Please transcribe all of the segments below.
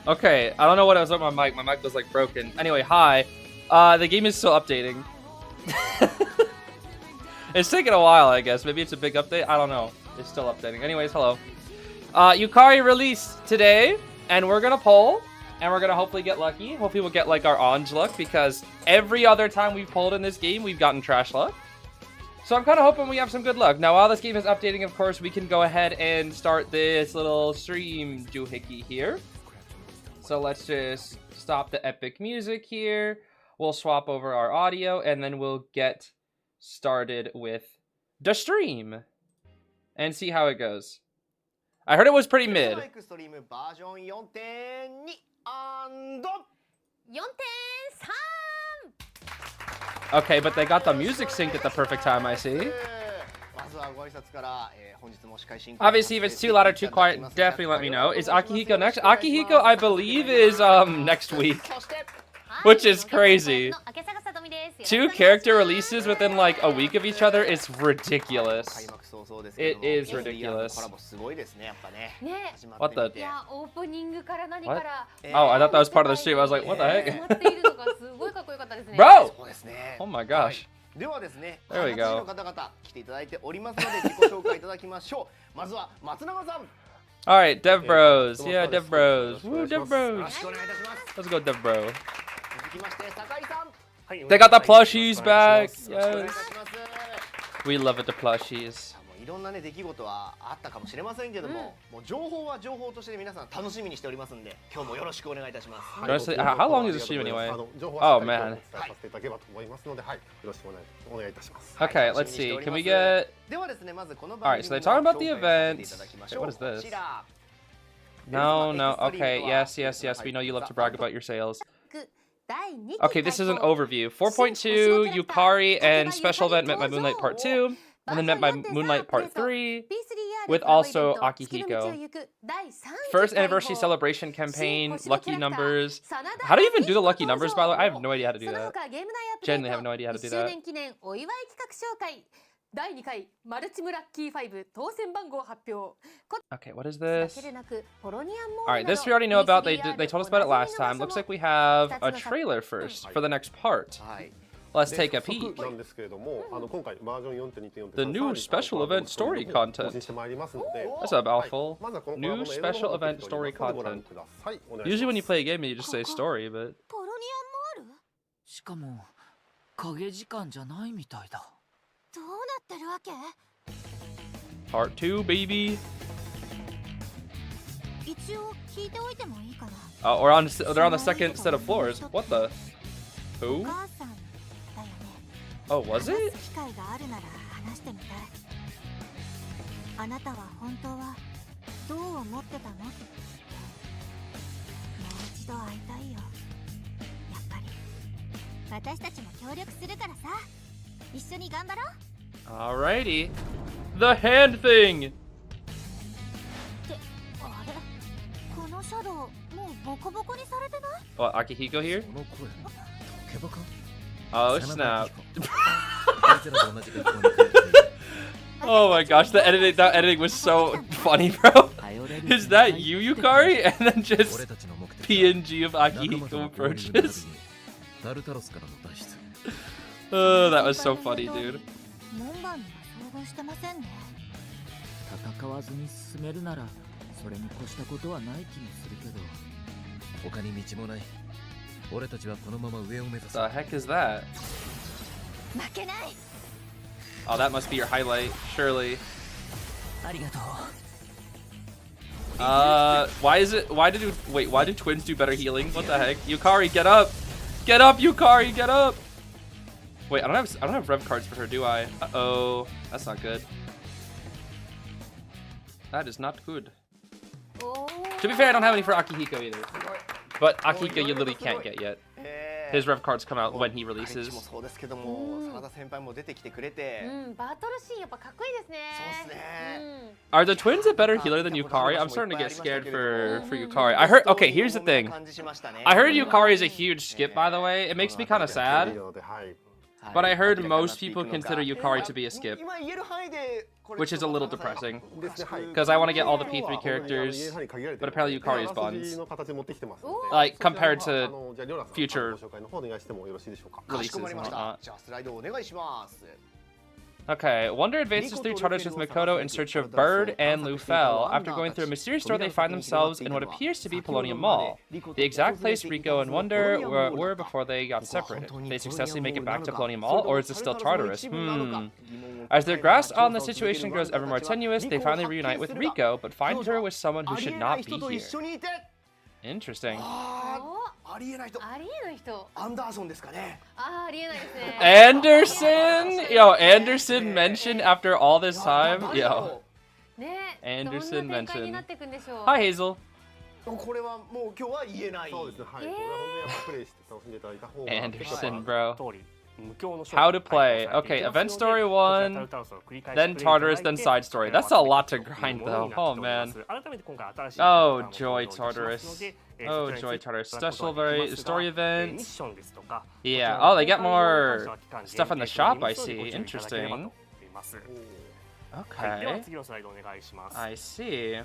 Okay, I don't know what I was with my mic. My mic was like broken. Anyway, hi. The game is still updating. It's taking a while, I guess. Maybe it's a big update. I don't know. It's still updating. Anyways, hello. Yukari released today, and we're gonna poll, and we're gonna hopefully get lucky. Hopefully we'll get like our orange luck, because every other time we've polled in this game, we've gotten trash luck. So I'm kind of hoping we have some good luck. Now, while this game is updating, of course, we can go ahead and start this little stream doohickey here. So let's just stop the epic music here. We'll swap over our audio, and then we'll get started with the stream and see how it goes. I heard it was pretty mid. Okay, but they got the music synced at the perfect time, I see. Obviously, if it's too loud or too quiet, definitely let me know. Is Akihiko next? Akihiko, I believe, is next week, which is crazy. 2 character releases within like a week of each other is ridiculous. It is ridiculous. What the? What? Oh, I thought that was part of the stream. I was like, what the heck? Bro! Oh my gosh. There we go. Alright, Dev Bros. Yeah, Dev Bros. Woo, Dev Bros. Let's go, Dev Bro. They got the plushies back. Yes. We love it, the plushies. いろんなね出来事はあったかもしれませんけども、もう情報は情報として皆さん楽しみにしておりますんで、今日もよろしくお願いいたします。Honestly, how long is the stream anyway? Oh man. Okay, let's see. Can we get? Alright, so they're talking about the event. Wait, what is this? No, no. Okay, yes, yes, yes. We know you love to brag about your sales. Okay, this is an overview. 4.2, Yukari and special event Met My Moonlight Part 2. And then Met My Moonlight Part 3 with also Akihiko. First anniversary celebration campaign, lucky numbers. How do you even do the lucky numbers, by the way? I have no idea how to do that. Genuinely have no idea how to do that. Okay, what is this? Alright, this we already know about. They told us about it last time. Looks like we have a trailer first for the next part. Let's take a peek. The new special event story content. That's a mouthful. New special event story content. Usually when you play a game, you just say story, but... Part 2, baby. Oh, they're on the second set of floors. What the? Who? Oh, was it? Alrighty. The hand thing! What, Akihiko here? Oh snap. Oh my gosh, that editing was so funny, bro. Is that you, Yukari? And then just PNG of Akihiko approaches. Oh, that was so funny, dude. The heck is that? Oh, that must be your highlight, surely. Why do twins do better healing? What the heck? Yukari, get up! Get up, Yukari, get up! Wait, I don't have rev cards for her, do I? Uh-oh, that's not good. That is not good. To be fair, I don't have any for Akihiko either. But Akihiko you literally can't get yet. His rev cards come out when he releases. Are the twins a better healer than Yukari? I'm starting to get scared for Yukari. I heard, okay, here's the thing. I heard Yukari is a huge skip, by the way. It makes me kind of sad. But I heard most people consider Yukari to be a skip, 今言える範囲でこれ which is a little depressing. ですね、はい。 Because I want to get all the P3 characters, but apparently Yukari is buns. Like, compared to future かし releases こまり and ました。 whatnot. じゃあスライドお願いします。 Okay, Wonder advances through Tartarus with Makoto in search of Bird and Lufel. After going through a mysterious door, they find themselves in what appears to be Paulownia Mall, the exact place Rico and Wonder were before they got separated. They successfully make it back to Paulownia Mall, or is it still Tartarus? As their grasp on the situation grows ever more tenuous, they finally reunite with Rico, but find her with someone who should not be here. Interesting. ありえない人。ありえない人。アンダーソンですかね。ありえないですね。 Anderson? Yo, Anderson mentioned after all this time? Yo. ね、 Anderson どんな展開に mentioned. なっていくんでしょう。 Hi, Hazel. これはもう今日は言えない。 Anderson, bro. How to play. Okay, event story 1, then Tartarus, then side story. That's a lot to grind, though. Oh, man. Oh, joy, Tartarus. Oh, joy, Tartarus. Story events. Yeah. Oh, they get more stuff in the shop, I see. Interesting. Okay. I see.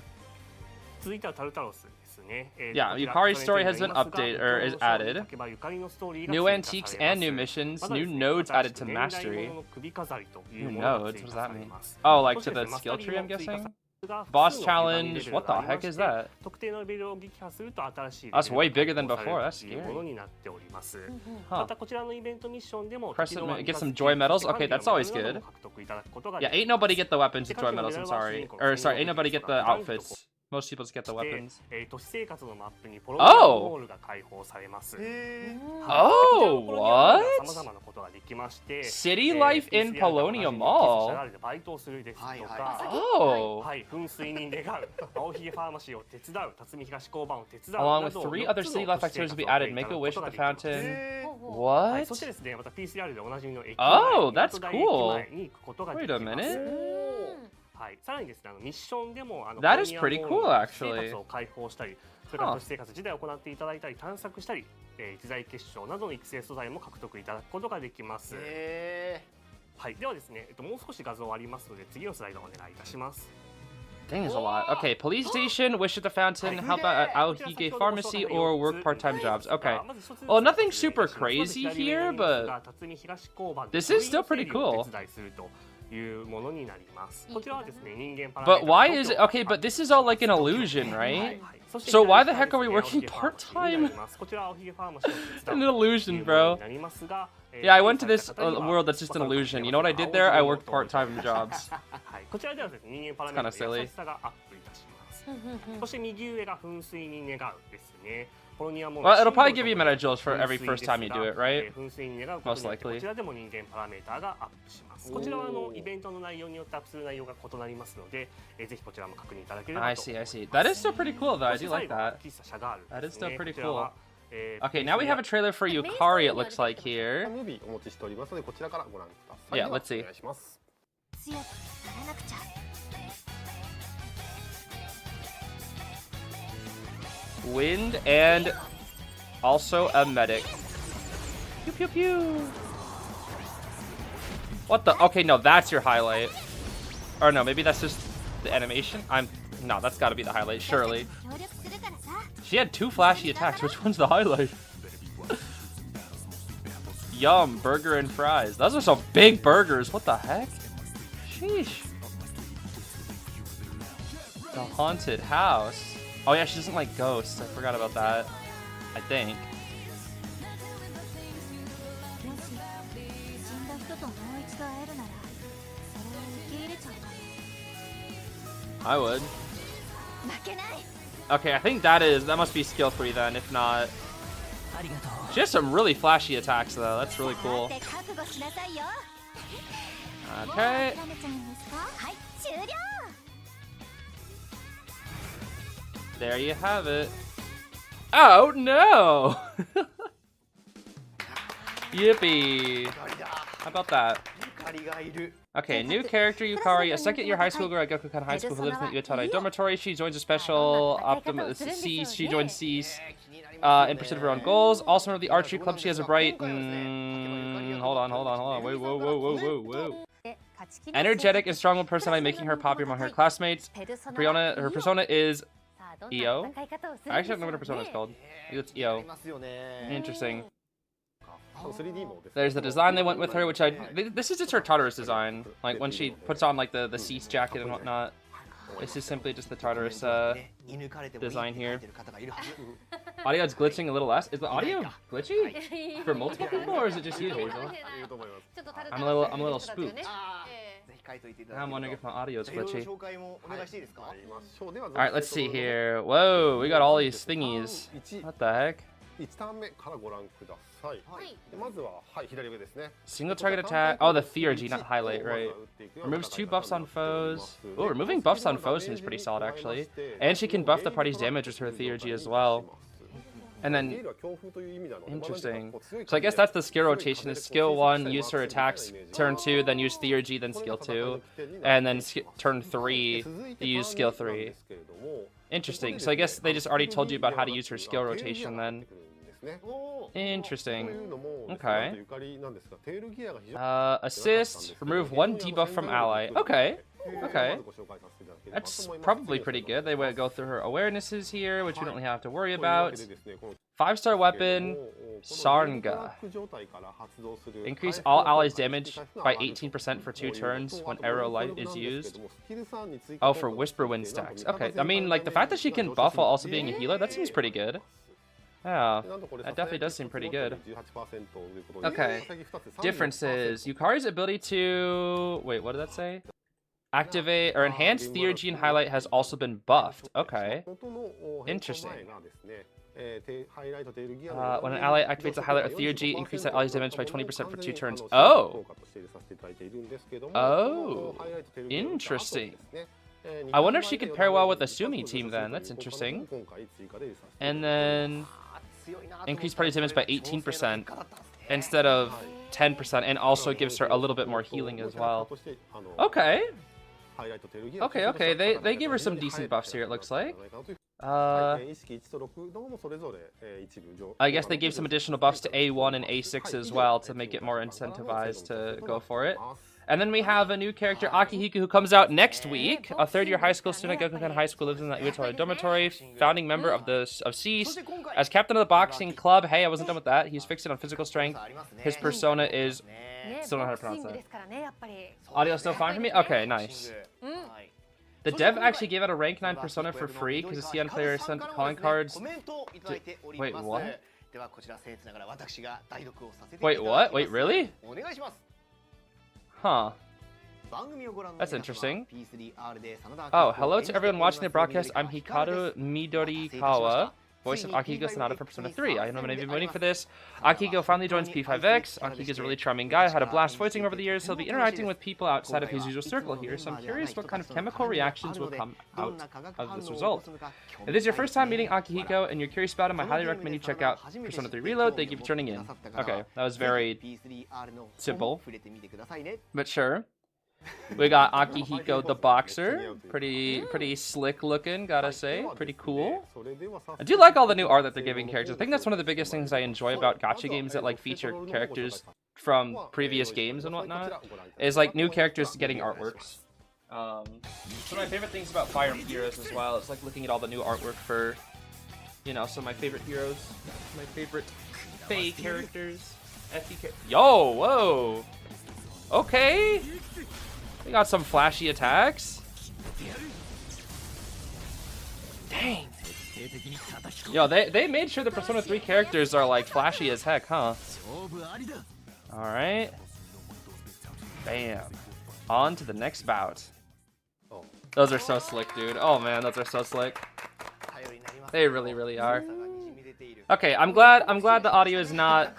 Yeah, Yukari's story has been updated, or is added. New antiques and new missions, new nodes added to mastery. New nodes? What does that mean? Oh, like to the skill tree, I'm guessing? Boss challenge, what the heck is that? That's way bigger than before, that's scary. Huh. Get some joy medals? Okay, that's always good. Yeah, ain't nobody get the weapons with joy medals, I'm sorry. Or, sorry, ain't nobody get the outfits. Most people just get the weapons. Oh! Oh, what? City life in Paulownia Mall? Oh! Along with 3 other city life activities will be added. Make a wish at the fountain. What? Oh, that's cool. Wait a minute. That is pretty cool, actually. Huh. Dang, there's a lot. Okay, police station, wish at the fountain, help out at Aohige Pharmacy, or work part-time jobs. Okay. Well, nothing super crazy here, but this is still pretty cool. But why is it... Okay, but this is all like an illusion, right? So why the heck are we working part-time? An illusion, bro. Yeah, I went to this world that's just an illusion. You know what I did there? I worked part-time jobs. It's kind of silly. Well, it'll probably give you meta jewels for every first time you do it, right? Most likely. I see, I see. That is still pretty cool, though. I do like that. That is still pretty cool. Okay, now we have a trailer for Yukari, it looks like here. Yeah, let's see. Wind and also a medic. Pew pew pew. What the? Okay, no, that's your highlight. Or no, maybe that's just the animation. No, that's got to be the highlight, surely. She had 2 flashy attacks. Which one's the highlight? Yum, burger and fries. Those are some big burgers. What the heck? Sheesh. The haunted house. Oh yeah, she doesn't like ghosts. I forgot about that. I think. I would. Okay, I think that must be skill 3 then, if not. She has some really flashy attacks though. That's really cool. Okay. There you have it. Oh no! Yippee! How about that? Okay, new character Yukari, a second-year high school girl at Gakukan High School who lives in the Uetara dormitory. She joins a special Zeez. She joins Zeez in pursuit of her own goals. Also, under the archery club, she has a bright hold on. Whoa. Energetic and strong-willed personality, making her popular among her classmates. Her persona is EO. I actually don't know what her persona is called. Maybe it's EO. Interesting. There's the design they went with her, which this is just her Tartarus design. Like when she puts on like the Zeez jacket and whatnot. This is simply just the Tartarus design here. Audio is glitching a little less. Is the audio glitchy for multiple people, or is it just you, Hazel? I'm a little spooked. I'm wondering if my audio is glitchy. All right, let's see here. Whoa, we got all these thingies. What the heck? 1ターン目からご覧ください。でまずは左上ですね。 Single target attack. Oh, the theurgy, not highlight, right? Removes 2 buffs on foes. Oh, removing buffs on foes seems pretty solid, actually. And she can buff the party's damage with her theurgy as well. And then, interesting. So I guess that's the skill rotation. Is skill 1, use her attacks. Turn 2, then use theurgy, then skill 2. And then turn 3, use skill 3. Interesting. So I guess they just already told you about how to use her skill rotation then. Interesting. Okay. Assist. Remove 1 debuff from ally. Okay. Okay. That's probably pretty good. They would go through her awarenesses here, which we don't really have to worry about. 5-star weapon, Sarnga. Increase all allies' damage by 18% for 2 turns when arrow light is used. Oh, for Whisper Wind stacks. Okay, I mean, like, the fact that she can buff while also being a healer, that seems pretty good. Yeah, that definitely does seem pretty good. Okay, differences. Yukari's ability to... Wait, what did that say? Activate or enhance theurgy and highlight has also been buffed. Okay, interesting. When an ally activates a highlight of theurgy, increase that ally's damage by 20% for 2 turns. Oh! Oh! Interesting. I wonder if she could pair well with the Sumi team then. That's interesting. And then increase party damage by 18% instead of 10%, and also gives her a little bit more healing as well. Okay. Okay. They gave her some decent buffs here, it looks like. I guess they gave some additional buffs to A1 and A6 as well to make it more incentivized to go for it. And then we have a new character, Akihiko, who comes out next week. A third-year high school student at Gokukan High School, lives in the Iwatara dormitory, founding member of Zeez. As captain of the boxing club, hey, I wasn't done with that. He's fixed on physical strength. His persona is... Still don't know how to pronounce that. Audio still fine for me? Okay, nice. The dev actually gave out a rank 9 persona for free because the CN player sent calling cards. Wait, what? Wait, what? Wait, really? Huh. That's interesting. Oh, hello to everyone watching the broadcast. I'm Hikaru Midorikawa, voice of Akihiko Sanada for Persona 3. I know many of you have been waiting for this. Akihiko finally joins P5X. Akihiko's a really charming guy. I had a blast voicing over the years. He'll be interacting with people outside of his usual circle here, so I'm curious what kind of chemical reactions will come out of this result. If this is your first time meeting Akihiko and you're curious about him, I highly recommend you check out Persona 3 Reload. Thank you for tuning in. Okay, that was very simple, but sure. We got Akihiko the boxer, pretty slick looking, gotta say, pretty cool. I do like all the new art that they're giving characters. I think that's one of the biggest things I enjoy about gacha games that like feature characters from previous games and whatnot, is like new characters getting artworks. One of my favorite things about Fire Emblem Heroes as well is like looking at all the new artwork for, you know, some of my favorite heroes, my favorite Fae characters, FE. Yo, whoa, okay. We got some flashy attacks. Dang. Yo, they made sure the Persona 3 characters are like flashy as heck, huh? Alright. Bam. On to the next bout. Those are so slick, dude. Oh man, those are so slick. They really, really are. Okay, I'm glad the audio is not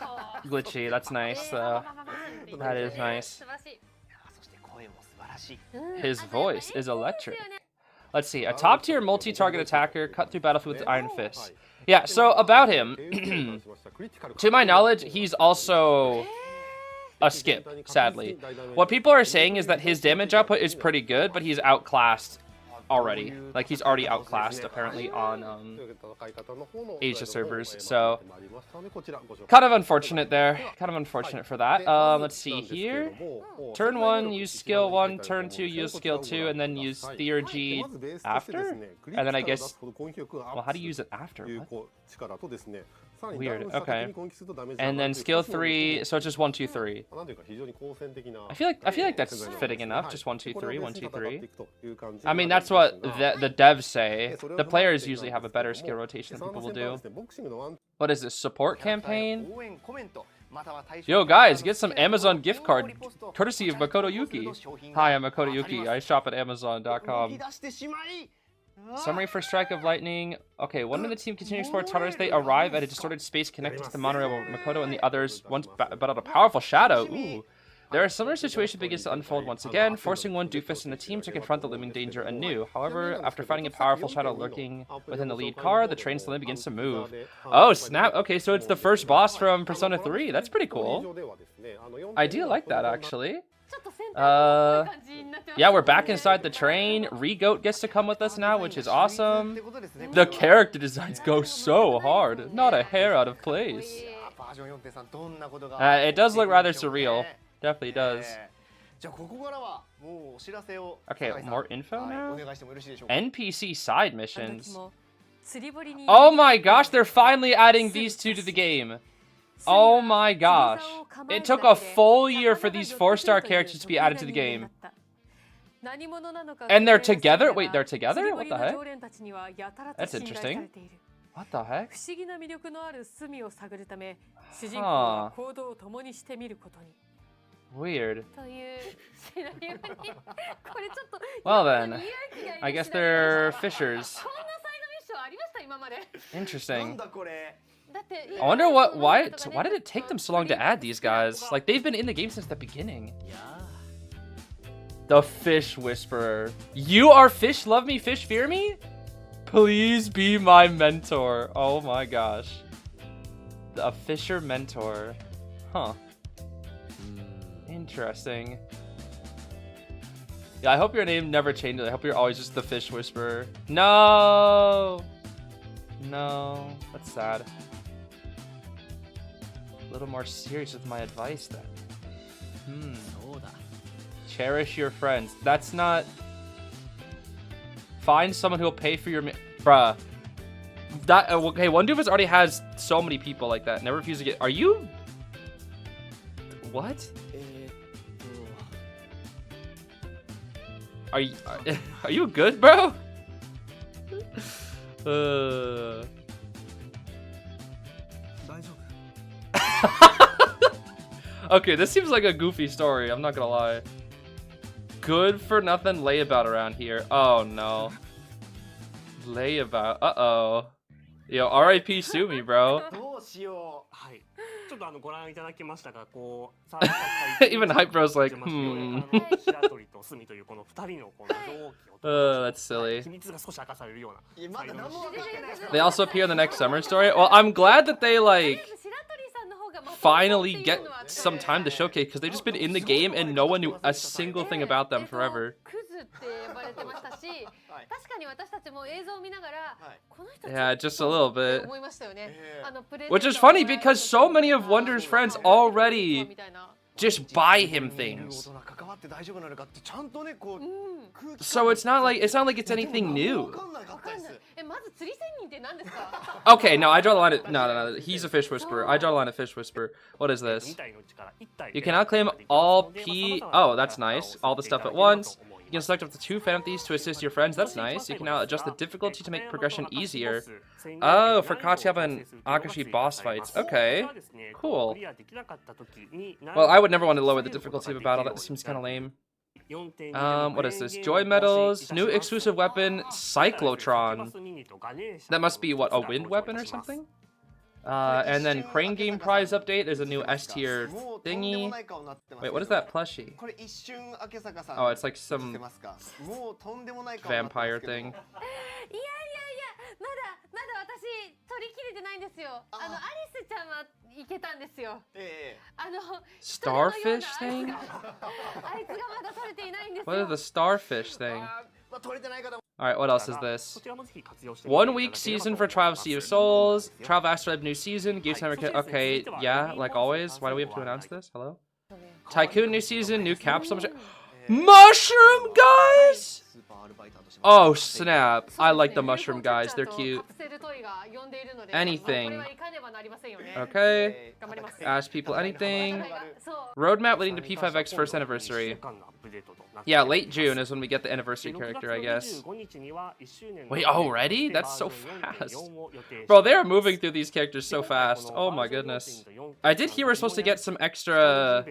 glitchy. That's nice. That is nice. His voice is electric. Let's see. A top-tier multi-target attacker, cut through battlefield with the Iron Fist. Yeah, so about him, to my knowledge, he's also a skip, sadly. What people are saying is that his damage output is pretty good, but he's outclassed already. Like he's already outclassed apparently on Asia servers. So kind of unfortunate there. Kind of unfortunate for that. Let's see here. Turn 1, use skill 1. Turn 2, use skill 2, and then use theurgy after. And then I guess. Well, how do you use it after? What? Weird. Okay. And then skill 3, so it's just 1, 2, 3. I feel like that's fitting enough. Just 1, 2, 3, 1, 2, 3. I mean, that's what the devs say. The players usually have a better skill rotation than people will do. What is this? Support campaign? Yo guys, get some Amazon gift card courtesy of Makoto Yuki. Hi, I'm Makoto Yuki. I shop at Amazon.com. Summary for Strike of Lightning. Okay, one of the team continuing to explore Tartarus. They arrive at a distorted space connected to the monorail where Makoto and the others once battled a powerful shadow. Ooh. There are similar situation begins to unfold once again, forcing one doofus in the team to confront the looming danger anew. However, after finding a powerful shadow lurking within the lead car, the train slowly begins to move. Oh, snap. Okay, so it's the first boss from Persona 3. That's pretty cool. I do like that, actually. Yeah, we're back inside the train. Re-Goat gets to come with us now, which is awesome. The character designs go so hard. Not a hair out of place. It does look rather surreal. Definitely does. Okay, more info now? NPC side missions. Oh my gosh, they're finally adding these two to the game. Oh my gosh. It took a full year for these 4-star characters to be added to the game. And they're together? Wait, they're together? What the heck? That's interesting. What the heck? Huh. Weird. Well then, I guess they're fishers. Interesting. I wonder why did it take them so long to add these guys? Like, they've been in the game since the beginning. The Fish Whisperer. You are fish, love me, fish, fear me? Please be my mentor. Oh my gosh. A fisher mentor. Huh. Interesting. Yeah, I hope your name never changes. I hope you're always just the Fish Whisperer. No! No. That's sad. A little more serious with my advice then. Cherish your friends. That's not... Find someone who'll pay for your... Bruh. That... Okay, one doofus already has so many people like that. Never refuse to get... Are you... What? Are you good, bro? Okay, this seems like a goofy story, I'm not gonna lie. Good for nothing layabout around here. Oh no. Layabout. Uh-oh. Yo, RIP Sumi, bro. Even Hype Bro's like, that's silly. They also appear in the next summer story. Well, I'm glad that they, like, finally get some time to showcase, because they've just been in the game and no one knew a single thing about them forever. Yeah, just a little bit. Which is funny because so many of Wonder's friends already just buy him things. So it's not like it's anything new. Okay, no, I draw the line at no. He's a Fish Whisperer. I draw the line at Fish Whisperer. What is this? You cannot claim all P. Oh, that's nice. All the stuff at once. You can select up to 2 Phantom Thieves to assist your friends. That's nice. You can now adjust the difficulty to make progression easier. Oh, for Kachiyama and Akashi boss fights. Okay, cool. Well, I would never want to lower the difficulty of a battle. That seems kind of lame. What is this? Joy medals, new exclusive weapon, Cyclotron. That must be what, a wind weapon or something? And then Crane Game Prize update. There's a new S tier thingy. Wait, what is that plushie? Oh, it's like some vampire thing. Starfish thing? What is the starfish thing? Alright, what else is this? 1 week season for Trial of Sea of Souls. Trial of Astrolabe new season. Geeks Never Okay, yeah, like always. Why do we have to announce this? Hello? Tycoon new season, new capsule. Mushroom guys! Oh snap. I like the mushroom guys, they're cute. Anything. Okay. Ask people anything. Roadmap leading to P5X first anniversary. Yeah, late June is when we get the anniversary character, I guess. Wait, already? That's so fast. Bro, they are moving through these characters so fast. Oh my goodness. I did hear we're supposed to get some extra...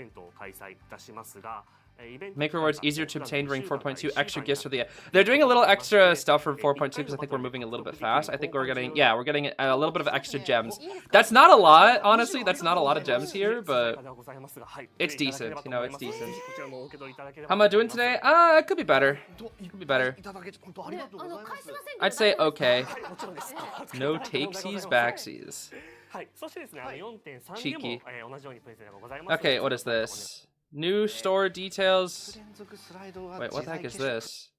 Make rewards easier to obtain during 4.2. Extra gifts for the... They're doing a little extra stuff for 4.2 because I think we're moving a little bit fast. I think we're getting... Yeah, we're getting a little bit of extra gems. That's not a lot, honestly. That's not a lot of gems here, but... It's decent, you know, it's decent. How am I doing today? It could be better. Could be better. I'd say okay. No takesies, backsies. Cheeky. Okay, what is this? New store details. Wait, what the heck is this?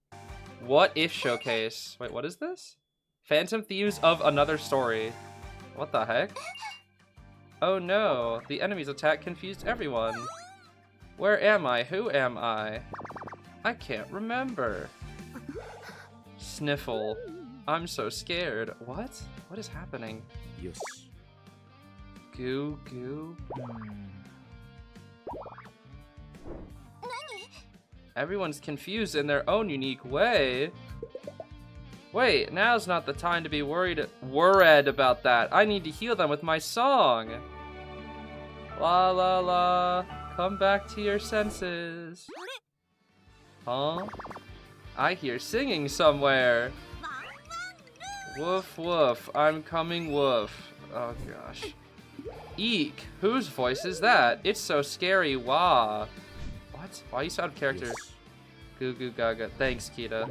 What if showcase? Wait, what is this? Phantom Thieves of another story. What the heck? Oh no, the enemy's attack confused everyone. Where am I? Who am I? I can't remember. Sniffle. I'm so scared. What? What is happening? Yes. Goo goo. Everyone's confused in their own unique way. Wait, now's not the time to be worried about that. I need to heal them with my song. La la la, come back to your senses. Huh? I hear singing somewhere. Woof woof, I'm coming woof. Oh gosh. Eek, whose voice is that? It's so scary, wah. What? Why are you so out of character? Goo goo gaga. Thanks, Kita.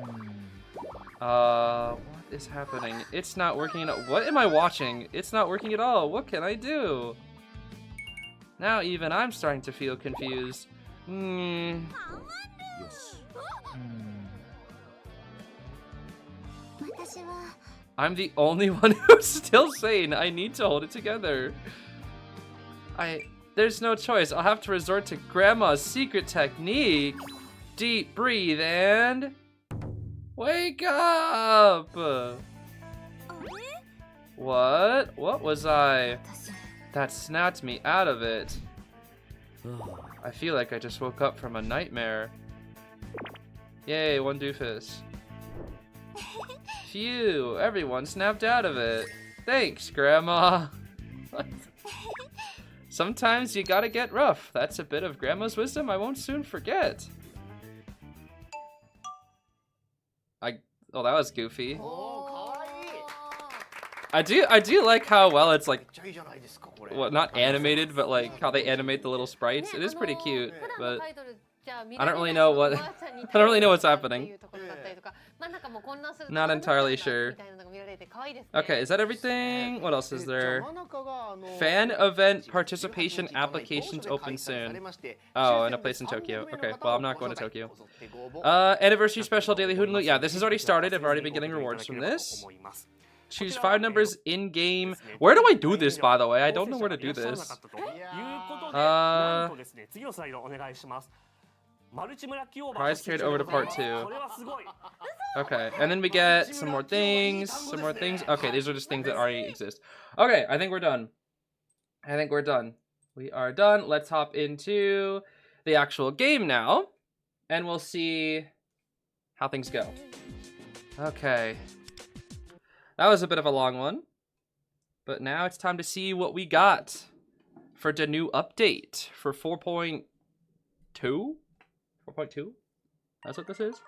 What is happening? It's not working at all. What am I watching? It's not working at all. What can I do? Now even I'm starting to feel confused. Yes. I'm the only one who's still sane. I need to hold it together. There's no choice. I'll have to resort to Grandma's secret technique. Deep breathe and... Wake up! What? What was I? That snapped me out of it. I feel like I just woke up from a nightmare. Yay, one doofus. Phew, everyone snapped out of it. Thanks, Grandma. Sometimes you gotta get rough. That's a bit of Grandma's wisdom I won't soon forget. Oh, that was goofy. I do like how well it's like, well, not animated, but like how they animate the little sprites. It is pretty cute, but I don't really know what what's happening. Not entirely sure. Okay, is that everything? What else is there? Fan event participation applications open soon. Oh, and a place in Tokyo. Okay, well, I'm not going to Tokyo. Anniversary special daily hood and loot. Yeah, this has already started. I've already been getting rewards from this. Choose 5 numbers in-game. Where do I do this, by the way? I don't know where to do this. Prize carried over to part 2. Okay, and then we get some more things, Okay, these are just things that already exist. Okay, I think we're done. We are done. Let's hop into the actual game now, and we'll see how things go. Okay. That was a bit of a long one, but now it's time to see what we got for the new update for 4.2? 4.2? That's what this is?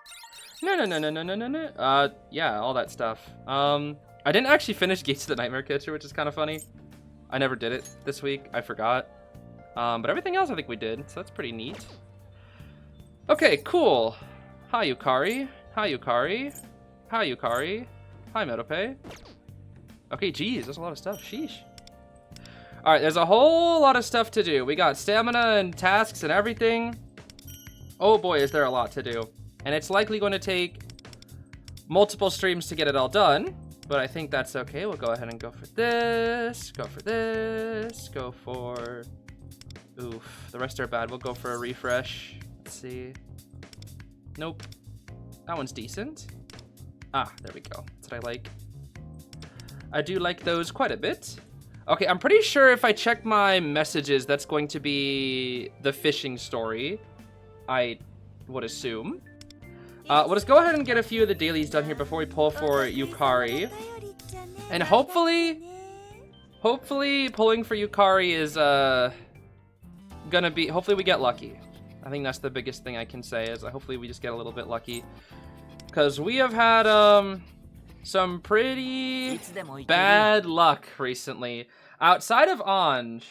No. Yeah, all that stuff. I didn't actually finish Gates of the Nightmare Catcher, which is kind of funny. I never did it this week. I forgot. But everything else I think we did, so that's pretty neat. Okay, cool. Hi, Yukari. Hi, Medope. Okay, geez, there's a lot of stuff. Sheesh. Alright, there's a whole lot of stuff to do. We got stamina and tasks and everything. Oh boy, is there a lot to do. And it's likely going to take multiple streams to get it all done, but I think that's okay. We'll go ahead and go for this, go for this, go for... Oof, the rest are bad. We'll go for a refresh. Let's see. Nope. That one's decent. Ah, there we go. That's what I like. I do like those quite a bit. Okay, I'm pretty sure if I check my messages, that's going to be the fishing story, I would assume. We'll just go ahead and get a few of the dailies done here before we pull for Yukari. And hopefully pulling for Yukari is gonna be, hopefully we get lucky. I think that's the biggest thing I can say, is hopefully we just get a little bit lucky. Because we have had some pretty bad luck recently. Outside of Anj,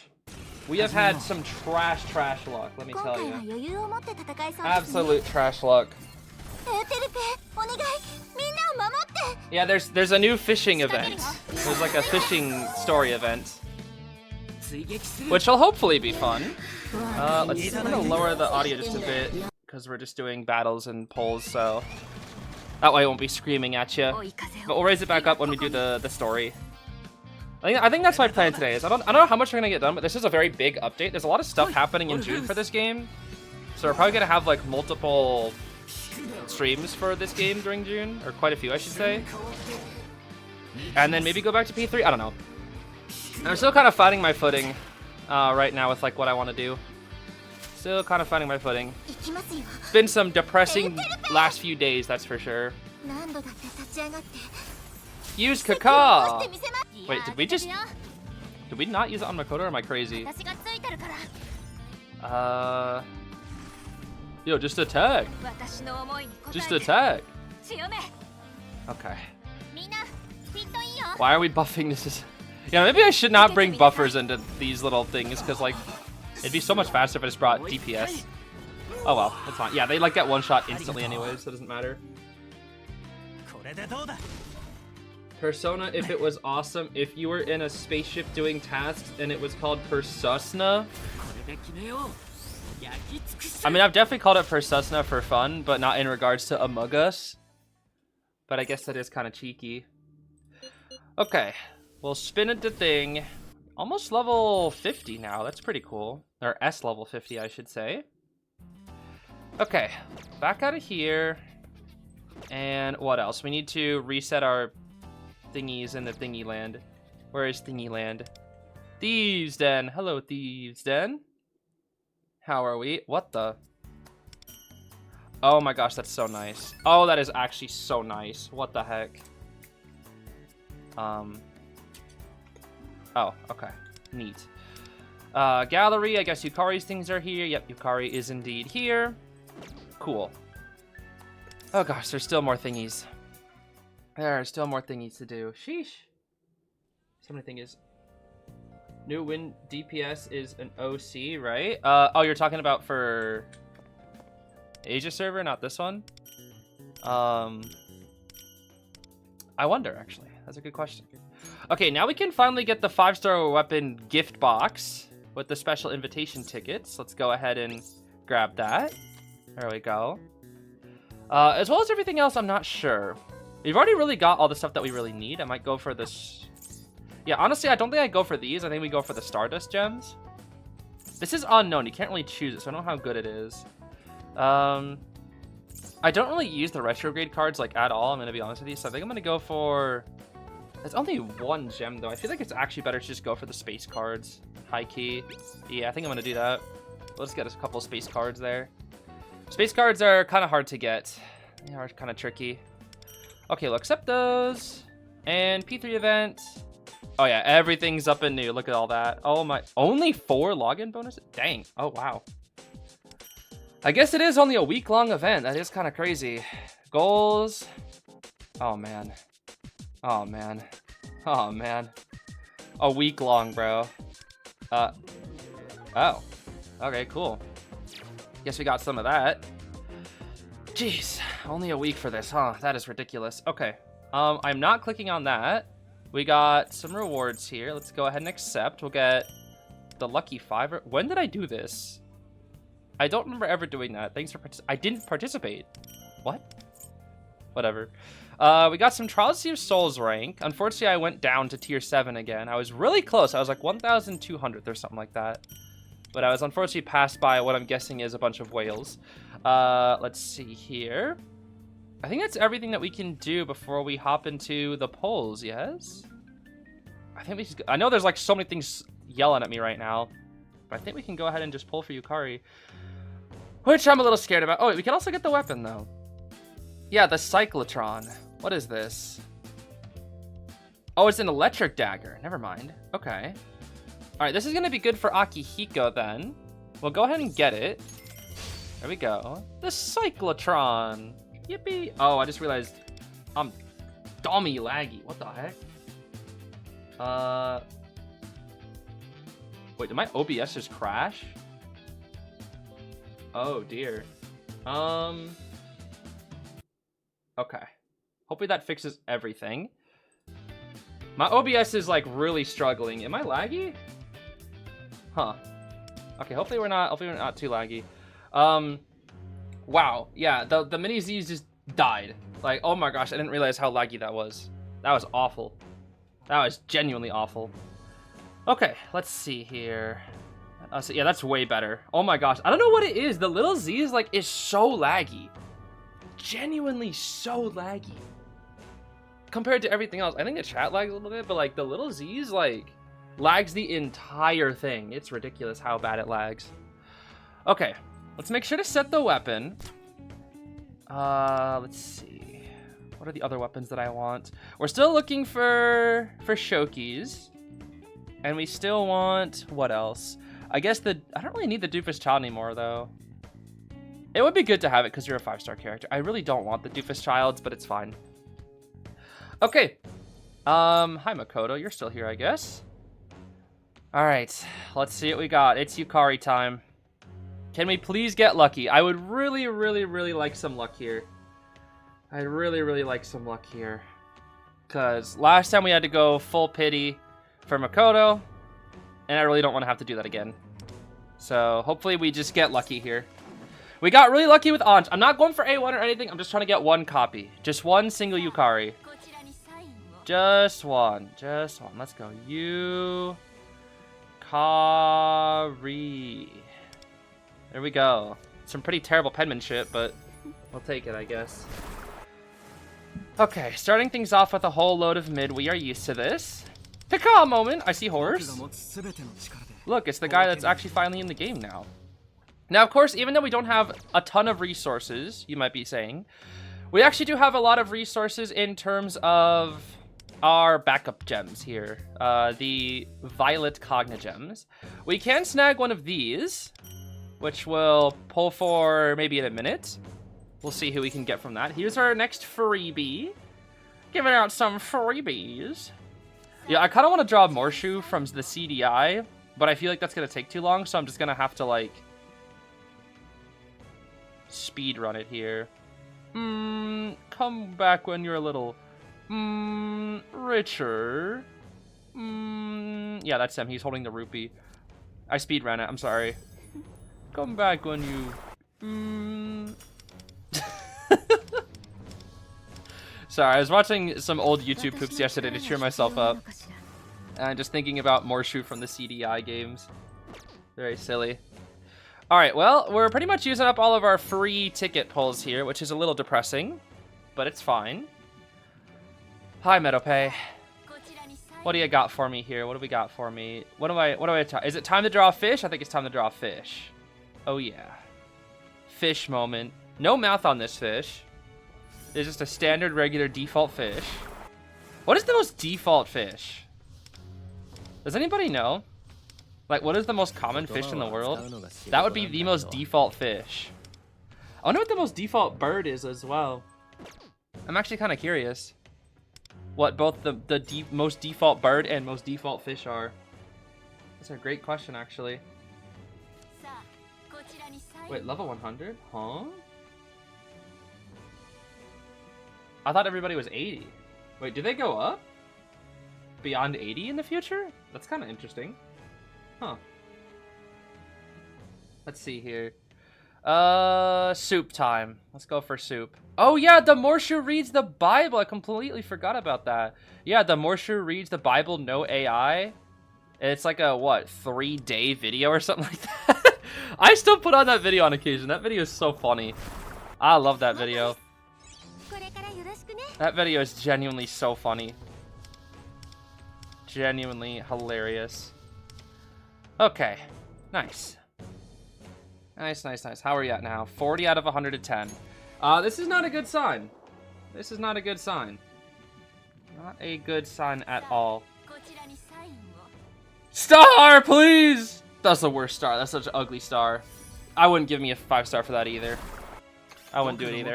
we have had some trash luck, let me tell you. Absolute trash luck. Yeah, there's a new fishing event. There's like a fishing story event, which will hopefully be fun. Let's see, I'm gonna lower the audio just a bit because we're just doing battles and polls, so that way I won't be screaming at you. But we'll raise it back up when we do the story. I think that's my plan today. Is I don't know how much we're gonna get done, but this is a very big update. There's a lot of stuff happening in June for this game, so we're probably gonna have like multiple streams for this game during June, or quite a few I should say, and then maybe go back to P3. I don't know. I'm still kind of finding my footing right now with like what I want to do. Still kind of finding my footing. It's been some depressing last few days, that's for sure. Use Kaka! Wait, did we not use it on Makoto, or am I crazy? Yo, just attack. Just attack. Okay. Why are we buffing this? Yeah, maybe I should not bring buffers into these little things, because like it'd be so much faster if I just brought DPS. Oh well, that's fine. Yeah, they like get one shot instantly anyways, so it doesn't matter. Persona, if it was awesome, if you were in a spaceship doing tasks and it was called Persusna. I mean, I've definitely called it Persusna for fun, but not in regards to Among Us. But I guess that is kind of cheeky. Okay, we'll spin it to thing. Almost level 50 now, that's pretty cool. Or S level 50, I should say. Okay, back out of here. And what else? We need to reset our thingies in the thingy land. Where is thingy land? Thieves Den. Hello, Thieves Den. How are we? What the? Oh my gosh, that's so nice. Oh, that is actually so nice. What the heck? Oh, okay. Neat. Gallery, I guess Yukari's things are here. Yep, Yukari is indeed here. Cool. Oh gosh, there's still more thingies. There are still more thingies to do. Sheesh. So many thingies. New win DPS is an OC, right? Oh, you're talking about for Asia server, not this one? I wonder, actually. That's a good question. Okay, now we can finally get the 5-star weapon gift box with the special invitation tickets. Let's go ahead and grab that. There we go. As well as everything else, I'm not sure. We've already really got all the stuff that we really need. I might go for this. Yeah, honestly, I don't think I go for these. I think we go for the Stardust gems. This is unknown. You can't really choose it, so I don't know how good it is. I don't really use the retrograde cards like at all. I'm gonna be honest with you. So I think I'm gonna go for. It's only one gem though. I feel like it's actually better to just go for the space cards. High key. Yeah, I think I'm gonna do that. Let's get a couple space cards there. Space cards are kind of hard to get. They are kind of tricky. Okay, we'll accept those. And P3 event. Oh yeah, everything's up and new. Look at all that. Oh my, only 4 login bonuses? Dang. Oh wow. I guess it is only a week-long event. That is kind of crazy. Goals. Oh man. Oh man. Oh man. A week long, bro. Oh. Okay, cool. Guess we got some of that. Jeez, only a week for this, huh? That is ridiculous. Okay. I'm not clicking on that. We got some rewards here. Let's go ahead and accept. We'll get the lucky 5. When did I do this? I don't remember ever doing that. Thanks for I didn't participate. What? Whatever. We got some Trials of Souls rank. Unfortunately, I went down to tier 7 again. I was really close. I was like 1,200 or something like that. But I was unfortunately passed by what I'm guessing is a bunch of whales. Let's see here. I think that's everything that we can do before we hop into the polls, yes? I think we should... I know there's like so many things yelling at me right now. But I think we can go ahead and just pull for Yukari. Which I'm a little scared about. Oh, wait, we can also get the weapon, though. Yeah, the Cyclotron. What is this? Oh, it's an electric dagger. Never mind. Okay. All right, this is going to be good for Akihiko, then. We'll go ahead and get it. There we go. The Cyclotron. Yippee. Oh, I just realized I'm dummy laggy. What the heck? Wait, did my OBS just crash? Oh, dear. Okay. Hopefully that fixes everything. My OBS is like really struggling. Am I laggy? Huh. Okay, hopefully we're not too laggy. Wow. Yeah, the mini Zeez just died. Like, oh my gosh, I didn't realize how laggy that was. That was awful. That was genuinely awful. Okay, let's see here. So yeah, that's way better. Oh my gosh, I don't know what it is. The little Zeez like is so laggy. Genuinely so laggy. Compared to everything else. I think the chat lags a little bit, but like the little Zeez like lags the entire thing. It's ridiculous how bad it lags. Okay, let's make sure to set the weapon. Let's see. What are the other weapons that I want? We're still looking for Shokis. And we still want what else? I guess I don't really need the Doofus Child anymore though. It would be good to have it because you're a 5-star character. I really don't want the Doofus Childs, but it's fine. Okay. Hi Makoto, you're still here, I guess. All right, let's see what we got. It's Yukari time. Can we please get lucky? I would really, really, really like some luck here. I'd really, really like some luck here. Because last time we had to go full pity for Makoto, and I really don't want to have to do that again. So hopefully we just get lucky here. We got really lucky with Anj. I'm not going for A1 or anything. I'm just trying to get one copy. Just one single Yukari. Just one. Just one. Let's go. Yukari. There we go. Some pretty terrible penmanship, but we'll take it, I guess. Okay, starting things off with a whole load of mid. We are used to this. Pika moment. I see horse. Look, it's the guy that's actually finally in the game now. Now, of course, even though we don't have a ton of resources, you might be saying, we actually do have a lot of resources in terms of our backup gems here. The Violet Cogna gems. We can snag one of these, which we'll pull for maybe in a minute. We'll see who we can get from that. Here's our next freebie. Giving out some freebies. Yeah, I kind of want to draw Morshu from the CDI, but I feel like that's going to take too long, so I'm just going to have to, like, speed run it here. Come back when you're a little, richer. Yeah, that's him. He's holding the rupee. I speed ran it. I'm sorry. Come back when you, Sorry, I was watching some old YouTube poops yesterday to cheer myself up. And just thinking about Morshu from the CDI games. Very silly. Alright, well, we're pretty much using up all of our free ticket pulls here, which is a little depressing. But it's fine. Hi, Metopay. What do you got for me here? What do we got for me? What do I is it time to draw a fish? I think it's time to draw a fish. Oh, yeah. Fish moment. No mouth on this fish. It's just a standard, regular, default fish. What is the most default fish? Does anybody know? Like, what is the most common fish in the world? That would be the most default fish. I wonder what the most default bird is as well. I'm actually kind of curious what both the most default bird and most default fish are. That's a great question, actually. Wait, level 100? Huh? I thought everybody was 80. Wait, do they go up? Beyond 80 in the future? That's kind of interesting. Huh. Let's see here. Soup time. Let's go for soup. Oh yeah, the Morshu reads the Bible. I completely forgot about that. Yeah, the Morshu reads the Bible, no AI. It's like a, what, 3-day video or something like that? I still put on that video on occasion. That video is so funny. I love that video. That video is genuinely so funny. Genuinely hilarious. Okay, nice. Nice, nice, nice. How are you at now? 40 out of 110. This is not a good sign. This is not a good sign. Not a good sign at all. Star, please! That's the worst star. That's such an ugly star. I wouldn't give me a 5-star for that either. I wouldn't do it either.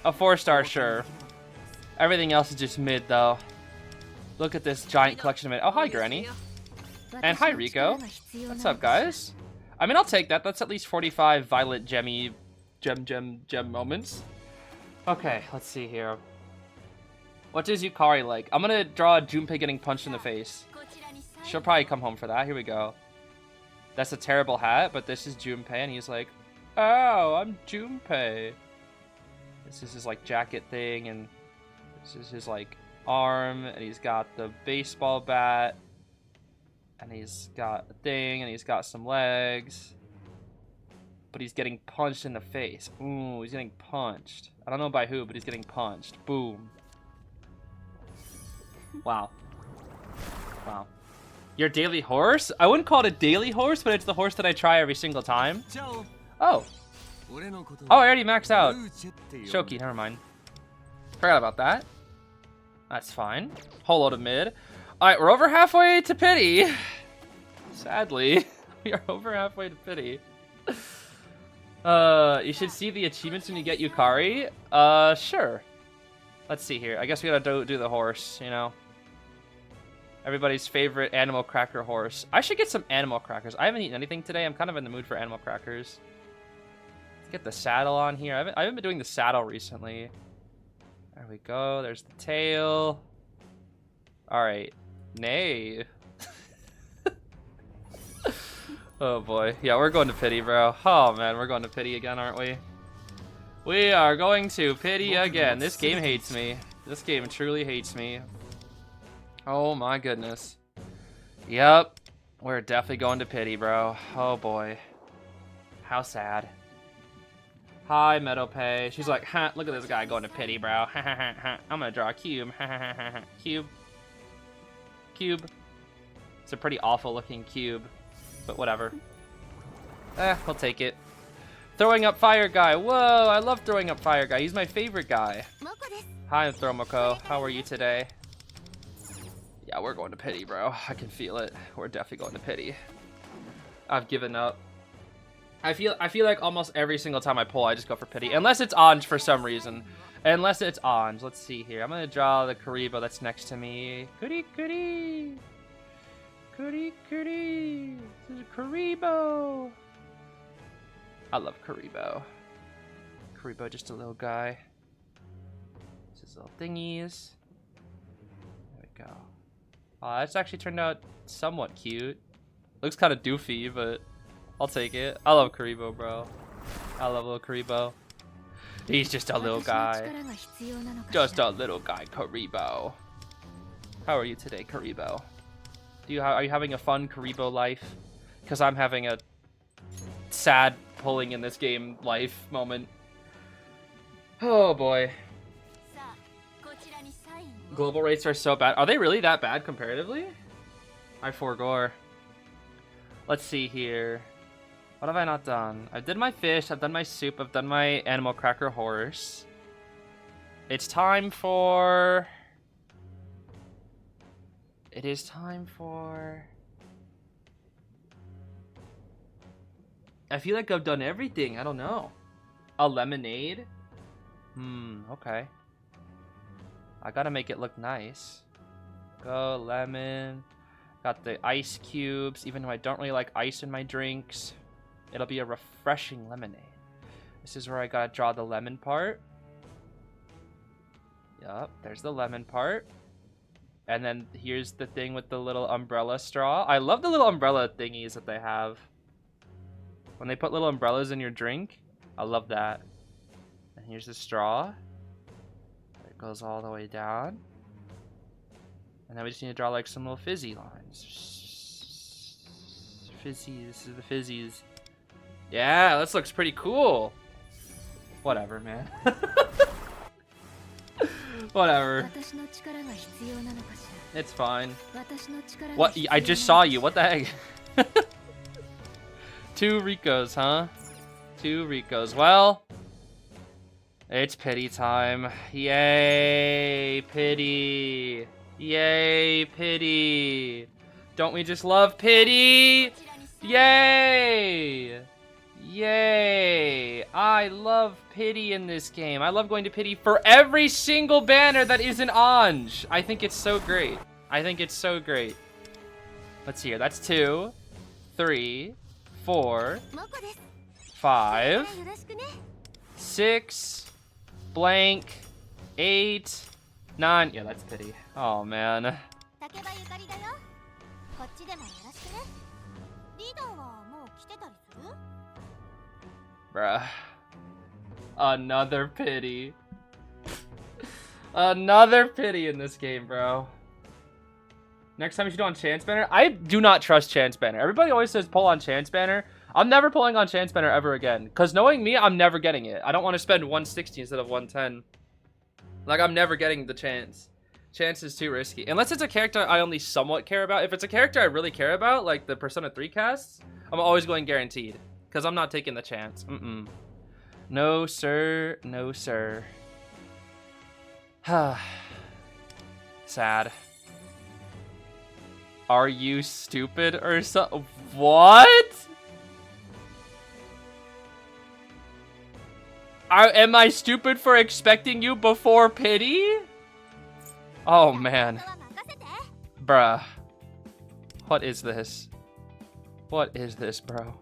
A 4-star, sure. Everything else is just mid, though. Look at this giant collection of mid. Oh, hi, Granny. And hi, Rico. What's up, guys? I mean, I'll take that. That's at least 45 violet gem moments. Okay, let's see here. What does Yukari like? I'm gonna draw Junpei getting punched in the face. She'll probably come home for that. Here we go. That's a terrible hat, but this is Junpei, and he's like, oh, I'm Junpei. This is his, like, jacket thing, and this is his, like, arm, and he's got the baseball bat, and he's got a thing, and he's got some legs, but he's getting punched in the face. Ooh, he's getting punched. I don't know by who, but he's getting punched. Boom. Wow. Wow. Your daily horse? I wouldn't call it a daily horse, but it's the horse that I try every single time. Oh. Oh, I already maxed out. Shoki, never mind. Forgot about that. That's fine. Whole load of mid. Alright, we're over halfway to pity. Sadly, we are over halfway to pity. You should see the achievements when you get Yukari. Sure. Let's see here. I guess we gotta do the horse, you know. Everybody's favorite animal cracker horse. I should get some animal crackers. I haven't eaten anything today. I'm kind of in the mood for animal crackers. Let's get the saddle on here. I haven't been doing the saddle recently. There we go. There's the tail. All right. Nay. Oh boy. Yeah, we're going to pity, bro. Oh man, we're going to pity again, aren't we? We are going to pity again. This game hates me. This game truly hates me. Oh my goodness. Yep. We're definitely going to pity, bro. Oh boy. How sad. Hi, Meadowpay. She's like, ha, look at this guy going to pity, bro. Ha ha ha ha. I'm gonna draw a cube. Ha ha ha ha ha. Cube. Cube. It's a pretty awful looking cube. But whatever. We'll take it. Throwing up fire guy. Whoa, I love throwing up fire guy. He's my favorite guy. Hi, I'm Thromoko. How are you today? Yeah, we're going to pity, bro. I can feel it. We're definitely going to pity. I've given up. I feel like almost every single time I pull, I just go for pity. Unless it's Anj for some reason. Unless it's Anj. Let's see here. I'm going to draw the Karibo that's next to me. Goody, goody. Goody, goody. This is Karibo. I love Karibo. Karibo, just a little guy. This is little thingies. There we go. That's actually turned out somewhat cute. Looks kind of doofy, but I'll take it. I love Karibo, bro. I love little Karibo. He's just a little guy. Just a little guy, Karibo. How are you today, Karibo? Are you having a fun Karibo life? Because I'm having a sad pulling in this game life moment. Oh boy. Global rates are so bad. Are they really that bad comparatively? I forgore. Let's see here. What have I not done? I did my fish, I've done my soup, I've done my animal cracker horse. It's time for... It is time for... I feel like I've done everything. I don't know. A lemonade? Okay. I gotta make it look nice. Go lemon. Got the ice cubes, even though I don't really like ice in my drinks. It'll be a refreshing lemonade. This is where I gotta draw the lemon part. Yup, there's the lemon part. And then here's the thing with the little umbrella straw. I love the little umbrella thingies that they have. When they put little umbrellas in your drink, I love that. And here's the straw. It goes all the way down. And then we just need to draw like some little fizzy lines. Fizzy, this is the fizzies. Yeah, this looks pretty cool. Whatever, man. Whatever. It's fine. What? I just saw you. What the heck? 2 Ricos, huh? 2 Ricos. Well, it's pity time. Yay, pity. Yay, pity. Don't we just love pity? Yay! Yay! I love pity in this game. I love going to pity for every single banner that isn't Anj. I think it's so great. I think it's so great. Let's see here. That's 2, 3, 4, 5, 6, blank, 8, 9. Yeah, that's pity. Oh, man. Bruh. Another pity. Another pity in this game, bro. Next time you should do on Chance Banner. I do not trust Chance Banner. Everybody always says pull on Chance Banner. I'm never pulling on Chance Banner ever again. Because knowing me, I'm never getting it. I don't want to spend 160 instead of 110. Like, I'm never getting the chance. Chance is too risky. Unless it's a character I only somewhat care about. If it's a character I really care about, like the Persona 3 casts, I'm always going guaranteed. Because I'm not taking the chance. No, sir. No, sir. Sad. Are you stupid or so? What? Am I stupid for expecting you before pity? Oh, man. Bruh. What is this? What is this, bro?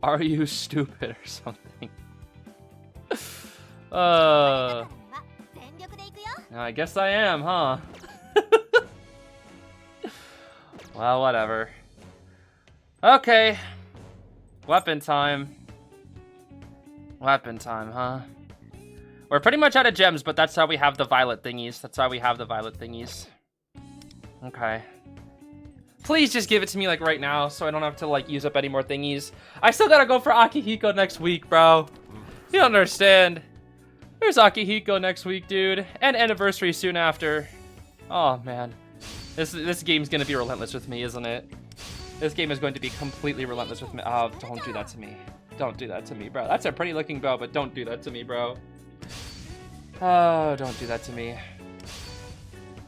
Are you stupid or something? I guess I am, huh? Well, whatever. Okay. Weapon time. Weapon time, huh? We're pretty much out of gems, but that's how we have the violet thingies. That's how we have the violet thingies. Okay. Please just give it to me, like, right now, so I don't have to, like, use up any more thingies. I still gotta go for Akihiko next week, bro. You don't understand. There's Akihiko next week, dude. And anniversary soon after. Oh, man. This game's gonna be relentless with me, isn't it? This game is going to be completely relentless with me. Oh, don't do that to me. Don't do that to me, bro. That's a pretty looking bow, but don't do that to me, bro. Oh, don't do that to me.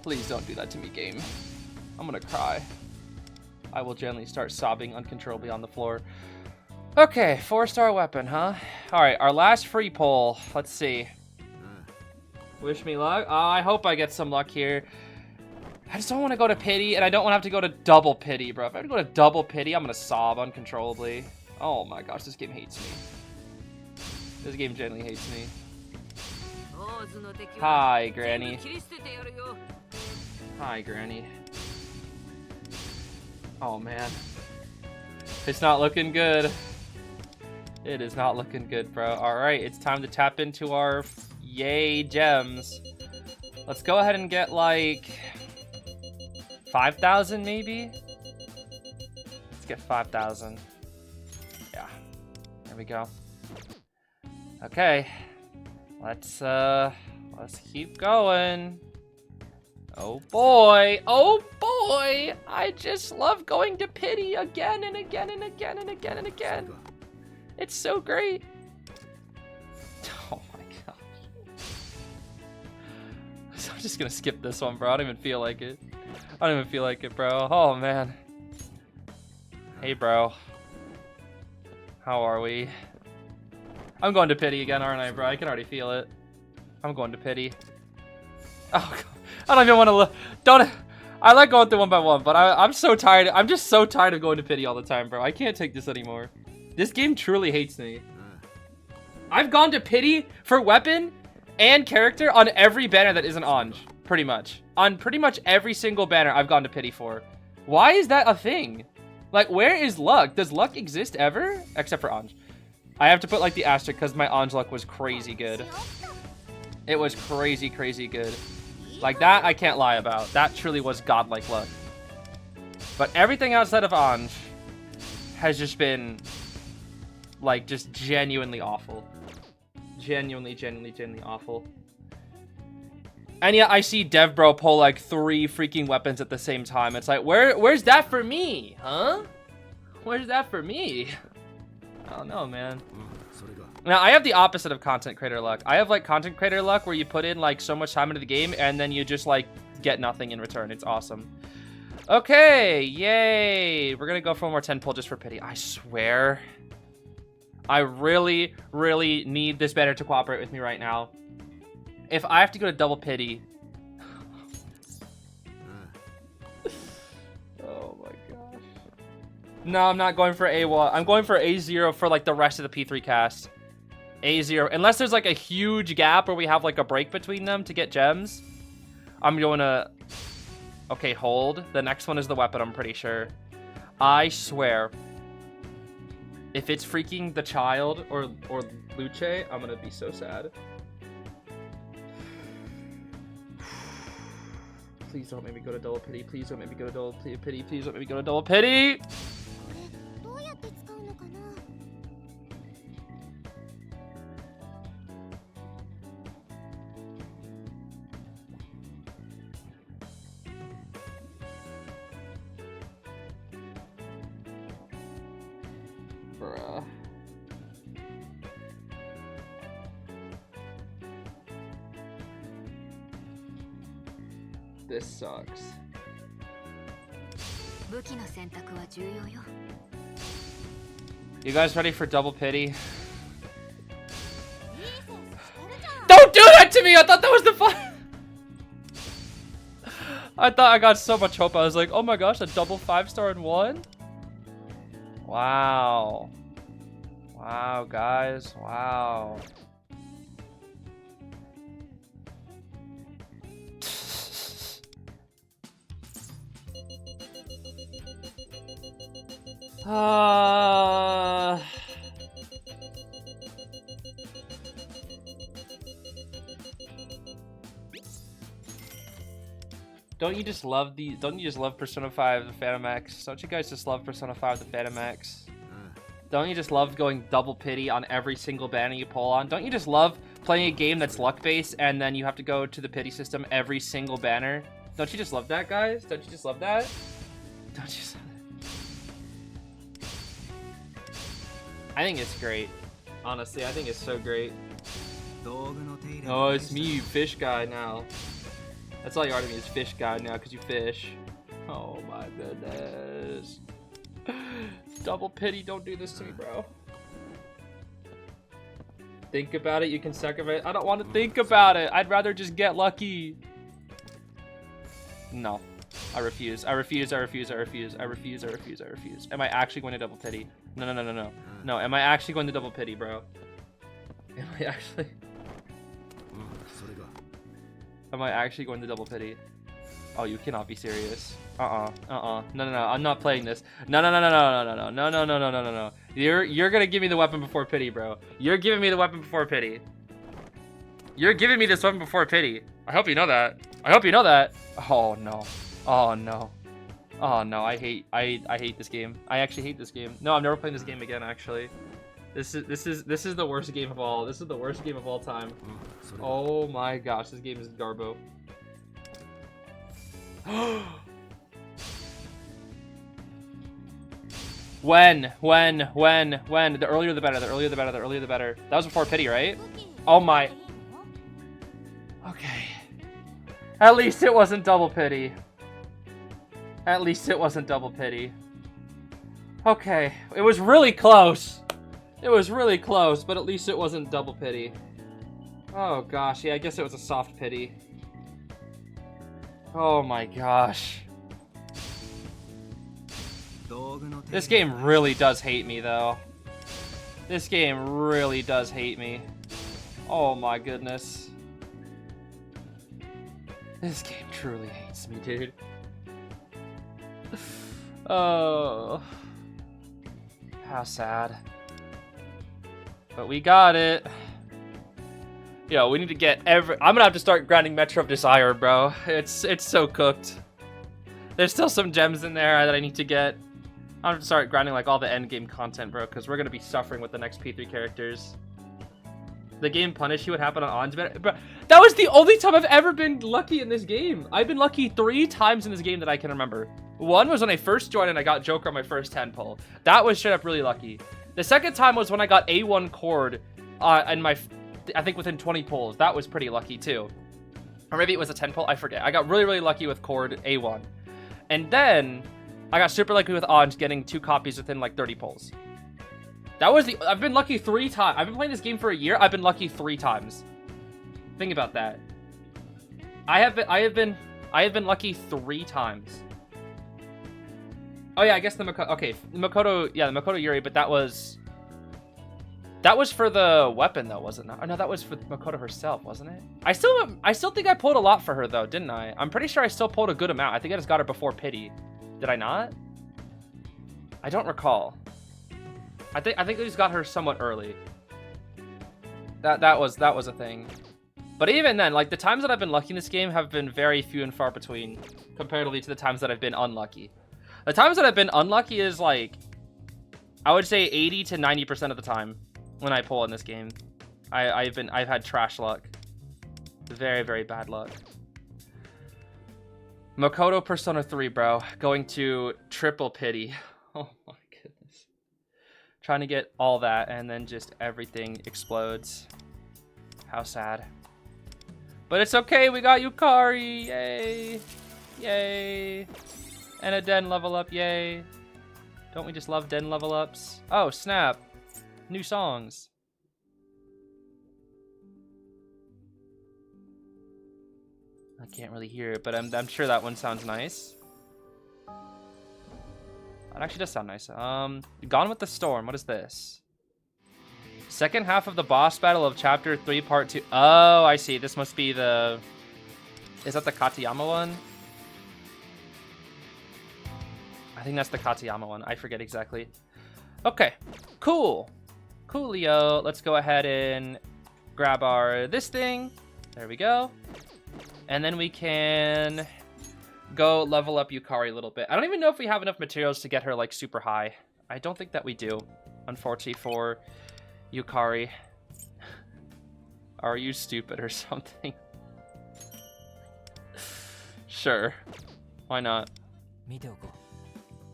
Please don't do that to me, game. I'm gonna cry. I will gently start sobbing uncontrollably on the floor. Okay, 4-star weapon, huh? Alright, our last free pull. Let's see. Wish me luck. I hope I get some luck here. I just don't want to go to pity, and I don't want to have to go to double pity, bro. If I have to go to double pity, I'm gonna sob uncontrollably. Oh my gosh, this game hates me. This game genuinely hates me. Hi, Granny. Hi, Granny. Oh, man. It's not looking good. It is not looking good, bro. Alright, it's time to tap into our yay gems. Let's go ahead and get, like, 5,000, maybe? Let's get 5,000. Yeah. There we go. Okay. Let's keep going. Oh boy, oh boy! I just love going to pity again and again and again and again and again. It's so great. Oh my gosh. So I'm just gonna skip this one, bro. I don't even feel like it. I don't even feel like it, bro. Oh man. Hey, bro. How are we? I'm going to pity again, aren't I, bro? I can already feel it. I'm going to pity. Oh, God. I don't even want to look. Don't. I like going through one by one, but I'm so tired. I'm just so tired of going to pity all the time, bro. I can't take this anymore. This game truly hates me. I've gone to pity for weapon and character on every banner that isn't Anj, pretty much. On pretty much every single banner I've gone to pity for. Why is that a thing? Like, where is luck? Does luck exist ever? Except for Anj. I have to put like the asterisk because my Anj luck was crazy good. It was crazy, crazy good. Like that, I can't lie about. That truly was godlike luck. But everything outside of Anj has just been like just genuinely awful. Genuinely awful. And yeah, I see DevBro pull like 3 freaking weapons at the same time. It's like, where's that for me? Huh? Where's that for me? I don't know, man. Now, I have the opposite of content creator luck. I have like content creator luck where you put in like so much time into the game and then you just like get nothing in return. It's awesome. Okay, yay. We're gonna go for one more 10 pull just for pity. I swear. I really, really need this banner to cooperate with me right now. If I have to go to double pity. Oh my gosh. No, I'm not going for A1. I'm going for A0 for like the rest of the P3 cast. A0. Unless there's like a huge gap where we have like a break between them to get gems. I'm going to... Okay, hold. The next one is the weapon, I'm pretty sure. I swear. If it's freaking the child or Luce, I'm going to be so sad. Please don't make me go to double pity. Please don't make me go to double pity. Please don't make me go to double pity. Bruh. This sucks. You guys ready for double pity? Don't do that to me! I thought that was the fun. I thought I got so much hope. I was like, oh my gosh, a double 5-star in one? Wow. Wow, guys. Wow. Don't you just love Persona 5 the Phantom X? Don't you guys just love Persona 5 the Phantom X? Don't you just love going double pity on every single banner you pull on? Don't you just love playing a game that's luck based and then you have to go to the pity system every single banner? Don't you just love that, guys? Don't you just love that? Don't you just love that? I think it's great. Honestly, I think it's so great. Oh, it's me, fish guy now. That's all you are to me is fish guy now because you fish. Oh my goodness. Double pity, don't do this to me, bro. Think about it, you can sacrifice. I don't want to think about it. I'd rather just get lucky. No. I refuse. I refuse. I refuse. I refuse. I refuse. I refuse. I refuse. Am I actually going to double pity? No, no, no, no, no. No, am I actually going to double pity, bro? Am I actually? Am I actually going to double pity? Oh, you cannot be serious. No, no, no. I'm not playing this. No, no, no, no, no, no, no, no, no, no, no, no, no, no. You're gonna give me the weapon before pity, bro. You're giving me the weapon before pity. You're giving me this weapon before pity. I hope you know that. I hope you know that. Oh no. Oh no. Oh no. I hate this game. I actually hate this game. No, I'm never playing this game again. Actually, this is the worst game of all. This is the worst game of all time. Oh my gosh, this game is garbo. When? The earlier the better, the earlier the better, the earlier the better. That was before pity, right? Oh my. Okay. At least it wasn't double pity. At least it wasn't double pity. Okay. It was really close. It was really close, but at least it wasn't double pity. Oh gosh, yeah, I guess it was a soft pity. Oh my gosh. This game really does hate me, though. This game really does hate me. Oh my goodness. This game truly hates me, dude. Oh. How sad. But we got it. Yo, we need to get I'm gonna have to start grinding Metro of Desire, bro. It's so cooked. There's still some gems in there that I need to get. I'm gonna start grinding like all the end game content, bro, because we're gonna be suffering with the next P3 characters. The game punished you. What happened on Anj? Bro, that was the only time I've ever been lucky in this game. I've been lucky 3 times in this game that I can remember. One was when I first joined and I got Joker on my first 10 pull. That was straight up really lucky. The second time was when I got A1 Cord and I think within 20 pulls. That was pretty lucky too. Or maybe it was a 10 pull. I forget. I got really, really lucky with Cord A1. And then I got super lucky with Anj getting 2 copies within like 30 pulls. That was I've been lucky 3 times. I've been playing this game for a year. I've been lucky 3 times. Think about that. I have been lucky 3 times. Oh yeah, I guess the Makoto. Okay, Makoto. Yeah, the Makoto Yuri, but that was for the weapon though, wasn't it? Oh no, that was for Makoto herself, wasn't it? I still think I pulled a lot for her though, didn't I? I'm pretty sure I still pulled a good amount. I think I just got her before Pity. Did I not? I don't recall. I think I just got her somewhat early. That was a thing. But even then, like the times that I've been lucky in this game have been very few and far between comparatively to the times that I've been unlucky. The times that I've been unlucky is like, I would say 80 to 90% of the time when I pull in this game. I've had trash luck. Very, very bad luck. Makoto Persona 3, bro. Going to triple Pity. Oh my goodness. Trying to get all that and then just everything explodes. How sad. But it's okay, we got Yukari. Yay. Yay. And a Den level up, yay. Don't we just love Den level ups? Oh, snap. New songs. I can't really hear it, but I'm sure that one sounds nice. It actually does sound nice. Gone with the Storm, what is this? Second half of the boss battle of chapter 3 part 2. Oh, I see. This must be the... Is that the Katayama one? I think that's the Katayama one. I forget exactly. Okay, cool. Coolio. Let's go ahead and grab our this thing. There we go. And then we can go level up Yukari a little bit. I don't even know if we have enough materials to get her like super high. I don't think that we do, unfortunately, for Yukari. Are you stupid or something? Sure. Why not?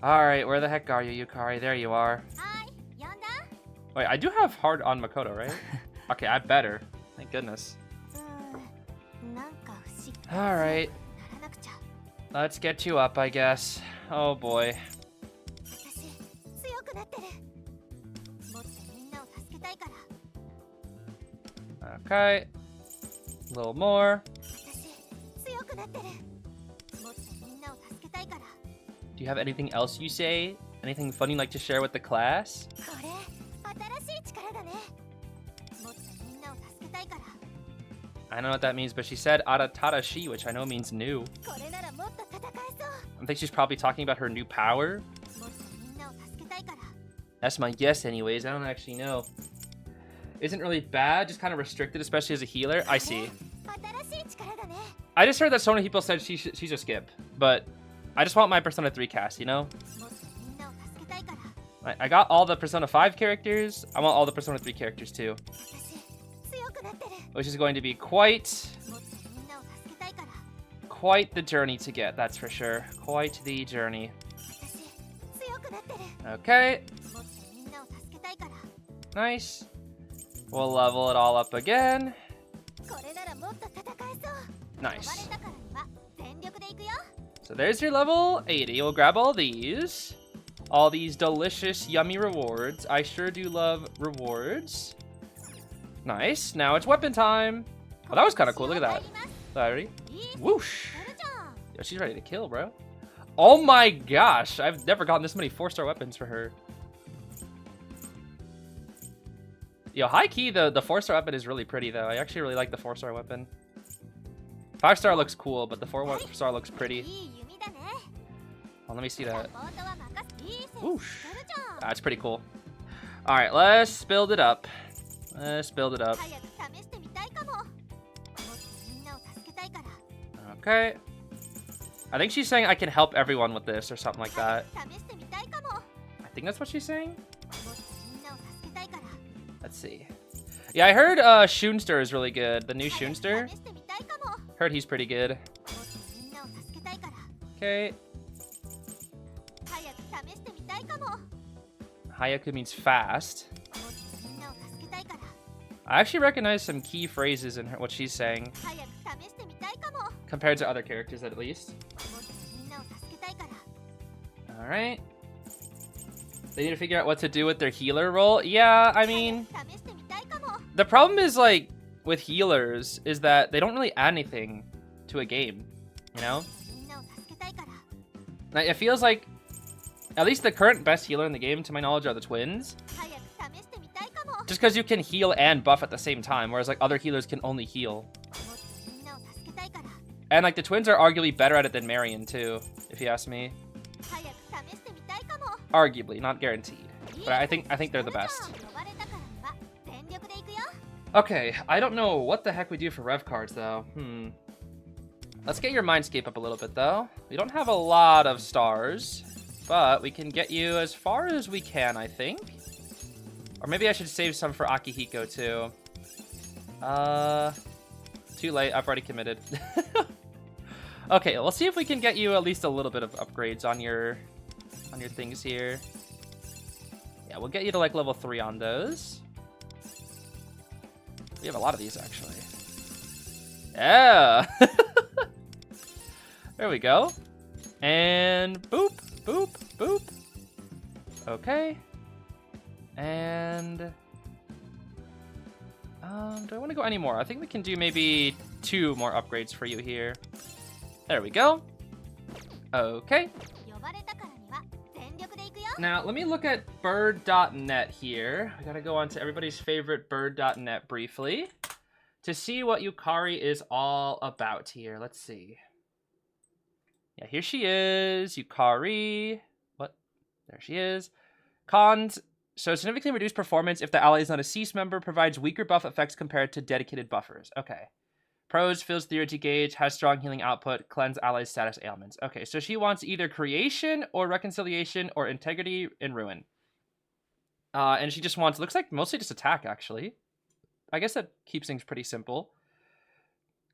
Alright, where the heck are you, Yukari? There you are. Wait, I do have hard on Makoto, right? Okay, I better. Thank goodness. Alright. Let's get you up, I guess. Oh boy. Okay. A little more. Do you have anything else you say? Anything funny you'd like to share with the class? I don't know what that means, but she said Aratarashi, which I know means new. I think she's probably talking about her new power. That's my guess anyways, I don't actually know. Isn't really bad, just kind of restricted, especially as a healer. I see. I just heard that so many people said she's a skip, but I just want my Persona 3 cast, you know? I got all the Persona 5 characters. I want all the Persona 3 characters too. Which is going to be quite the journey to get, that's for sure. Quite the journey. Okay. Nice. We'll level it all up again. Nice. So there's your level 80. We'll grab all these. All these delicious, yummy rewards. I sure do love rewards. Nice. Now it's weapon time. Oh, that was kind of cool. Look at that. Ready? Whoosh. Yo, she's ready to kill, bro. Oh my gosh. I've never gotten this many 4-star weapons for her. Yo, high key, the 4-star weapon is really pretty, though. I actually really like the 4-star weapon. 5-star looks cool, but the 4-star looks pretty. Oh on, let me see that. サポートは任せいい線 Whoosh. してるじゃん That's pretty cool. All right, let's build it up. Let's build it up. 早く試してみたいかももっとみんなを助けたいから Okay. I think she's saying I can help everyone with this or something like 早 that. く試してみたいかも I think that's what she's saying. もっとみんなを助けたいから Let's see. Yeah, I heard Shunster is really good. The new 早く Shunster. 試してみたいかも Heard he's pretty good. もっとみんなを助けたいから Okay. 早く試してみたいかももっ Hayaku means fast. とみんなを助けたいから I actually recognize some key phrases in what she's saying 早く試してみたいかももっ compared to other characters at least. とみんなを助けたいから All right. They need to figure out what to do with their healer role. Yeah, I mean, 早く試してみたいかも the problem is like with healers is that they don't really add anything to a game, you know? みんなを助けたいから Like, it feels like at least the current best healer in the game, to my knowledge, are the twins. 早く試してみたいかも Just because you can heal and buff at the same time, whereas like other healers can only heal. もっとみんなを助けたいから And like the twins are arguably better at it than Marion too, if you ask me. 早く試してみたいかも Arguably, not guaranteed. But I think they're the best. 呼ばれたからには全力で行くよ Okay, I don't know what the heck we do for rev cards though. Let's get your mindscape up a little bit though. We don't have a lot of stars, but we can get you as far as we can, I think. Or maybe I should save some for Akihiko too. Too late, I've already committed. Okay, let's see if we can get you at least a little bit of upgrades on your things here. Yeah, we'll get you to like level 3 on those. We have a lot of these actually. Yeah. There we go. And boop, boop, boop. Okay. And do I want to go any more? I think we can do maybe 2 more upgrades for you here. There we go. Okay. 呼ばれたからには全力で行くよ Now, let me look at bird.net here. I gotta go on to everybody's favorite bird.net briefly to see what Yukari is all about here. Let's see. Yeah, here she is. Yukari. What? There she is. Cons. So, significantly reduced performance if the ally is not a Cease member, provides weaker buff effects compared to dedicated buffers. Okay. Pros, fills theurgy gauge, has strong healing output, cleanse allies' status ailments. Okay, so she wants either creation or reconciliation or integrity and ruin. And she just wants, looks like mostly just attack, actually. I guess that keeps things pretty simple.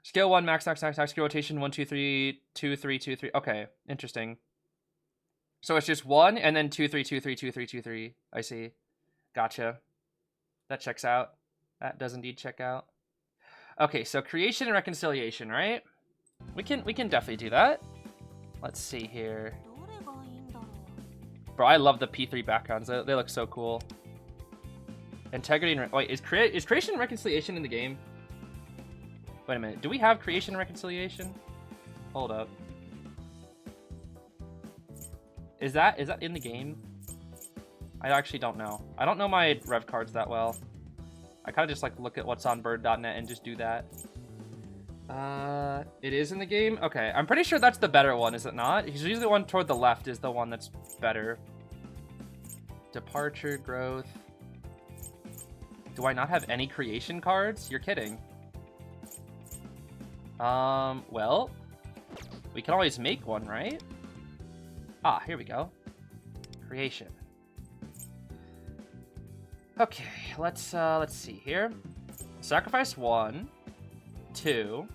Skill 1, max, skill rotation, 1, 2, 3, 2, 3, 2, 3. Okay, interesting. So it's just 1 and then 2, 3, 2, 3, 2, 3, 2, 3. I see. Gotcha. That checks out. That does indeed check out. Okay, so creation and reconciliation, right? We can definitely do that. Let's see here. どれがいいんだろう Bro, I love the P3 backgrounds. They look so cool. Integrity and... Wait, is creation and reconciliation in the game? Wait a minute. Do we have creation and reconciliation? Hold up. Is that in the game? I actually don't know. I don't know my rev cards that well. I kind of just like look at what's on bird.net and just do that. It is in the game? Okay, I'm pretty sure that's the better one, is it not? Because usually the one toward the left is the one that's better. Departure, growth. Do I not have any creation cards? You're kidding. Well, we can always make one, right? Ah, here we go. Creation. Okay, let's see here. Sacrifice 1, 2.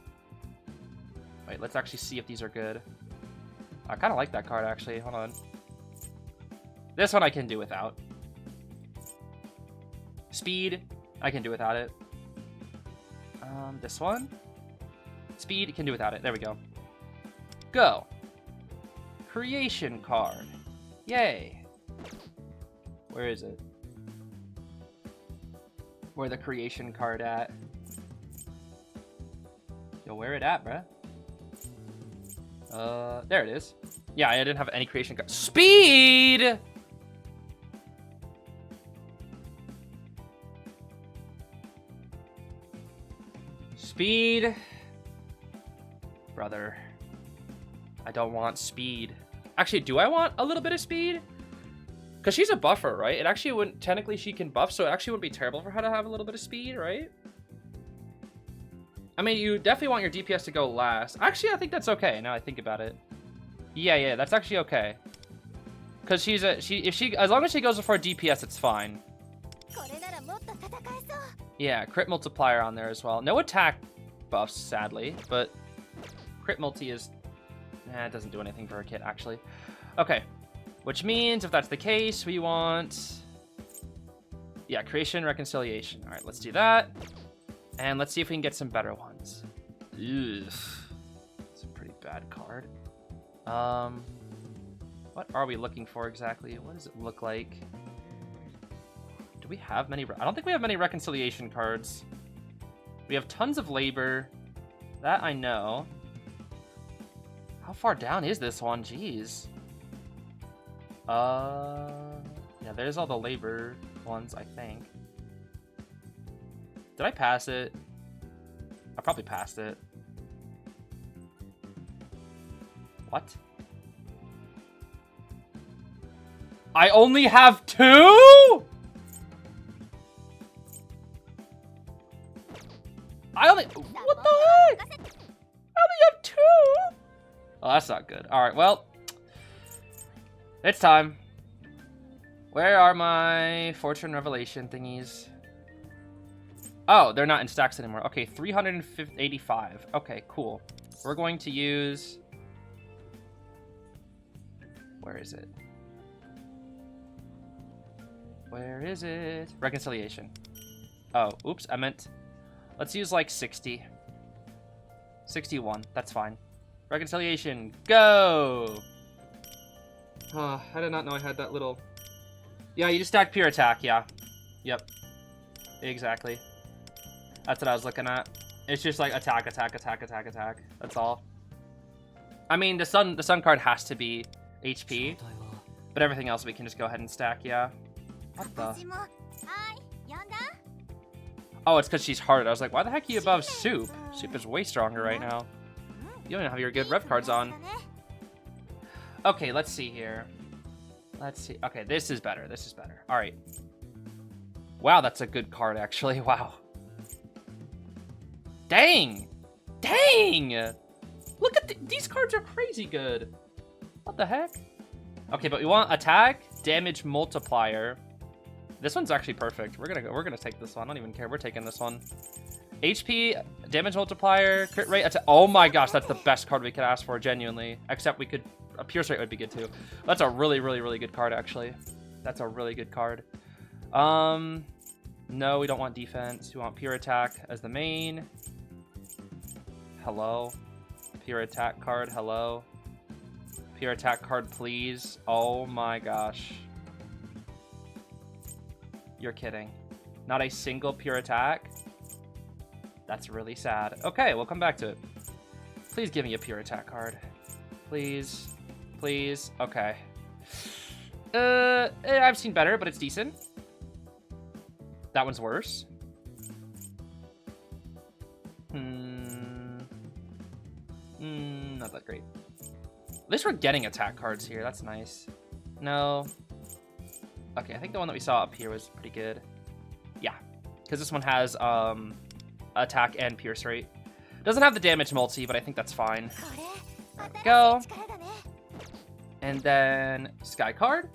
Wait, let's actually see if these are good. I kind of like that card, actually. Hold on. This one I can do without. Speed, I can do without it. This one. Speed, can do without it. There we go. Go. Creation card. Yay. Where is it? Where the creation card at? Yo, where it at, bruh? There it is. Yeah, I didn't have any creation card. Speed! Speed. Brother. I don't want speed. Actually, do I want a little bit of speed? Because she's a buffer, right? It actually wouldn't, technically she can buff, so it actually wouldn't be terrible for her to have a little bit of speed, right? I mean, you definitely want your DPS to go last. Actually, I think that's okay, now I think about it. Yeah, that's actually okay. Because as long as she goes before DPS, it's fine. Yeah, crit multiplier on there as well. No attack buffs, sadly, but crit multi is... it doesn't do anything for a kit, actually. Okay, which means if that's the case, we want... yeah, creation, reconciliation. All right, let's do that. And let's see if we can get some better ones. Ugh. It's a pretty bad card. What are we looking for exactly? What does it look like? Do we have many? I don't think we have many reconciliation cards. We have tons of labor. That I know. How far down is this one? Jeez. Yeah, there's all the labor ones, I think. Did I pass it? I probably passed it. What? I only have 2? What the heck? I only have 2? Oh, that's not good. All right, well, it's time. Where are my Fortune Revelation thingies? Oh, they're not in stacks anymore. Okay, 385. Okay, cool. We're going to use... where is it? Where is it? Reconciliation. Oh, oops, I meant... let's use like 60. 61, that's fine. Reconciliation, go! I did not know I had that little... yeah, you just stack pure attack, yeah. Yep. Exactly. That's what I was looking at. It's just like attack, attack, attack, attack, attack. That's all. I mean, the sun card has to be HP, but everything else we can just go ahead and stack, yeah. What the? Oh, it's because she's hard. I was like, why the heck are you above Soup? Soup is way stronger right now. You don't even have your good rev cards on. Okay, let's see here. Let's see. Okay, this is better. This is better. All right. Wow, that's a good card, actually. Wow. Dang! Dang! Look at these cards are crazy good. What the heck? Okay, but we want attack, damage multiplier. This one's actually perfect. We're gonna take this one. I don't even care. We're taking this one. HP, damage multiplier, crit rate. Oh my gosh, that's the best card we could ask for, genuinely. Except we could, a pierce rate would be good too. That's a really, really, really good card, actually. That's a really good card. No, we don't want defense. We want pure attack as the main. Hello. Pure attack card, hello. Pure attack card, please. Oh my gosh. You're kidding. Not a single pure attack? That's really sad. Okay, we'll come back to it. Please give me a pure attack card. Please. Please. Okay. I've seen better, but it's decent. That one's worse. Not that great. At least we're getting attack cards here. That's nice. No. Okay, I think the one that we saw up here was pretty good. Yeah, because this one has attack and pierce rate. Doesn't have the damage multi, but I think that's fine. There we go. And then Sky card.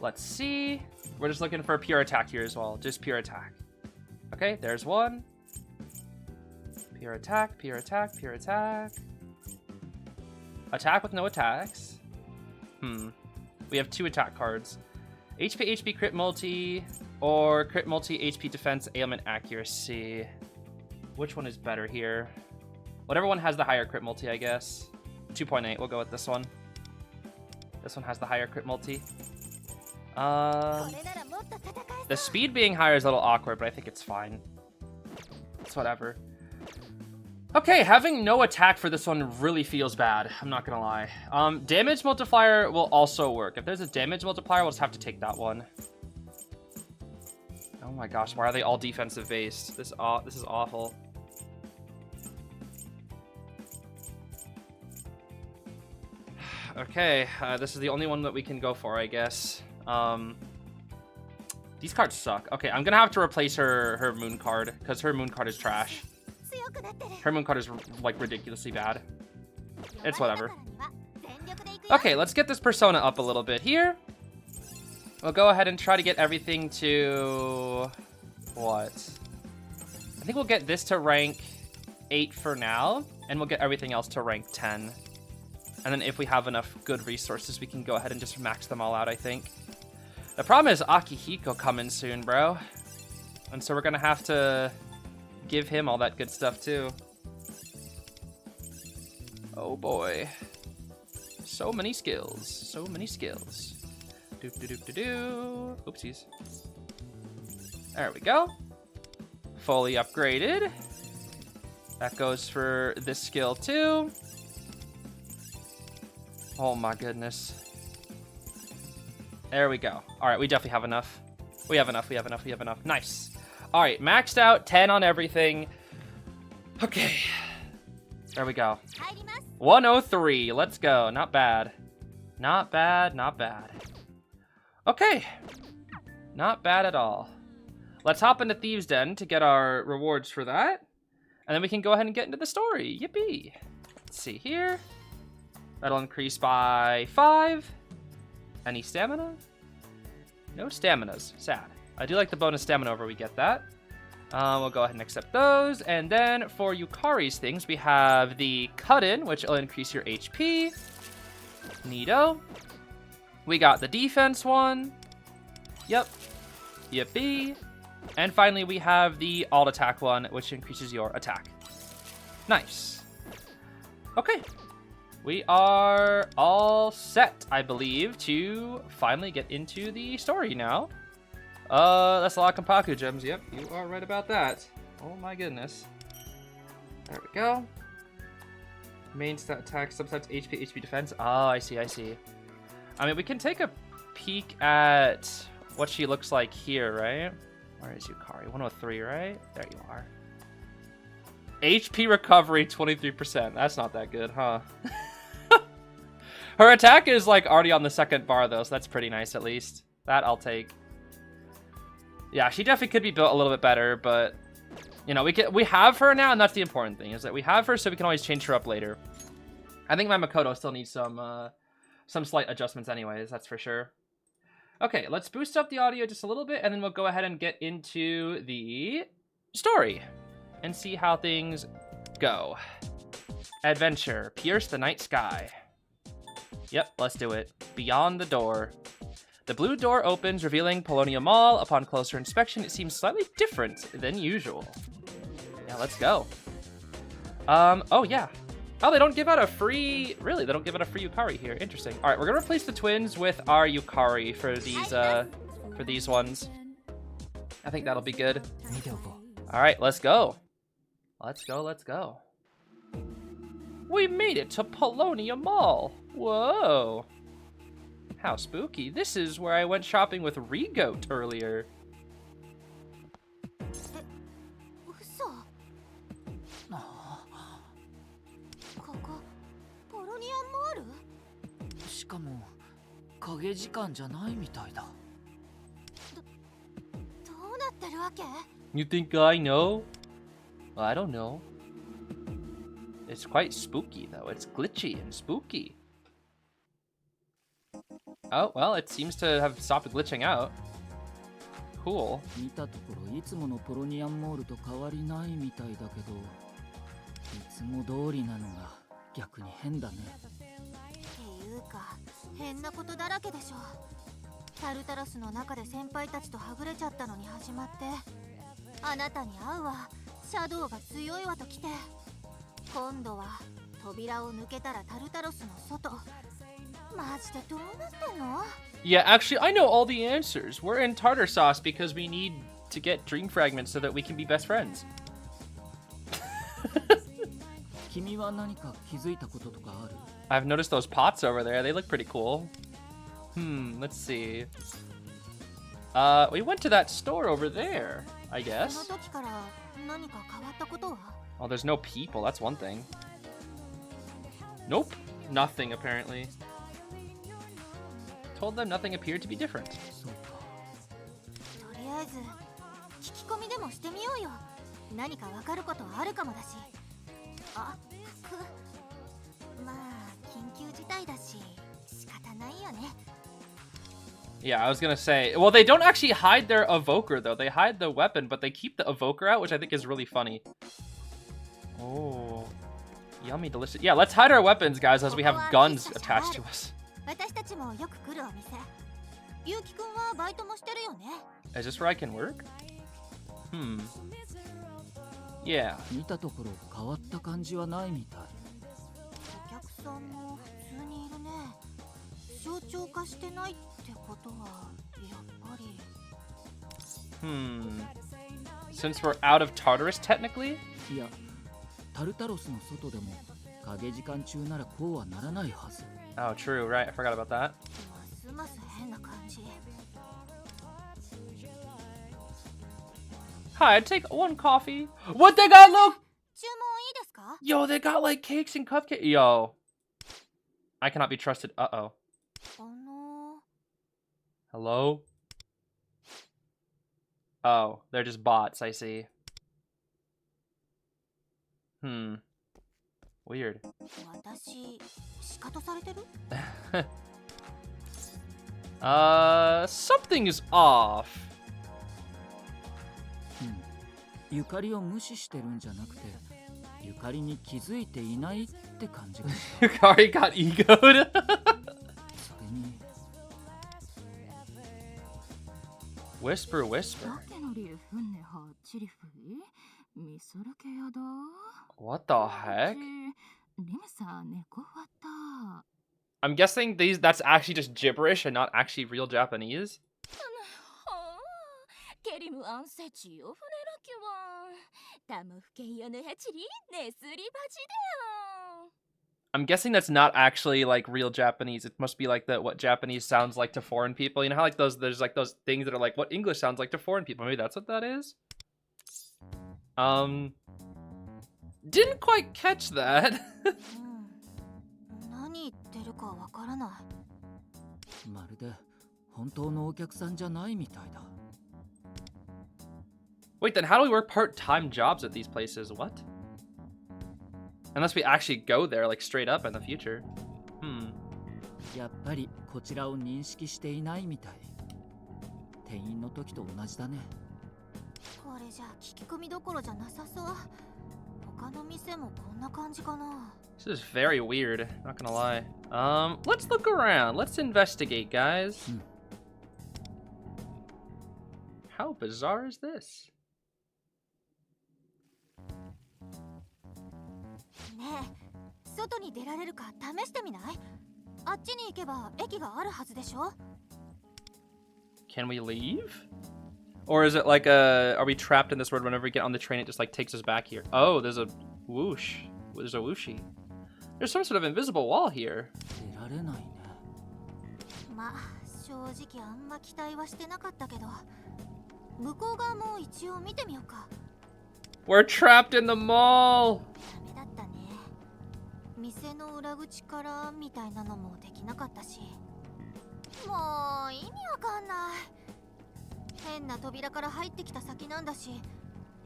Let's see. We're just looking for a pure attack here as well. Just pure attack. Okay, there's one. Pure attack, pure attack, pure attack. Attack with no attacks. We have 2 attack cards. HP, HP, crit multi, or crit multi, HP, defense, ailment, accuracy. Which one is better here? Whatever one has the higher crit multi, I guess. 2.8, we'll go with this one. This one has the higher crit multi. The speed being higher is a little awkward, but I think it's fine. It's whatever. Okay, having no attack for this one really feels bad. I'm not gonna lie. Damage multiplier will also work. If there's a damage multiplier, we'll just have to take that one. Oh my gosh, why are they all defensive based? This is awful. Okay, this is the only one that we can go for, I guess. These cards suck. Okay, I'm gonna have to replace her moon card, because her moon card is trash. Her moon card is, like, ridiculously bad. It's whatever. Okay, let's get this persona up a little bit here. We'll go ahead and try to get everything to... what? I think we'll get this to rank 8 for now, and we'll get everything else to rank 10. And then if we have enough good resources, we can go ahead and just max them all out, I think. The problem is Akihiko coming soon, bro. And so we're gonna have to give him all that good stuff, too. Oh, boy. So many skills. So many skills. Do-do-do-do-do. Oopsies. There we go. Fully upgraded. That goes for this skill, too. Oh, my goodness. There we go. All right, we definitely have enough. We have enough, we have enough, we have enough. Nice. All right, maxed out, 10 on everything. Okay. There we go. 103, let's go. Not bad. Not bad, not bad. Okay. Not bad at all. Let's hop into Thieves' Den to get our rewards for that. And then we can go ahead and get into the story. Yippee. Let's see here. That'll increase by 5. Any stamina? No staminas. Sad. I do like the bonus stamina over we get that. We'll go ahead and accept those. And then for Yukari's things, we have the cut-in, which will increase your HP. Neato. We got the defense one. Yep. Yippee. And finally, we have the alt attack one, which increases your attack. Nice. Okay. We are all set, I believe, to finally get into the story now. That's a lot of Kampaku gems. Yep, you are right about that. Oh my goodness. There we go. Main stat attack, substats HP, HP defense. Oh, I see, I see. I mean, we can take a peek at what she looks like here, right? Where is Yukari? 103, right? There you are. HP recovery, 23%. That's not that good, huh? Her attack is like already on the second bar though, so that's pretty nice at least. That I'll take. Yeah, she definitely could be built a little bit better, but you know, we have her now, and that's the important thing, is that we have her so we can always change her up later. I think my Makoto still needs some slight adjustments anyways, that's for sure. Okay, let's boost up the audio just a little bit, and then we'll go ahead and get into the story and see how things go. Adventure, pierce the night sky. Yep, let's do it. Beyond the door. The blue door opens, revealing Paulownia Mall. Upon closer inspection, it seems slightly different than usual. Yeah, let's go. Oh yeah. Oh, they don't give out a free... Really, they don't give out a free Yukari here. Interesting. All right, we're gonna replace the twins with our Yukari for these ones. I think that'll be good. All right, let's go. Let's go, let's go. We made it to Paulownia Mall. Whoa. How spooky. This is where I went shopping with Regoat earlier. ここポロニアンモール？しかも影時間じゃないみたいだ。どうなってるわけ？ You think I know? Well, I don't know. It's quite spooky though. It's glitchy and spooky. Oh, well, it seems to have stopped glitching out. Cool. 見たところいつものポロニアンモールと変わりないみたいだけど、いつも通りなのが逆に変だね。っていうか変なことだらけでしょ。タルタロスの中で先輩たちとはぐれちゃったのに始まって、あなたに会うわ、シャドウが強いわと来て、今度は扉を抜けたらタルタロスの外。マジでどうなってんの？ Yeah, actually, I know all the answers. We're in tartar sauce because we need to get dream fragments so that we can be best friends. 君は何か気づいたこととかある？ I've noticed those pots over there. They look pretty cool. Let's see. We went to that store over there, I そ guess. の時から何か変わったことは？ Oh, there's no people. That's one thing. Nope. Nothing, apparently. told them nothing appeared to be different. そうか。とりあえず聞き込みでもしてみようよ。何かわかることあるかもだし。あ、まあ緊急事態だし仕方ないよね。 Yeah, I was gonna say. Well, they don't actually hide their evoker though. They hide the weapon, but they keep the evoker out, which I think is really funny. Oh, yummy, delicious. Yeah, let's hide our weapons, guys, as we have guns attached to us. 私たちもよく来るお店。ゆうきくんはバイトもしてるよね。 Is this where I can work? Yeah. 見たところ変わった感じはないみたい。お客さんも普通にいるね。象徴化してないってことはやっぱり。Since we're out of Tartarus, technically? いや、タルタロスの外でも影時間中ならこうはならないはず。 Oh, true, right. I forgot about that. ますます変な感じ。 Hi, I'd take one coffee. What they got, look? 注文いいですか？ Yo, they got like cakes and cupcakes. Yo. I cannot be trusted. Uh-oh. Hello? Oh, they're just bots, I see. Weird. 私、仕方されてる？ Something is off. ゆかりを無視してるんじゃなくて、ゆかりに気づいていないって感じがした。 Yukari got egoed. それに Whisper, whisper. What the heck? I'm guessing that's actually just gibberish and not actually real Japanese. I'm guessing that's not actually like real Japanese. It must be like what Japanese sounds like to foreign people. You know how like there's like those things that are like what English sounds like to foreign people. Maybe that's what that is. Didn't quite catch that. 何言ってるかわからない。まるで本当のお客さんじゃないみたいだ。 Wait, then how do we work part-time jobs at these places? What? Unless we actually go there like straight up in the future. やっぱりこちらを認識していないみたい。店員の時と同じだね。これじゃ聞き込みどころじゃなさそう。他の店もこんな感じかな。 This is very weird, not gonna lie. Let's look around. Let's investigate, guys. How bizarre is this? ねえ、外に出られるか試してみない？あっちに行けば駅があるはずでしょ？ Can we leave? Or is it like are we trapped in this world whenever we get on the train it just like takes us back here? Oh, there's a whoosh. There's a whooshy. There's some sort of invisible wall here. 出られないね。まあ、正直あんま期待はしてなかったけど、向こう側も一応見てみようか。 We're trapped in the mall. ダメだったね。店の裏口からみたいなのもできなかったし。もう意味わかんない。変な扉から入ってきた先なんだし、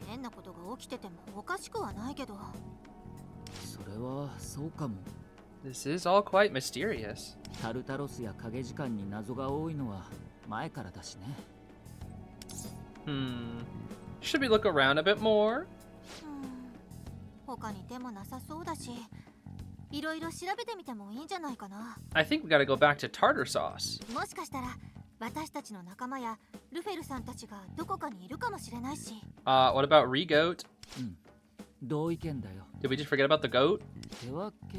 変なことが起きててもおかしくはないけど。それはそうかも。 This is all quite mysterious. タルタロスや影時間に謎が多いのは前からだしね。Should we look around a bit more? 他に手もなさそうだし、いろいろ調べてみてもいいんじゃないかな。 I think we gotta go back to tartar sauce. もしかしたら私たちの仲間やルフェルさんたちがどこかにいるかもしれないし。What about Regoat? 同意見だよ。 Did we just forget about the goat? 手分け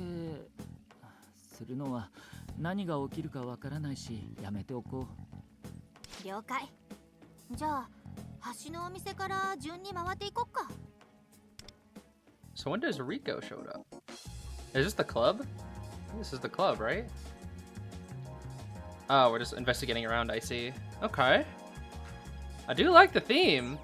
するのは何が起きるかわからないし、やめておこう。了解。じゃあ橋のお店から順に回っていこっか。 So when does Rico showed up? Is this the club? This is the club, right? Oh, we're just investigating around, I see. Okay. I do like the theme.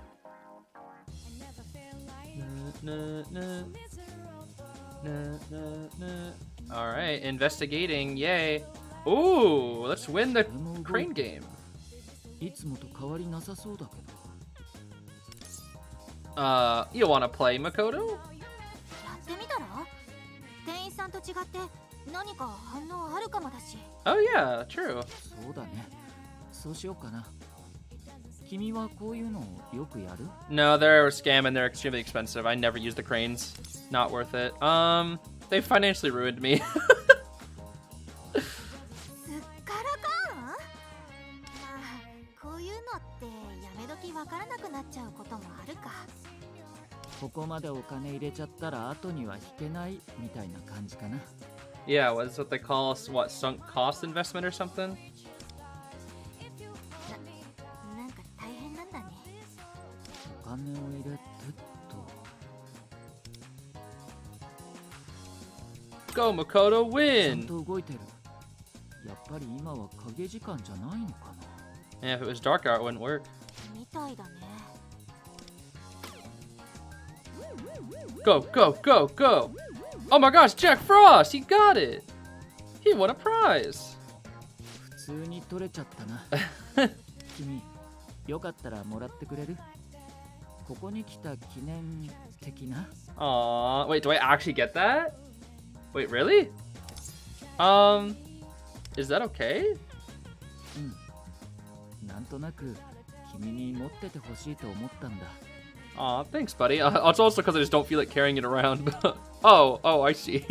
Alright, investigating, yay. Ooh, let's win the crane game. いつもと変わりなさそうだけど。You wanna play Makoto? やってみたら？店員さんと違って何か反応あるかもだし。 Oh yeah, true. そうだね。そうしようかな。君はこういうのよくやる？ No, they're a scam and they're extremely expensive. I never use the cranes. Not worth it. They financially ruined me. すっからかん？まあ、こういうのってやめ時わからなくなっちゃうこともあるか。ここまでお金入れちゃったら後には引けないみたいな感じかな。Yeah, what's what they call sunk cost investment or something? なんか大変なんだね。お金を入れてと。 Go Makoto, ちゃん win! と動いてる。やっぱり今は影時間じゃないのかな。 Yeah, if it was dark out, it wouldn't work. みたいだね。Go, go, go, go! Oh my gosh, Jack Frost! He got it! He won a prize! 普通に取れちゃったな。君、よかったらもらってくれる？ここに来た記念的な？ Aww. Wait, do I actually get that? Wait, really? Is that okay? なんとなく君に持っててほしいと思ったんだ。 Aw, thanks, buddy. It's also because I just don't feel like carrying it around. oh, I see.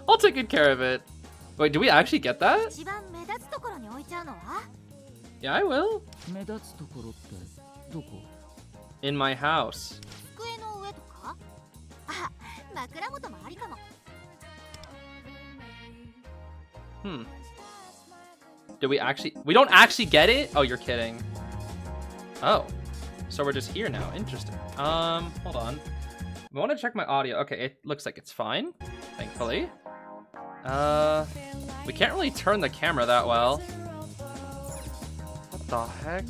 I'll take good care of it. Wait, do we actually get that? 一番目立つところに置いちゃうのは？ Yeah, I will. 目立つところってどこ？ In my house. 机の上とか？あ、枕元もありかも。 Do we actually... We don't actually get it? Oh, you're kidding. Oh. So we're just here now. Interesting. Hold on. I want to check my audio. Okay, it looks like it's fine. Thankfully. We can't really turn the camera that well. What the heck?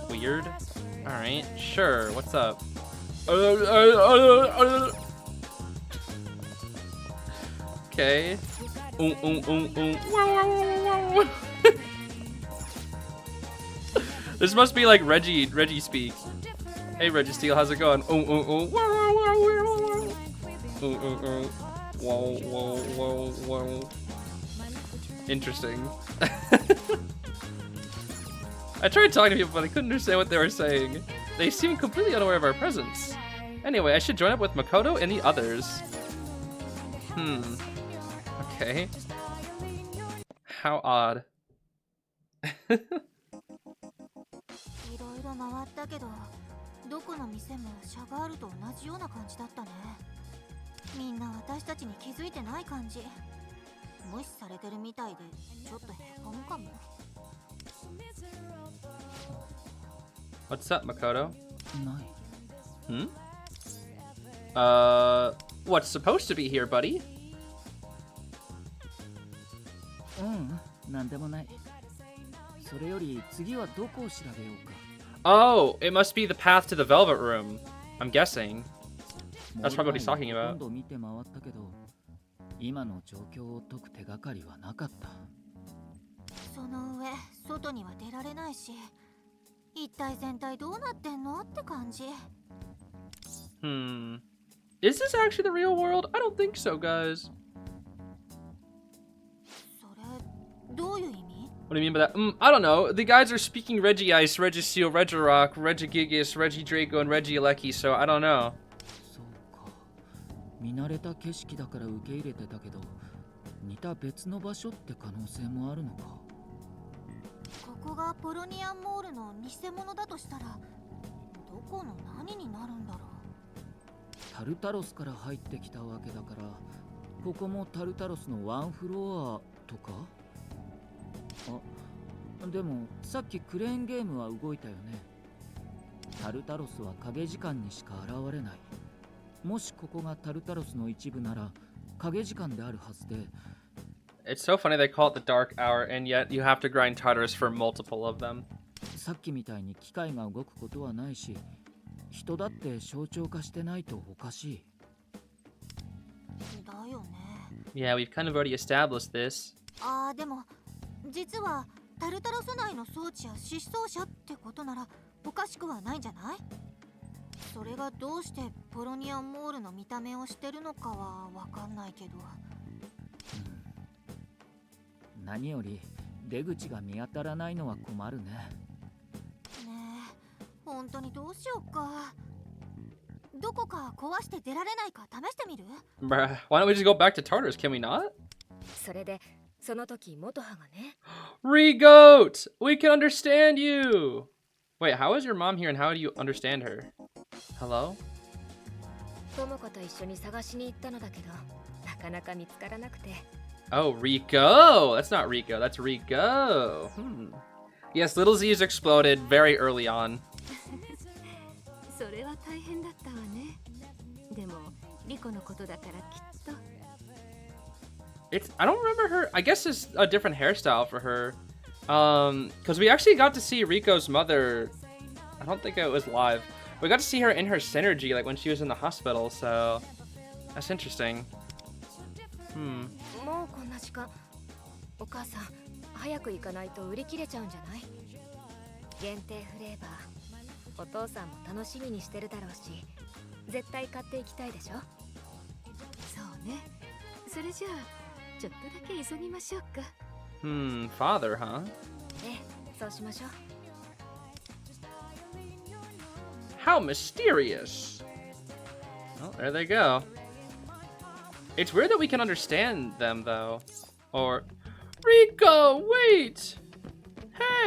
Weird. Alright, sure. What's up? Okay. This must be like Reggie speak. Hey Reggie Steele, how's it going? Whoa. Interesting. I tried talking to people, but I couldn't understand what they were saying. They seemed completely unaware of our presence. Anyway, I should join up with Makoto and the others. Okay. How odd. いろいろ回ったけど、どこの店もシャガールと同じような感じだったね。みんな私たちに気づいてない感じ。無視されてるみたいで、ちょっとへこむかも。What's up, Makoto? ない。 What's supposed to be here, buddy? なんでもない。それより次はどこを調べようか。 Oh, it must be the path to the Velvet Room. I'm guessing. That's probably what he's talking 今 about. 度見て回ったけど、今の状況を解く手がかりはなかった。その上、外には出られないし、一体全体どうなってんのって感じ。Is this actually the real world? I don't think so, guys. それ、どういう意味？ What do you mean by that? I don't know. The guys are speaking Reggie Ice, Reggie Steel, Regirock, Regigigas, Reggie Draco, and Reggie Alecki, so I don't know. そうか。見慣れた景色だから受け入れてたけど、似た別の場所って可能性もあるのか。ここがポロニアンモールの偽物だとしたら、どこの何になるんだろう。タルタロスから入ってきたわけだから、ここもタルタロスのワンフロアとか？あ、でもさっきクレーンゲームは動いたよね。タルタロスは影時間にしか現れない。もしここがタルタロスの一部なら影時間であるはずで。It's so funny they call it the dark hour, and yet you have to grind Tartarus for multiple of them. さっきみたいに機械が動くことはないし、人だって象徴化してないとおかしい。だよね。Yeah, we've kind of already established this. ああ、でも実はタルタロス内の装置や失踪者ってことならおかしくはないんじゃない？それがどうしてポロニアンモールの見た目をしてるのかはわかんないけど。何より出口が見当たらないのは困るね。ねえ、本当にどうしようか。どこか壊して出られないか試してみる？ Bruh, why don't we just go back to Tartarus? Can we not? それでその時元葉がね。Regoat! We can understand you! Wait, how is your mom here and how do you understand her? Hello? 友子と一緒に探しに行ったのだけど、なかなか見つからなくて。Oh, Rico! That's not Rico, that's Rico. Yes, little Zeez exploded very early on. それは大変だったわね。でもリコのことだからきっと。I don't remember her. I guess it's a different hairstyle for her. Because we actually got to see Rico's mother. I don't think it was live. We got to see her in her synergy, like when she was in the hospital. So that's interesting. もうこんな時間。お母さん、早く行かないと売り切れちゃうんじゃない？限定フレーバー。お父さんも楽しみにしてるだろうし、絶対買っていきたいでしょ？そうね。それじゃあちょっとだけ急ぎましょうか。Father, huh? ええ、そうしましょう。How mysterious! Well, there they go. It's weird that we can understand them, though. Or... Rico, wait!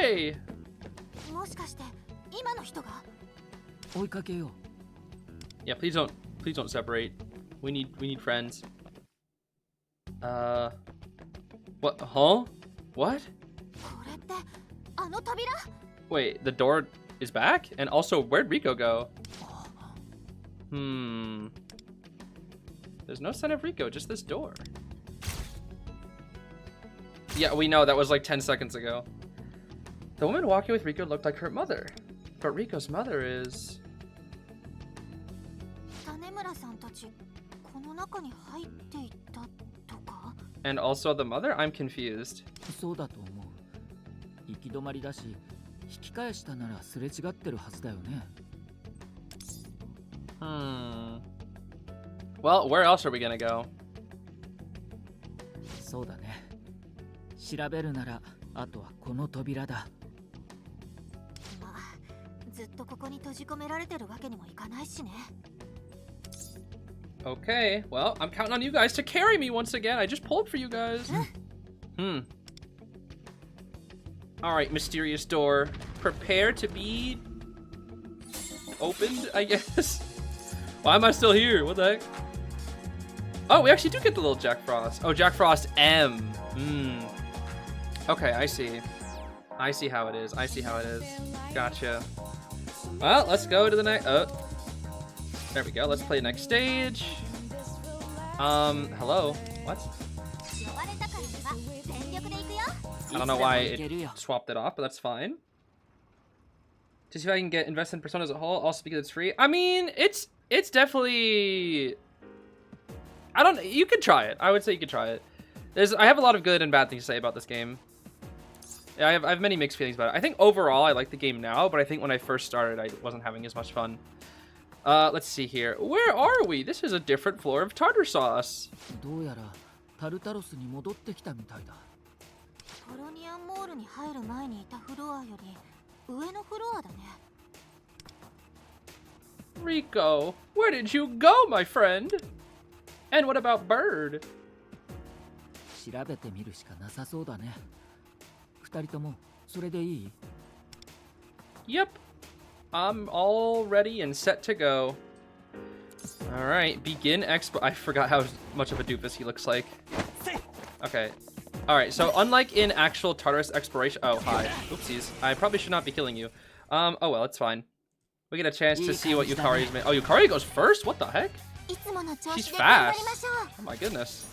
Hey! もしかして今の人が？追いかけよう。 Yeah, please don't separate. We need friends. What? Huh? What? これってあの扉？ Wait, the door is back? And also, where'd Rico go? There's no sign of Rico, just this door. Yeah, we know that was like 10 seconds ago. The woman walking with Rico looked like her mother. But Rico's mother is... 種村さんたちこの中に入っていったとか？ And also the mother? I'm confused. そうだと思う。行き止まりだし、引き返したならすれ違ってるはずだよね。Well, where else are we gonna go? そうだね。調べるなら、あとはこの扉だ。まあ、ずっとここに閉じ込められてるわけにもいかないしね。Okay, well, I'm counting on you guys to carry me once again. I just pulled for you guys. Alright, mysterious door. Prepare to be... opened, I guess. Why am I still here? What the heck? Oh, we actually do get the little Jack Frost. Oh, Jack Frost M. Okay, I see. I see how it is. I see how it is. Gotcha. Well, let's go to the next... Oh. There we go. Let's play next stage. Hello? What? I don't know why it swapped it off, but that's fine. To see if I can get invested in Persona as a whole, also because it's free. I mean, it's definitely... you could try it. I would say you could try it. I have a lot of good and bad things to say about this game. Yeah, I have many mixed feelings about it. I think overall I like the game now, but I think when I first started I wasn't having as much fun. Let's see here. Where are we? This is a different floor of tartar sauce. どうやらタルタロスに戻ってきたみたいだ。ポロニアンモールに入る前にいたフロアより上のフロアだね。Rico, where did you go, my friend? And what about Bird? 調べてみるしかなさそうだね。二人ともそれでいい？ Yep. I'm all ready and set to go. Alright, begin expo- I forgot how much of a doofus he looks like. Okay. Alright, so unlike in actual Tartarus exploration- oh, hi. Oopsies. I probably should not be killing you. Oh well, it's fine. We get a chance to see what Yukari's made. Oh, Yukari goes first? What the heck? She's fast. Oh my goodness.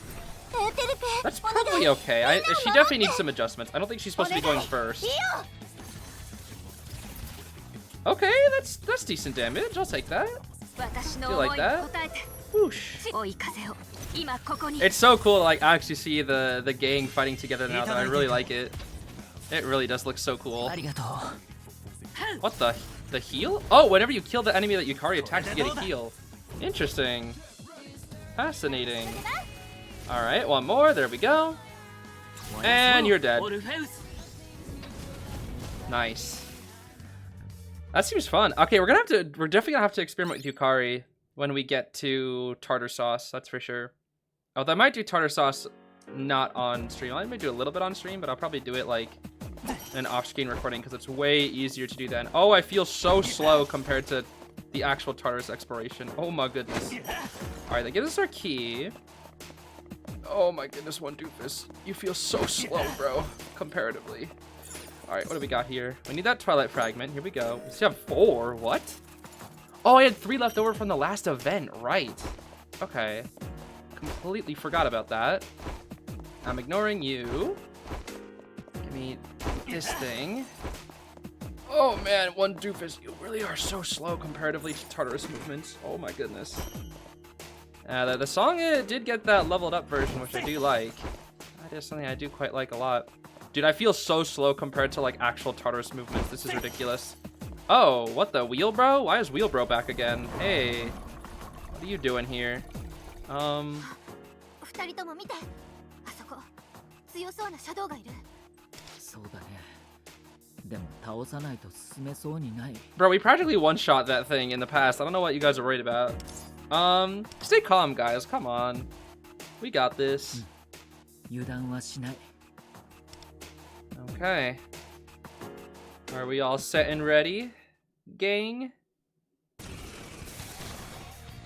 That's probably okay. She definitely needs some adjustments. I don't think she's supposed to be going first. Okay, that's decent damage. I'll take that. Do you like that? Whoosh. It's so cool to like actually see the gang fighting together now that I really like it. It really does look so cool. What the heal? Oh, whenever you kill the enemy that Yukari attacks, you get a heal. Interesting. Fascinating. Alright, one more. There we go. And you're dead. Nice. That seems fun. Okay, we're definitely gonna have to experiment with Yukari when we get to tartar sauce, that's for sure. Although I might do tartar sauce not on stream. I might do a little bit on stream, but I'll probably do it like in an off-screen recording because it's way easier to do then. Oh, I feel so slow compared to the actual Tartarus exploration. Oh my goodness. Alright, they give us our key. Oh my goodness, one doofus. You feel so slow, bro, comparatively. Alright, what do we got here? We need that Twilight Fragment. Here we go. We still have 4. What? Oh, I had 3 left over from the last event. Right. Okay. Completely forgot about that. I'm ignoring you. Give me this thing. Oh man, one doofus. You really are so slow comparatively to Tartarus movements. Oh my goodness. The song did get that leveled up version, which I do like. That is something I do quite like a lot. Dude, I feel so slow compared to like actual Tartarus movements. This is ridiculous. Oh, what the wheel bro? Why is wheel bro back again? Hey, what are you doing here? Bro, we practically one-shot that thing in the past. I don't know what you guys are worried about. Stay calm, guys. Come on. We got this. Okay. Are we all set and ready, gang?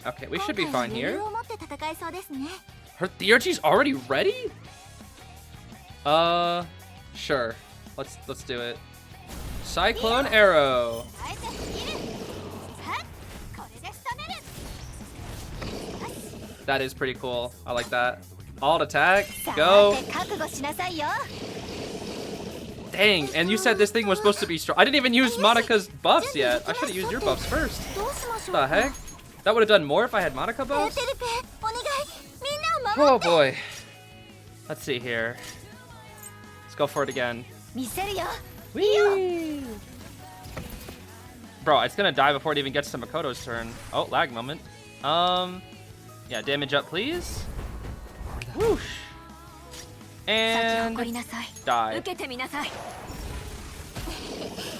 Okay, we should be fine here. Her theurgy's already ready? Sure. Let's do it. Cyclone Arrow. That is pretty cool. I like that. Alt attack. Go. Dang, and you said this thing was supposed to be strong. I didn't even use Monika's buffs yet. I should have used your buffs first. What the heck? That would have done more if I had Monika buffs? Oh boy. Let's see here. Let's go for it again. Whee! Bro, it's gonna die before it even gets to Makoto's turn. Oh, lag moment. Yeah, damage up, please. Whoosh. And die.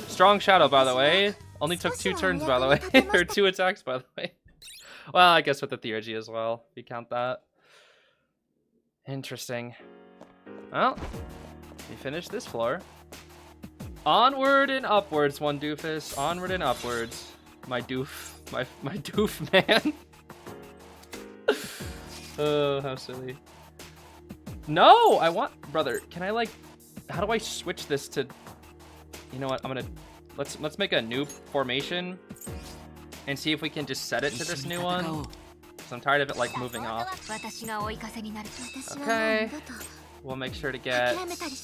Strong shadow, by the way. Only took 2 turns, by the way. Or 2 attacks, by the way. Well, I guess with the theurgy as well, if you count that. Interesting. Well, we finished this floor. Onward and upwards, one doofus. Onward and upwards. My doof. My doof man. Oh, how silly. No, I want, brother, can I like, how do I switch this to, you know what, I'm gonna, let's make a new formation and see if we can just set it to this new one. So I'm tired of it like moving off. Okay, we'll make sure to get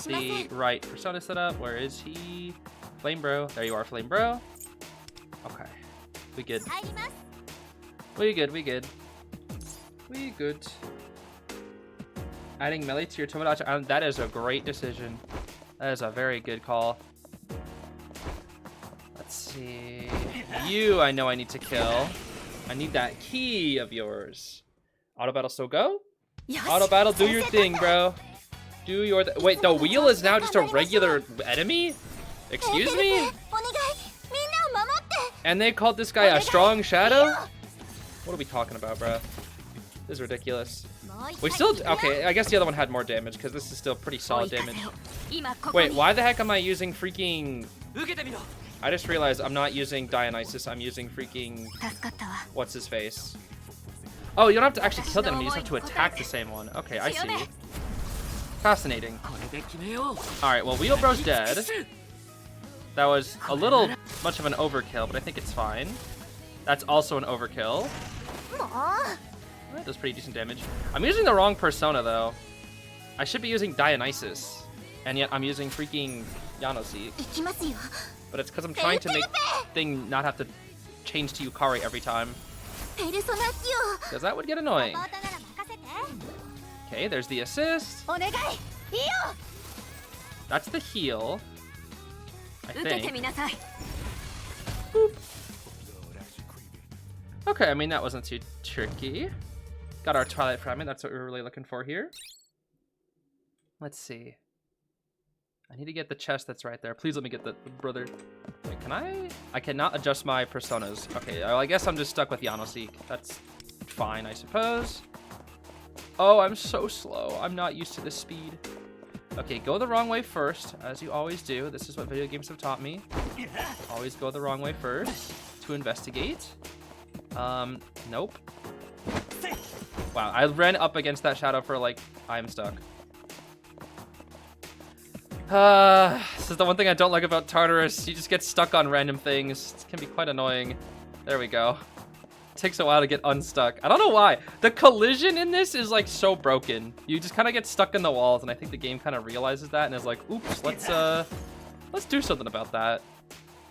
the right persona set up. Where is he? Flame Bro, there you are, Flame Bro. Okay, we good. We good, we good. We good. Adding melee to your Tomodachi, that is a great decision. That is a very good call. Let's see. You, I know I need to kill. I need that key of yours. Auto battle still go? Auto battle, do your thing, bro. Do your wait, the wheel is now just a regular enemy? Excuse me? And they called this guy a strong shadow? What are we talking about, bro? This is ridiculous. We still, okay, I guess the other one had more damage because this is still pretty solid damage. Wait, why the heck am I using freaking... I just realized I'm not using Dionysus, I'm using freaking... What's his face? Oh, you don't have to actually kill them, you just have to attack the same one. Okay, I see. Fascinating. Alright, well, Wheelbro's dead. That was a little much of an overkill, but I think it's fine. That's also an overkill. That does pretty decent damage. I'm using the wrong persona, though. I should be using Dionysus, and yet I'm using freaking Yanoseek. But it's because I'm trying to make thing not have to change to Yukari every time. Because that would get annoying. Okay, there's the assist. お願いいいよ That's the heal. I 受けて think. みなさい Okay, I mean, that wasn't too tricky. Got our Twilight Fragment. That's what we were really looking for here. Let's see. I need to get the chest that's right there. Please let me get the brother. Wait, can I? I cannot adjust my personas. Okay, well, I guess I'm just stuck with Yanoseek. That's fine, I suppose. Oh, I'm so slow. I'm not used to this speed. Okay, go the wrong way first, as you always do. This is what video games have taught me. Always go the wrong way first to investigate. Nope. Wow, I ran up against that shadow for like, I'm stuck. This is the one thing I don't like about Tartarus. You just get stuck on random things. It can be quite annoying. There we go. Takes a while to get unstuck. I don't know why. The collision in this is like so broken. You just kind of get stuck in the walls, and I think the game kind of realizes that and is like, oops, let's do something about that.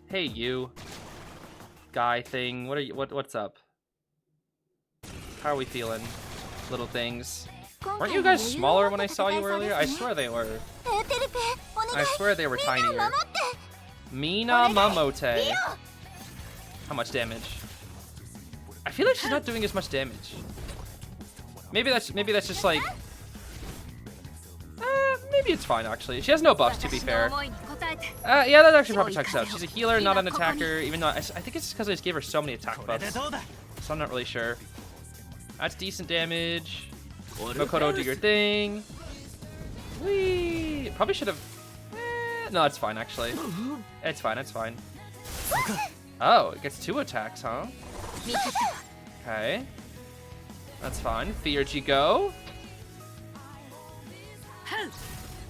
Hey, you guy thing. What are you? What's up? How are we feeling, little things? Weren't you guys smaller when I saw you earlier? I swear they were. I swear they were tinier. Mina Mamote. How much damage? I feel like she's not doing as much damage. Maybe that's just like. Maybe it's fine actually. She has no buffs to be fair. Yeah, that actually probably checks out. She's a healer, not an attacker. Even though I think it's just because I just gave her so many attack buffs, so I'm not really sure. That's decent damage. Makoto, do your thing. Whee! Probably should have. No, it's fine actually. It's fine. It's fine. Oh, it gets 2 attacks, huh? Okay. That's fine. Theurgy go.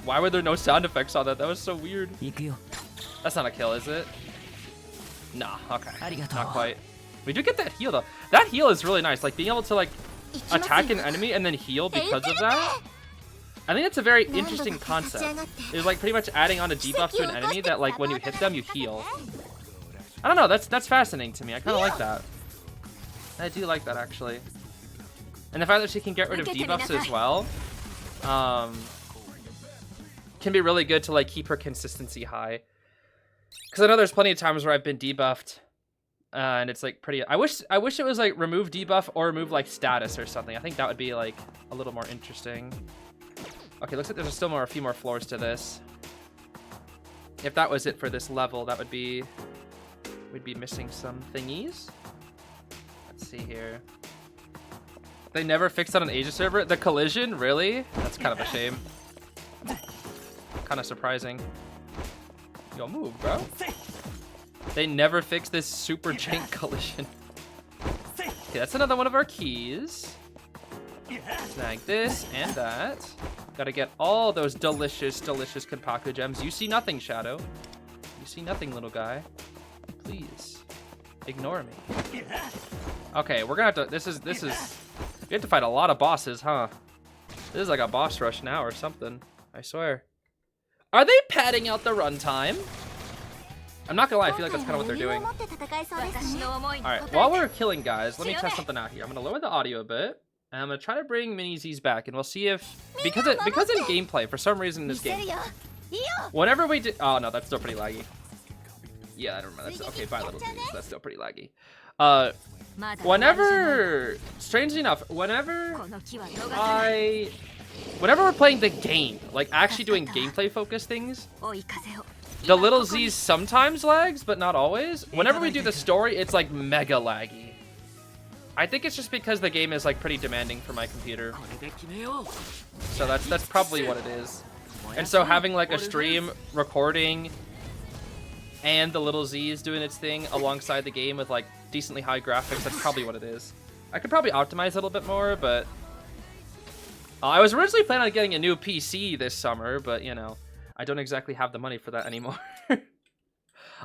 Why were there no sound effects on that? That was so weird. That's not a kill, is it? Nah, okay. Not quite. We do get that heal though. That heal is really nice. Like being able to like attack an enemy and then heal because of that. I think that's a very interesting concept. It's like pretty much adding on a debuff to an enemy that like when you hit them you heal. I don't know, that's fascinating to me. I kind of like that. I do like that actually. And the fact that she can get rid of debuffs as well can be really good to like keep her consistency high. Because I know there's plenty of times where I've been debuffed and it's like pretty. I wish it was like remove debuff or remove like status or something. I think that would be like a little more interesting. Okay, looks like there's still a few more floors to this. If that was it for this level, that would be we'd be missing some thingies. Let's see here. They never fixed on an Asia server. The collision, really? That's kind of a shame. Kind of surprising. Yo, move, bro. They never fixed this super jank collision. Okay, that's another one of our keys. Snag this and that. Gotta get all those delicious, delicious Kenpaku gems. You see nothing, Shadow. You see nothing, little guy. Please, ignore me. Okay, we're gonna have to. This is. We have to fight a lot of bosses, huh? This is like a boss rush now or something. I swear. Are they padding out the runtime? I'm not gonna lie, I feel like that's kind of what they're doing. Alright, while we're killing guys, let me test something out here. I'm gonna lower the audio a bit, and I'm gonna try to bring Mini Zeez back, and we'll see if because in gameplay, for some reason in this game, whenever we do, oh no, that's still pretty laggy. Yeah, I don't remember. That's okay. Bye, little Zeez. That's still pretty laggy. Whenever, strangely enough, whenever we're playing the game, like actually doing gameplay focused things, the little Zeez sometimes lags, but not always. Whenever we do the story, it's like mega laggy. I think it's just because the game is like pretty demanding for my computer. So that's probably what it is. And so having like a stream recording and the little Zeez doing its thing alongside the game with like decently high graphics, that's probably what it is. I could probably optimize a little bit more, but I was originally planning on getting a new PC this summer, but you know, I don't exactly have the money for that anymore.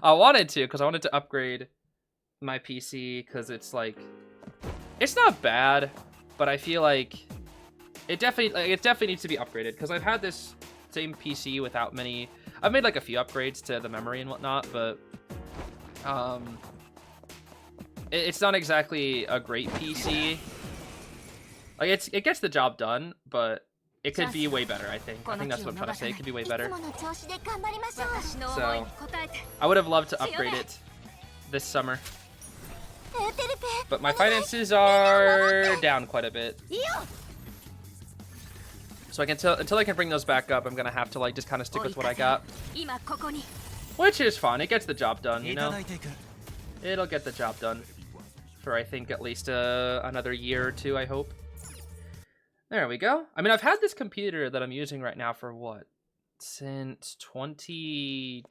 I wanted to, because I wanted to upgrade my PC, because it's like, it's not bad, but I feel like it definitely needs to be upgraded, because I've had this same PC without many. I've made like a few upgrades to the memory and whatnot, but it's not exactly a great PC. Like it gets the job done, but it could be way better, I think. I think that's what I'm trying to say. It could be way better. いつもの調子で頑張りましょう。私の思いに応えて I would have loved to upgrade it this summer. エーテルペ But my finances are down quite a bit. いいよ。 So I can until I can bring those back up, I'm gonna have to like just kind of stick with what I got. 今ここに Which is fun. It gets the job done, you know? It'll get the job done. For I think at least another year or two, I hope. There we go. I mean, I've had this computer that I'm using right now for what? Since 2020?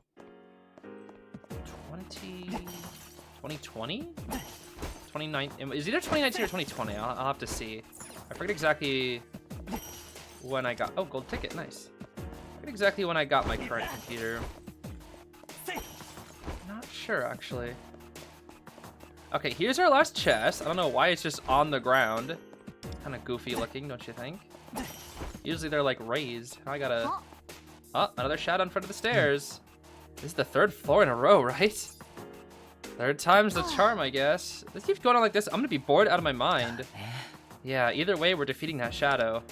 2019? Is either 2019 or 2020? I'll have to see. I forget exactly when I got... Oh, gold ticket. Nice. I forget exactly when I got my current computer. Not sure, actually. Okay, here's our last chest. I don't know why it's just on the ground. Kind of goofy looking, don't you think? Usually they're like raised. I gotta... Oh, another shadow in front of the stairs. This is the third floor in a row, right? Third time's the charm, I guess. This keeps going on like this. I'm gonna be bored out of my mind. Yeah, either way, we're defeating that shadow.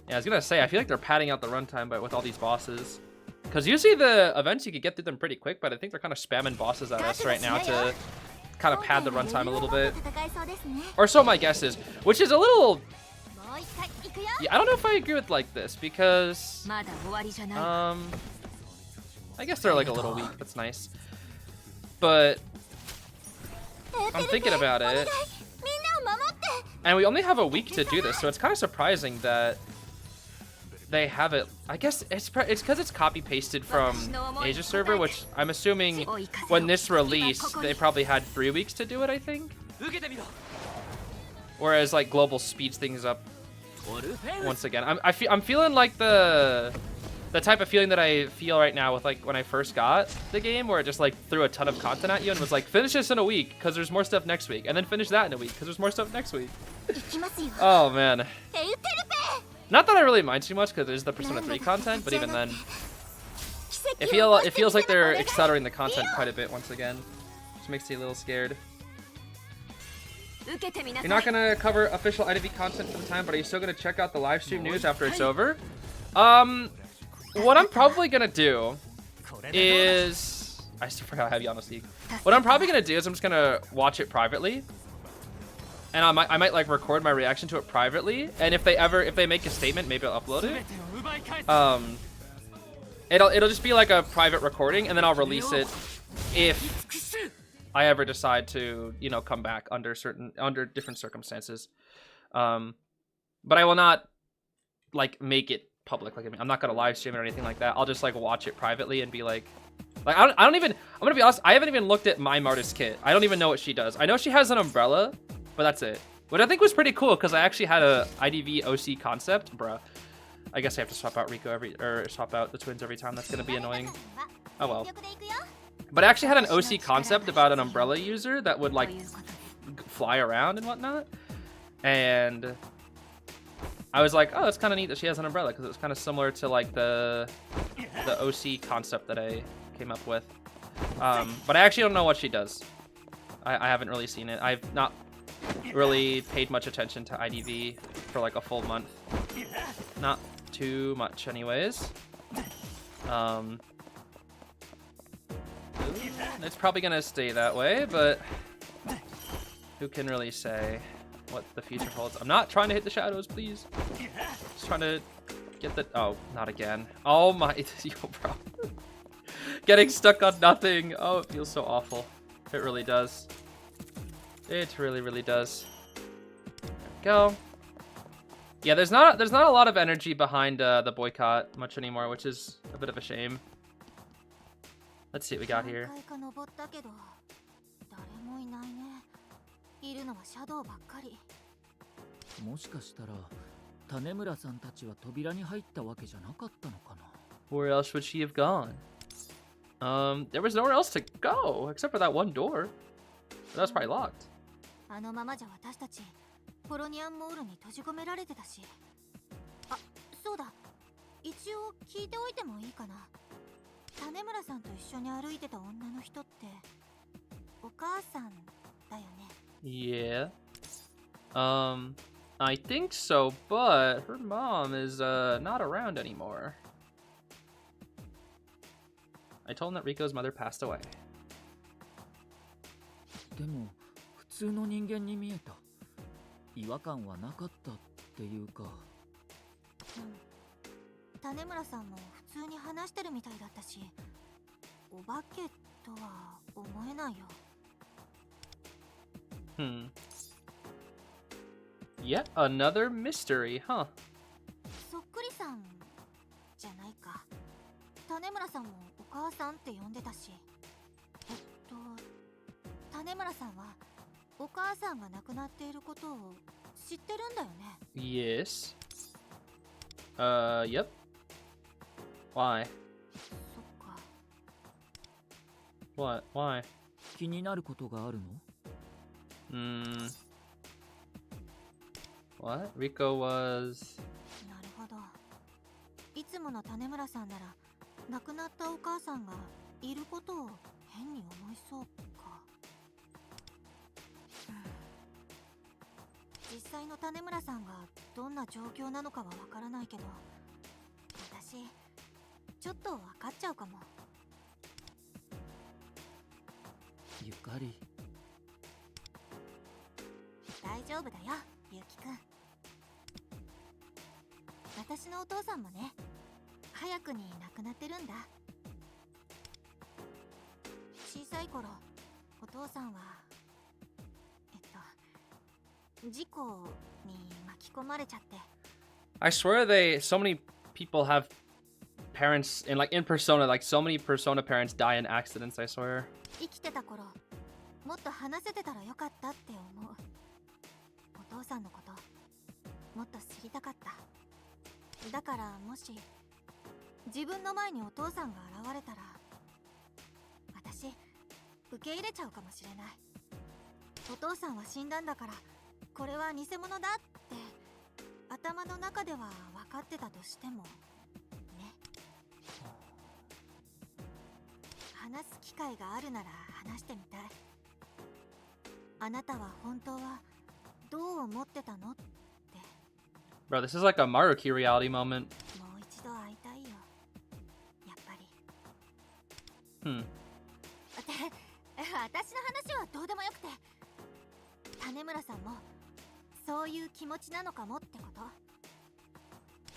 Yeah, I was gonna say, I feel like they're padding out the runtime with all these bosses. Because usually the events, you could get through them pretty quick, but I think they're kind of spamming bosses at us right now to kind of pad the runtime a little bit. Or so my guess is. Which is a little... Yeah, I don't know if I agree with like this, because... まだ終わりじゃない I guess they're like a little weak. That's nice. But... I'm thinking about it. And we only have a week to do this, so it's kind of surprising that they have it. I guess it's because it's copy pasted from Asia server, which I'm assuming when this released, they probably had 3 weeks to do it, I think. Whereas like global speeds things up once again. I'm feeling like the type of feeling that I feel right now with like when I first got the game, where it just like threw a ton of content at you and was like, finish this in a week because there's more stuff next week, and then finish that in a week because there's more stuff next week. Oh man. Not that I really mind too much because there's the Persona 3 content, but even then, it feels like they're accelerating the content quite a bit once again, which makes you a little scared. You're not gonna cover official IDV content for the time, but are you still gonna check out the live stream news after it's over? What I'm probably gonna do is... I still forgot how heavy on the League. What I'm probably gonna do is I'm just gonna watch it privately. And I might like record my reaction to it privately. And if they make a statement, maybe I'll upload it. It'll just be like a private recording, and then I'll release it if I ever decide to, you know, come back under different circumstances. But I will not like make it public. Like, I mean, I'm not gonna live stream it or anything like that. I'll just like watch it privately and be like I don't even, I'm gonna be honest, I haven't even looked at my Martis kit. I don't even know what she does. I know she has an umbrella, but that's it. What I think was pretty cool, because I actually had a IDV OC concept. Bruh. I guess I have to swap out Rico swap out the twins every time. That's gonna be annoying. Oh well. But I actually had an OC concept about an umbrella user that would like fly around and whatnot. And I was like, oh, that's kind of neat that she has an umbrella, because it was kind of similar to like the OC concept that I came up with. But I actually don't know what she does. I haven't really seen it. I've not really paid much attention to IDV for like a full month. Not too much anyways. It's probably gonna stay that way, but who can really say what the future holds? I'm not trying to hit the shadows, please. Just trying to get the... Oh, not again. Oh my... Yo, bro. Getting stuck on nothing. Oh, it feels so awful. It really does. It really, really does. There we go. Yeah, there's not a lot of energy behind the boycott much anymore, which is a bit of a shame. Let's see what we got here. もしかしたら種村さんたちは扉に入ったわけじゃなかったのかな Where else would she have gone? There was nowhere else to go except for that one door. That was probably locked. あのままじゃ私たちポロニアンモールに閉じ込められてたし。あ、そうだ。一応聞いておいてもいいかな。種村さんと一緒に歩いてた女の人ってお母さんだよね。Yeah. I think so, but her mom is not around anymore. I told him that Rico's mother passed away. でも普通の人間に見えた。違和感はなかったっていうか。種村さんも普通に話してるみたいだったし、お化けとは思えないよ。Yet another mystery, huh? そっくりさんじゃないか。種村さんもお母さんって呼んでたし。種村さんはお母さんが亡くなっていることを知ってるんだよね。Yes. Yep. Why? そっか。What? Why? 気になることがあるの？What? Rico was... なるほど。いつもの種村さんなら亡くなったお母さんがいることを変に思いそうか。実際の種村さんがどんな状況なのかはわからないけど、私ちょっとわかっちゃうかも。ゆかり。大丈夫だよ、ゆうきくん。私のお父さんもね、早くに亡くなってるんだ。小さい頃、お父さんは事故に巻き込まれちゃって。 I swear so many people have parents in like in Persona, like so many Persona parents die in accidents, I swear. 生きてた頃、もっと話せてたらよかったって思う。お父さんのこともっと知りたかった。だからもし自分の前にお父さんが現れたら、私受け入れちゃうかもしれない。お父さんは死んだんだから、これは偽物だって頭の中では分かってたとしてもね。話す機会があるなら話してみたい。あなたは本当はどう思ってたのって。 Bro, this is like a Maruki reality moment. もう一度会いたいよ、やっぱり。私の話はどうでもよくて、種村さんもそういう気持ちなのかもってこと。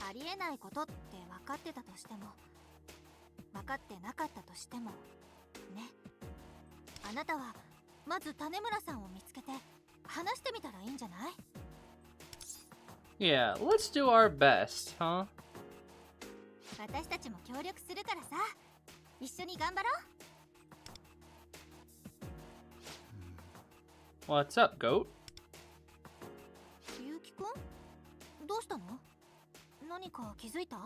ありえないことって分かってたとしても、分かってなかったとしてもね。あなたはまず種村さんを見つけて話してみたらいいんじゃない？ Yeah, let's do our best, huh? 私たちも協力するからさ、一緒に頑張ろう。 What's up, goat? ゆうきくん、どうしたの？何か気づいた？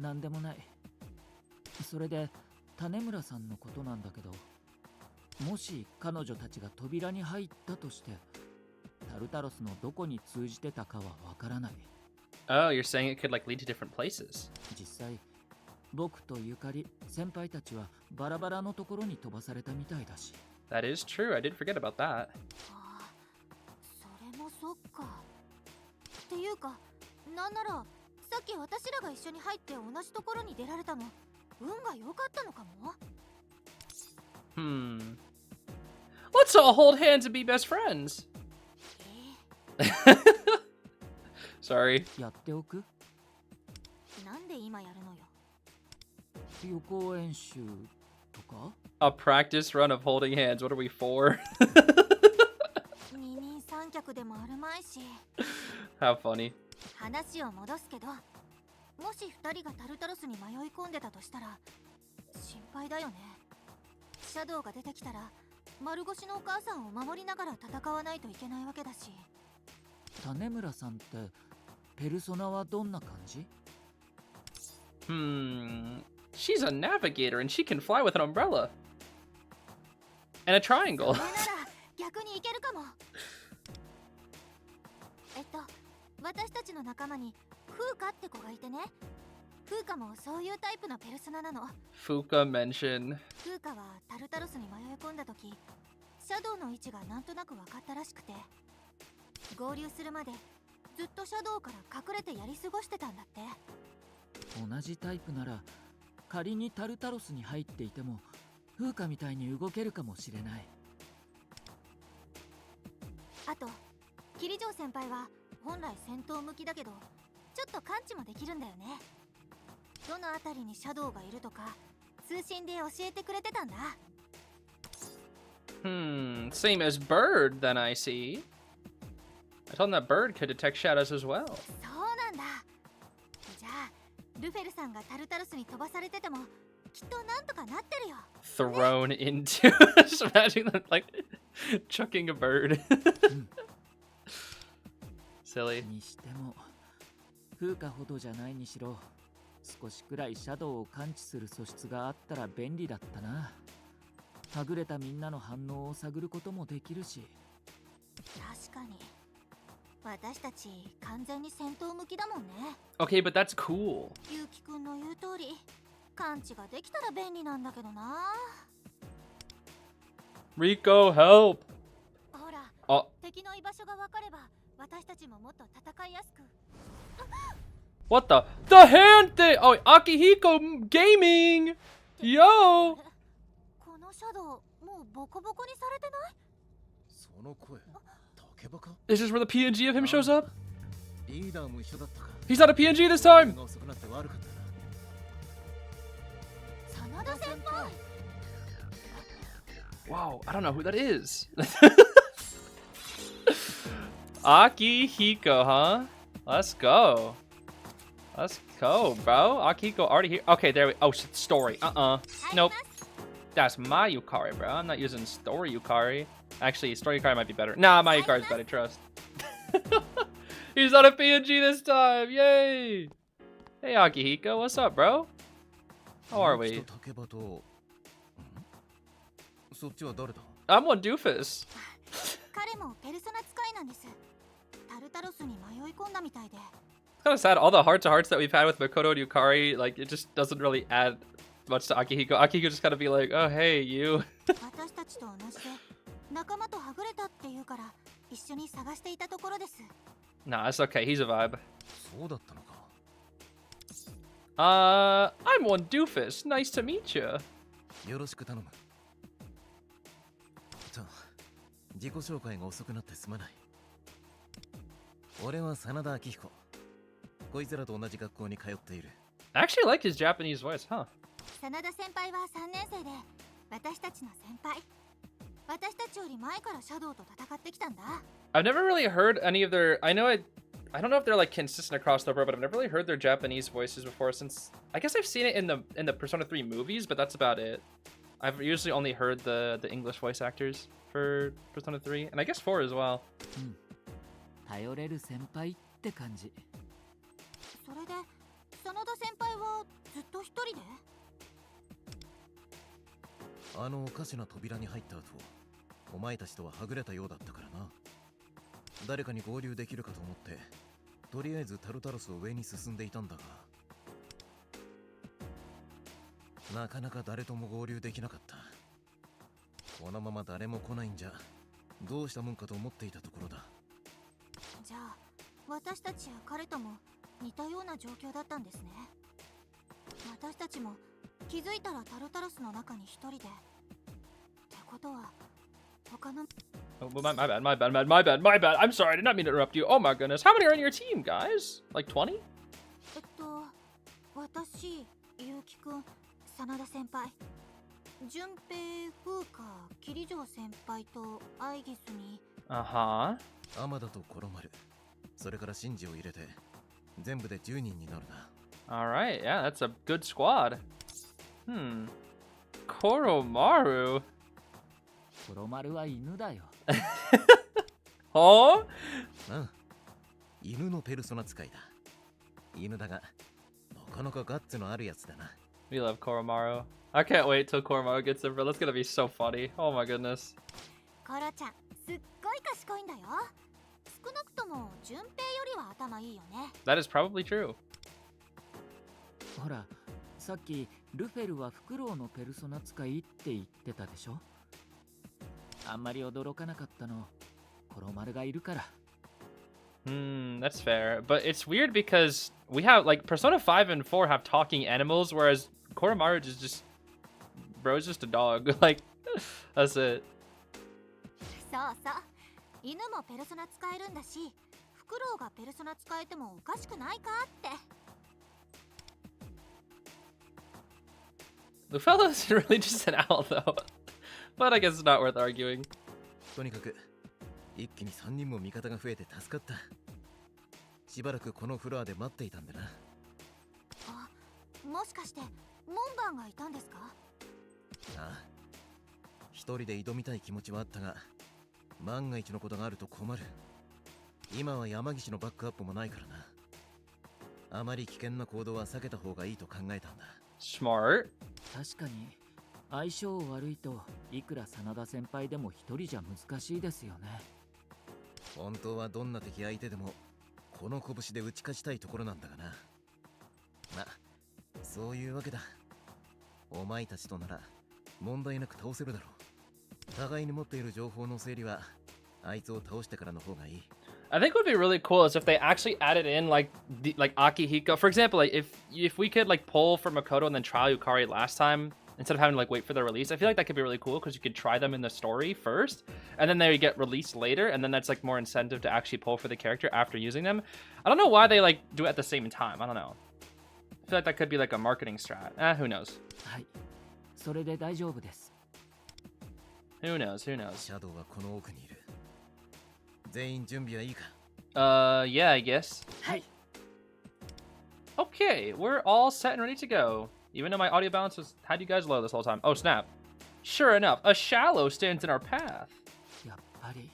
なんでもない。それで種村さんのことなんだけど、もし彼女たちが扉に入ったとして、タルタロスのどこに通じてたかはわからない。 Oh, you're saying it could like lead to different places. 実際僕とゆかり先輩たちはバラバラのところに飛ばされたみたいだし。 That is true. I did forget about that. ああ、それもそっか。っていうか、なんならさっき私らが一緒に入って同じところに出られたの、運が良かったのかも。 Let's all hold hands and be best friends. Sorry. やっておく？なんで今やるのよ。予行演習とか？ A practice run of holding hands. What are we for? 二人三脚でもあるまいし。 How funny. 話を戻すけど、もし二人がタルタロスに迷い込んでたとしたら心配だよね。シャドウが出てきたら丸腰のお母さんを守りながら戦わないといけないわけだし。種村さんってペルソナはどんな感じ？ She's a navigator and she can fly with an umbrella. And a triangle. それなら逆にいけるかも。私たちの仲間にフーカって子がいてね。フーカもそういうタイプのペルソナなの。 Fuka mention. フーカはタルタロスに迷い込んだ時、シャドウの位置がなんとなく分かったらしくて、合流するまでずっとシャドウから隠れてやり過ごしてたんだって。同じタイプなら仮にタルタロスに入っていても風花みたいに動けるかもしれない。あと桐城先輩は本来戦闘向きだけどちょっと感知もできるんだよね。どの辺りにシャドウがいるとか通信で教えてくれてたんだ。Same as Bird, then I see. I told him that Bird could detect shadows as well. そうなんだ。じゃあルフェルさんがタルタロスに飛ばされててもきっとなんとかなってるよ。Thrown into. Just imagine them like chucking a bird. Silly. にしても風花ほどじゃないにしろ少しくらいシャドウを感知する素質があったら便利だったな。はぐれたみんなの反応を探ることもできるし。確かに私たち完全に戦闘向きだもんね。 Okay, but that's cool. ゆうきくんの言う通り感知ができたら便利なんだけどな。 Rico, help! ほら、あ、敵の居場所が分かれば私たちももっと戦いやすく。 What the hand thing? Oh, Akihiko Gaming! Yo! このシャドウもうボコボコにされてない？その声、竹馬か？ Is this where the PNG of him shows up? リーダーも一緒だったか。 He's not a PNG this time! 遅くなって悪かったな。真田先輩。 Wow, I don't know who that is. Akihiko, huh? Let's go. Let's go, bro. Akihiko already here. Okay, there we. Oh, story. Nope. That's my Yukari, bro. I'm not using story Yukari. Actually, story Yukari might be better. Nah, my Yukari's better. Trust. He's not a PNG this time. Yay! Hey, Akihiko, what's up, bro? How are we? 竹馬と、そっちは誰だ？ I'm one doofus. 彼もペルソナ使いなんです。タルタロスに迷い込んだみたいで。 It's kind of sad. All the heart-to-hearts that we've had with Makoto and Yukari, like, it just doesn't really add much to Akihiko. Akihiko just gotta be like, oh, hey, you. 私たちと同じで仲間とはぐれたっていうから一緒に探していたところです。 Nah, it's okay. He's a vibe. そうだったのか。I'm one doofus. Nice to meet you. よろしく頼む。と、自己紹介が遅くなってすまない。俺は真田明彦。こいつらと同じ学校に通っている。I actually like his Japanese voice, huh? 真田先輩は3年生で私たちの先輩。私たちより前からシャドウと戦ってきたんだ。 I've never really heard any of their. I don't know if they're like consistent across the board, but I've never really heard their Japanese voices before. Since I guess I've seen it in the Persona 3 movies, but that's about it. I've usually only heard the English voice actors for Persona 3, and I guess 4 as well. 頼れる先輩って感じ。それで真田先輩はずっと一人で？あのおかしな扉に入った後、お前たちとははぐれたようだったからな。誰かに合流できるかと思って、とりあえずタルタロスを上に進んでいたんだが、なかなか誰とも合流できなかった。このまま誰も来ないんじゃ、どうしたもんかと思っていたところだ。じゃあ私たちや彼とも似たような状況だったんですね。私たちも気づいたらタルタロスの中に一人で。ってことは他の。 Oh, my bad. I'm sorry, I did not mean to interrupt you. Oh my goodness, how many are in your team, guys? Like 20? 私、ゆうきくん、真田先輩、順平、風花、桐城先輩とアイギスに。Uh-huh. 天田とコロマル、それからシンジを入れて、全部で10人になるな。Alright, yeah, that's a good squad. Koromaru. コロマルは犬だよ。Huh? ああ、犬のペルソナ使いだ。犬だが、なかなかガッツのあるやつだな。We love Koromaru. I can't wait till Koromaru gets in, bro. That's gonna be so funny. Oh my goodness. コロちゃん、すっごい賢いんだよ。少なくとも順平よりは頭いいよね。That is probably true. ほら、さっきルフェルはフクロウのペルソナ使いって言ってたでしょ。あんまり驚かなかったのコロマルがいるから。 That's fair. But it's weird because we have, like, Persona 5 and 4 have talking animals, whereas Koromaru is just... Bro's just a dog. Like, that's it. そうそう、犬もペルソナ使えるんだし、フクロウがペルソナ使えてもおかしくないかって。 The fellow is really just an owl, though. But I guess it's not worth arguing. とにかく一気に3人も味方が増えて助かった。しばらくこのフロアで待っていたんだな。あ、もしかして門番がいたんですか？ああ、一人で挑みたい気持ちはあったが、万が一のことがあると困る。今は山岸のバックアップもないからな。あまり危険な行動は避けた方がいいと考えたんだ。Smart. 確かに相性悪いといくら真田先輩でも一人じゃ難しいですよね。本当はどんな敵相手でもこの拳で打ち勝ちたいところなんだがな。ま、そういうわけだ。お前たちとなら問題なく倒せるだろう。互いに持っている情報の整理はあいつを倒してからの方がいい。I think what would be really cool is if they actually added in like Akihiko. For example, like if we could like pull for Makoto and then try Yukari last time instead of having to like wait for their release. I feel like that could be really cool because you could try them in the story first and then they get released later, and then that's like more incentive to actually pull for the character after using them. I don't know why they like do it at the same time. I don't know. I feel like that could be like a marketing strat. Who knows? はい、それで大丈夫です。 Who knows? Who knows? シャドウはこの奥にいる。全員準備はいいか？ Yeah, I guess. はい。 Okay, we're all set and ready to go. Even though my audio balance had you guys low this whole time. Oh, snap. Sure enough, a shallow stands in our path. やっぱり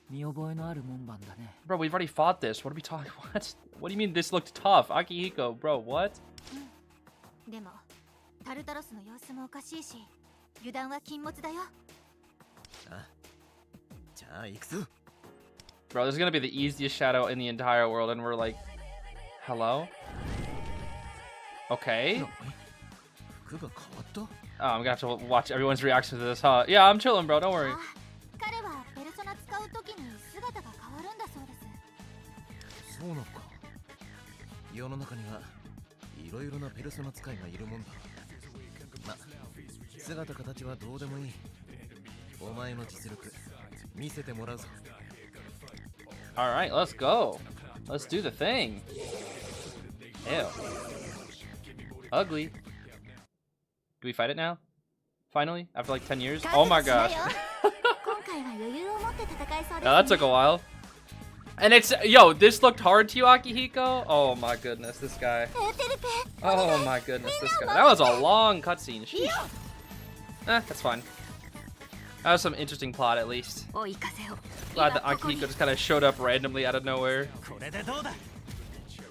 見覚えのある門番だね。 Bro, we've already fought this. What are we talking? What do you mean this looked tough? Akihiko, bro, what? でもタルタロスの様子もおかしいし、油断は禁物だよ。あ、じゃあ行くぞ。 Bro, this is gonna be the easiest shadow in the entire world, and we're like, hello? Okay. 服が変わった？ Oh, I'm gonna have to watch everyone's reaction to this, huh? Yeah, I'm chilling, bro. Don't worry. あ、彼はペルソナ使うときに姿が変わるんだそうです。そうなのか。世の中にはいろいろなペルソナ使いがいるもんだ。ま、姿形はどうでもいい。お前の実力見せてもらうぞ。 All right, let's go. Let's do the thing. Ew. Ugly. Do we fight it now? Finally? After like 10 years? Oh my gosh. Now that took a while. And it's, yo, this looked hard to you, Akihiko? Oh my goodness, this guy. Oh my goodness, this guy. That was a long cutscene. Sheesh. That's fine. That was some interesting plot, at least. Glad that Akihiko just kind of showed up randomly out of nowhere.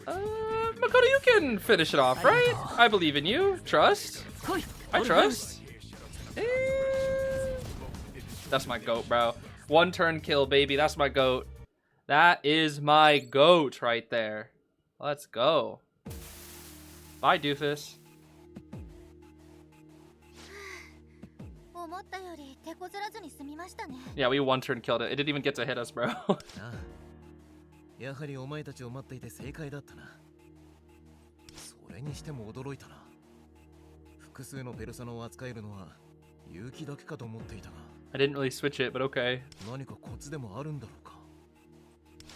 Makoto, you can finish it off, right? I believe in you. Trust. I trust. That's my goat, bro. One turn kill, baby. That's my goat. That is my goat right there. Let's go. Bye, doofus. 思ったより手こずらずに済みましたね。 Yeah, we one turn killed it. It didn't even get to hit us, bro. ああ、やはりお前たちを待っていて正解だったな。それにしても驚いたな。複数のペルソナを扱えるのは勇気だけかと思っていたが。I didn't really switch it, but okay. 何かコツでもあるんだろうか。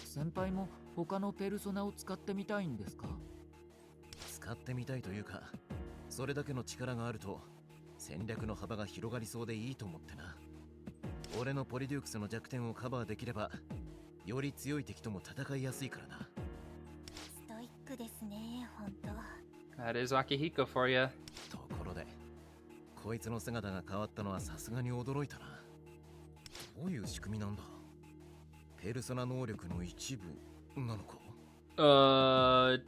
先輩も他のペルソナを使ってみたいんですか？使ってみたいというか、それだけの力があると戦略の幅が広がりそうでいいと思ってな。俺のポリデュークスの弱点をカバーできれば、より強い敵とも戦いやすいからな。ストイックですね、本当。That is Akihiko for you. ところで、こいつの姿が変わったのはさすがに驚いたな。どういう仕組みなんだ？ペルソナ能力の一部なのか？ Don't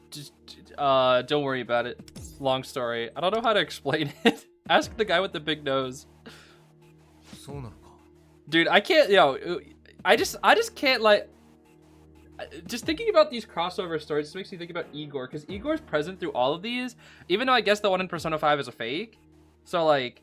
worry about it. Long story. I don't know how to explain it. Ask the guy with the big nose. そうなのか。 Dude, I can't, yo, I just can't, like, just thinking about these crossover stories just makes me think about Igor, because Igor's present through all of these, even though I guess the one in Persona 5 is a fake. So, like,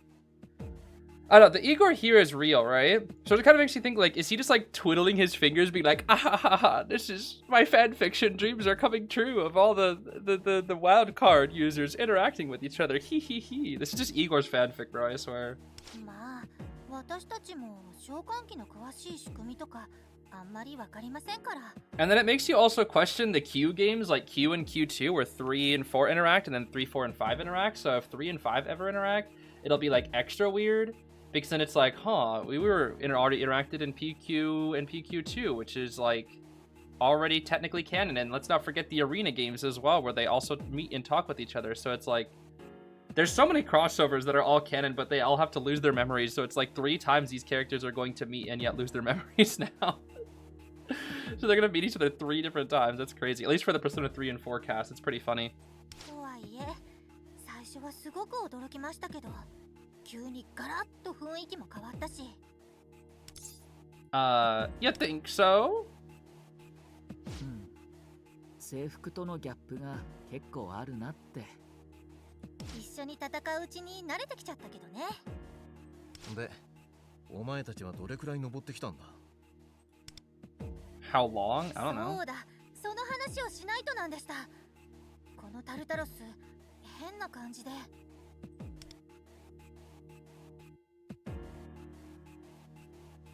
I don't know, the Igor here is real, right? So it kind of makes you think, like, is he just like twiddling his fingers, being like, ah ha ha ha, this is my fan fiction dreams are coming true of all the wild card users interacting with each other. Hee hee hee. This is just Igor's fanfic, bro, I swear. まあ私たちも召喚機の詳しい仕組みとかあんまりわかりませんから。 And then it makes you also question the Q games, like Q and Q2, where 3 and 4 interact, and then 3, 4, and 5 interact. So if 3 and 5 ever interact, it'll be like extra weird. Because then it's like, huh, we were already interacted in PQ and PQ2, which is like already technically canon. And let's not forget the arena games as well, where they also meet and talk with each other. So it's like, there's so many crossovers that are all canon, but they all have to lose their memories. So it's like 3 times these characters are going to meet and yet lose their memories now. So they're going to meet each other 3 different times. That's crazy. At least for the Persona 3 and 4 cast, it's pretty funny. とはいえ最初はすごく驚きましたけど急にガラッと雰囲気も変わったし You think so? うん制服とのギャップが結構あるなって。一緒に戦ううちに慣れてきちゃったけどね。で、お前たちはどれくらい登ってきたんだ？ How long? I don't know. そうだ、その話をしないとなんでした。このタルタロス変な感じで。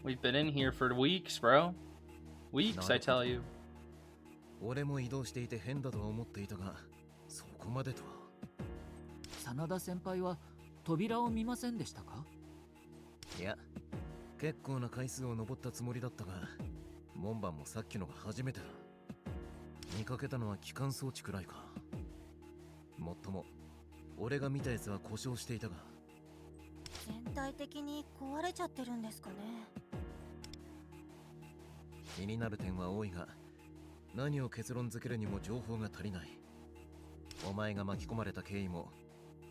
We've been in here for weeks, bro. Weeks, I tell you. 俺も移動していて変だとは思っていたが、そこまでとは。真田先輩は扉を見ませんでしたか？いや、結構な回数を登ったつもりだったが、門番もさっきのが初めてだ。見かけたのは機関装置くらいか。もっとも、俺が見たやつは故障していたが。全体的に壊れちゃってるんですかね。 気になる点は多いが、何を結論付けるにも情報が足りない。お前が巻き込まれた経緯も、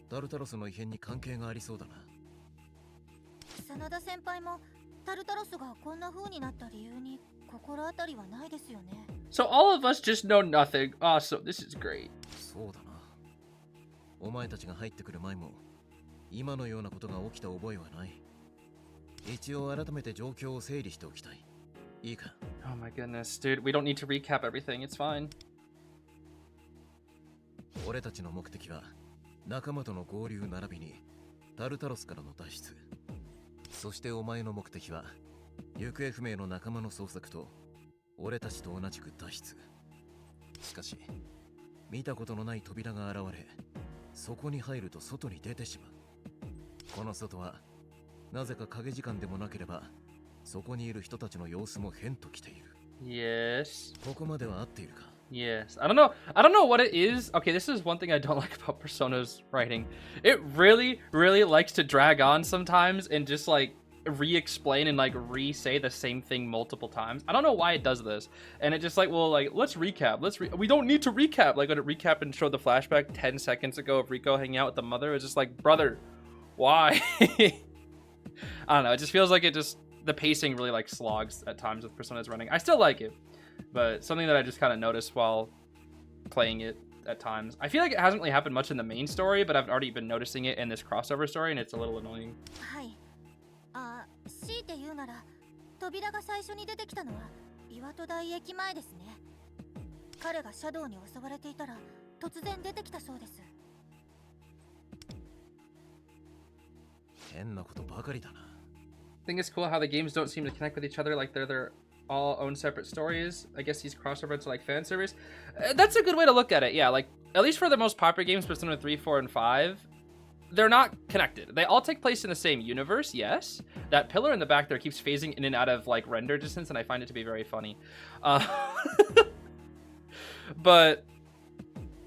タルタロスの異変に関係がありそうだな。真田先輩もタルタロスがこんな風になった理由に心当たりはないですよね。 So all of us just know nothing. Awesome, this is great. そうだな。お前たちが入ってくる前も、今のようなことが起きた覚えはない。一応改めて状況を整理しておきたい。 いいか？ Oh my goodness, dude. We don't need to recap everything. It's fine. 俺たちの目的は仲間との合流並びにタルタロスからの脱出。そしてお前の目的は行方不明の仲間の捜索と俺たちと同じく脱出。しかし見たことのない扉が現れ、そこに入ると外に出てしまう。この外はなぜか影時間でもなければ、そこにいる人たちの様子も変ときている。 Yes. ここまでは合っているか？ Yes. I don't know what it is. Okay, this is one thing I don't like about Persona's writing. It really likes to drag on sometimes and just like re-explain and like re-say the same thing multiple times. I don't know why it does this. And it just like, well, like, let's recap. We don't need to recap. Like, when it recap and showed the flashback 10 seconds ago of Rico hanging out with the mother, it's just like, brother, why? I don't know. It just feels like the pacing really like slogs at times with Persona's running. I still like it, but something that I just kind of noticed while playing it at times. I feel like it hasn't really happened much in the main story, but I've already been noticing it in this crossover story, and it's a little annoying. はい。あ、強いて言うなら扉が最初に出てきたのは岩戸台駅前ですね。彼がシャドウに襲われていたら突然出てきたそうです。変なことばかりだな。 I think it's cool how the games don't seem to connect with each other, like they're their all own separate stories. I guess these crossovers are like fan service. That's a good way to look at it. Yeah, like at least for the most popular games, Persona 3, 4, and 5, they're not connected. They all take place in the same universe, yes. That pillar in the back there keeps phasing in and out of like render distance, and I find it to be very funny. But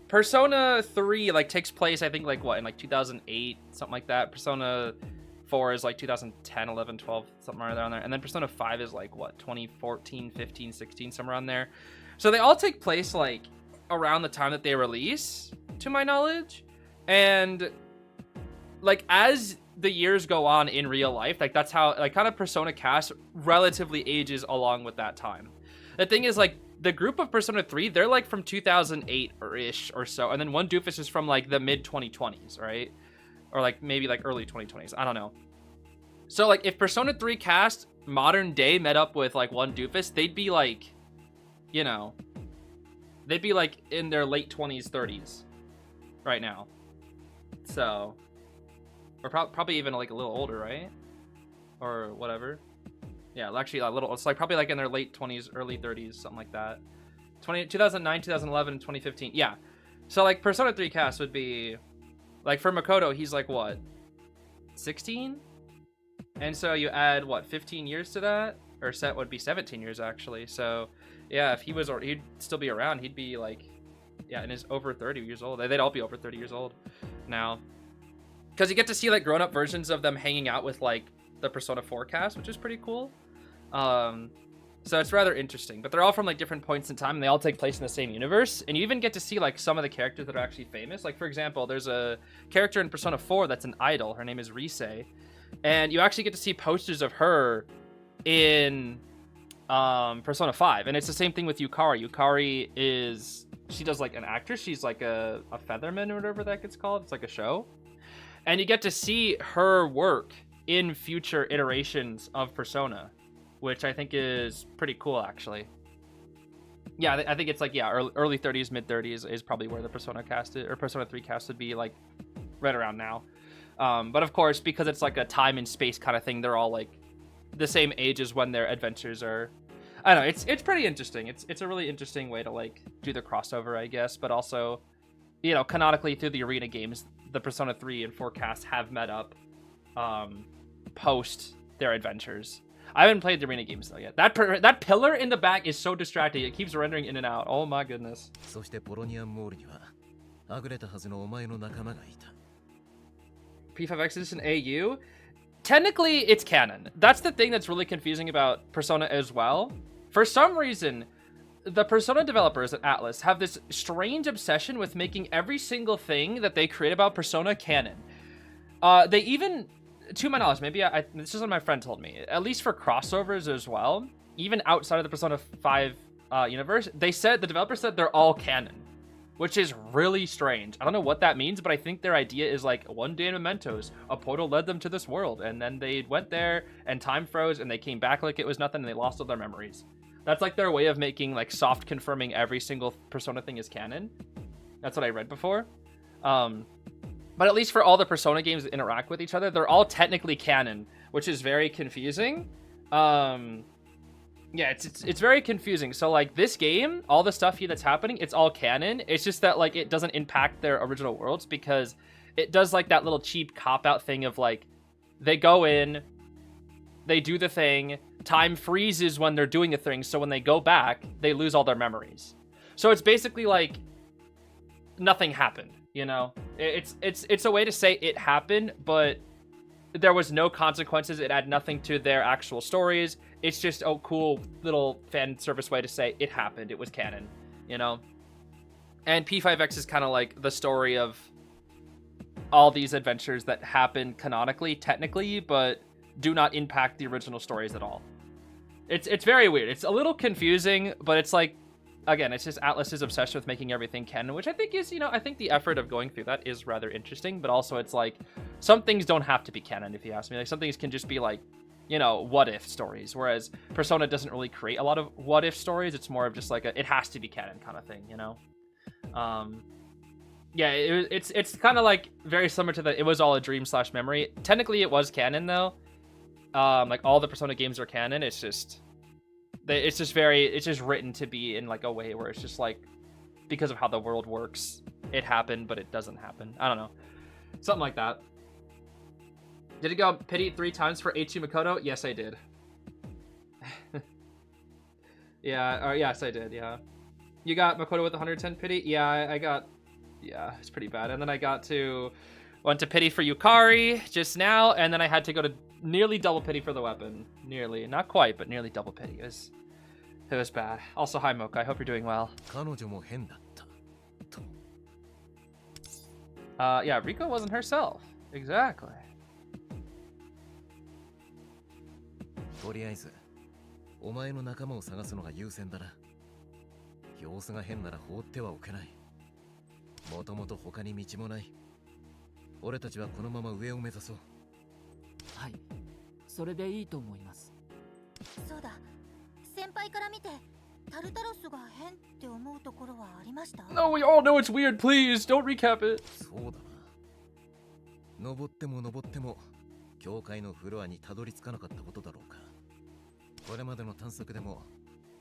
Persona 3 like takes place, I think, like what, in like 2008, something like that. Persona 4 is like 2010, 11, 12, something around there. And then Persona 5 is like what, 2014, 15, 16, somewhere around there. So they all take place like around the time that they release, to my knowledge. And like as the years go on in real life, like that's how like kind of Persona cast relatively ages along with that time. The thing is, like, the group of Persona 3, they're like from 2008 or ish or so, and then one doofus is from like the mid 2020s, right? Or like maybe like early 2020s, I don't know. So like if Persona 3 cast modern day met up with like one doofus, they'd be like, you know, they'd be like in their late 20s, 30s right now. So, or probably even like a little older, right? Or whatever. Yeah, actually a little, it's like probably like in their late 20s, early 30s, something like that. 2009, 2011, 2015. Yeah. So like Persona 3 cast would be like for Makoto, he's like what? 16? And so you add what, 15 years to that? Or Set would be 17 years actually. So yeah, if he was, or he'd still be around, he'd be like, yeah, and is over 30 years old. They'd all be over 30 years old now. Because you get to see like grown-up versions of them hanging out with like the Persona 4 cast, which is pretty cool. So it's rather interesting, but they're all from like different points in time and they all take place in the same universe. And you even get to see like some of the characters that are actually famous. Like for example, there's a character in Persona 4 that's an idol. Her name is Rise. And you actually get to see posters of her in Persona 5. And it's the same thing with Yukari. Yukari is, she does like an actress. She's like a featherman or whatever that gets called. It's like a show. And you get to see her work in future iterations of Persona, which I think is pretty cool, actually. Yeah, I think it's like, yeah, early 30s, mid 30s is probably where the Persona cast is, or Persona 3 cast would be like right around now. But of course, because it's like a time and space kind of thing, they're all like the same age as when their adventures are. I don't know, it's pretty interesting. It's a really interesting way to like do the crossover, I guess, but also, you know, canonically through the arena games, the Persona 3 and 4 casts have met up post their adventures. I haven't played the arena games though yet. That pillar in the back is so distracting. It keeps rendering in and out. Oh my goodness. そしてポロニアンモールにはあぐれたはずのお前の仲間がいた。 P5X is an AU. Technically, it's canon. That's the thing that's really confusing about Persona as well. For some reason, the Persona developers at Atlus have this strange obsession with making every single thing that they create about Persona canon. They even, to my knowledge, maybe this is what my friend told me, at least for crossovers as well, even outside of the Persona 5 universe, the developer said they're all canon, which is really strange. I don't know what that means, but I think their idea is like, one day in Mementos, a portal led them to this world, and then they went there, and time froze, and they came back like it was nothing, and they lost all their memories. That's like their way of making, like, soft confirming every single Persona thing is canon. That's what I read before. But at least for all the Persona games that interact with each other, they're all technically canon, which is very confusing. Yeah, it's very confusing. So, like, this game, all the stuff here that's happening, it's all canon. It's just that, like, it doesn't impact their original worlds because it does, like, that little cheap cop-out thing of, like, they go in, they do the thing, time freezes when they're doing a thing, so when they go back, they lose all their memories. So it's basically like nothing happened, you know? It's a way to say it happened, but there was no consequences. It had nothing to their actual stories. It's just a cool little fan service way to say it happened. It was canon, you know? And P5X is kind of like the story of all these adventures that happen canonically, technically, but do not impact the original stories at all. It's very weird. It's a little confusing, but it's like, again, it's just Atlus's obsession with making everything canon, which I think is, you know, I think the effort of going through that is rather interesting, but also it's like, some things don't have to be canon, if you ask me. Like, some things can just be like, you know, what-if stories, whereas Persona doesn't really create a lot of what-if stories. It's more of just like it has to be canon kind of thing, you know? Yeah, it's kind of like very similar to the It Was All a Dream / Memory. Technically, it was canon, though. Like all the Persona games are canon. It's just written to be in like a way where it's just like, because of how the world works, it happened, but it doesn't happen. I don't know, something like that. Did it go pity 3 times for H.U. Makoto? Yes, I did. Yeah, yes, I did. Yeah, you got Makoto with 110 pity. Yeah, I got. Yeah, it's pretty bad. And then I went to pity for Yukari just now, and then I had to go to nearly double pity for the weapon. Nearly, not quite, but nearly double pity. It was bad. Also, hi Mocha, I hope you're doing well. Yeah, Riko wasn't herself. Exactly. とりあえずお前の仲間を探すのが優先だな。様子が変なら放ってはおけない。もともと他に道もない。俺たちはこのまま上を目指そう。はい。それでいいと思います。そうだ、先輩から見てタルタロスが変って思うところはありました？ No, we all know it's weird. Please don't recap it. そうだな。登っても登っても教会のフロアにたどり着かなかったことだろうか。これまでの探索でも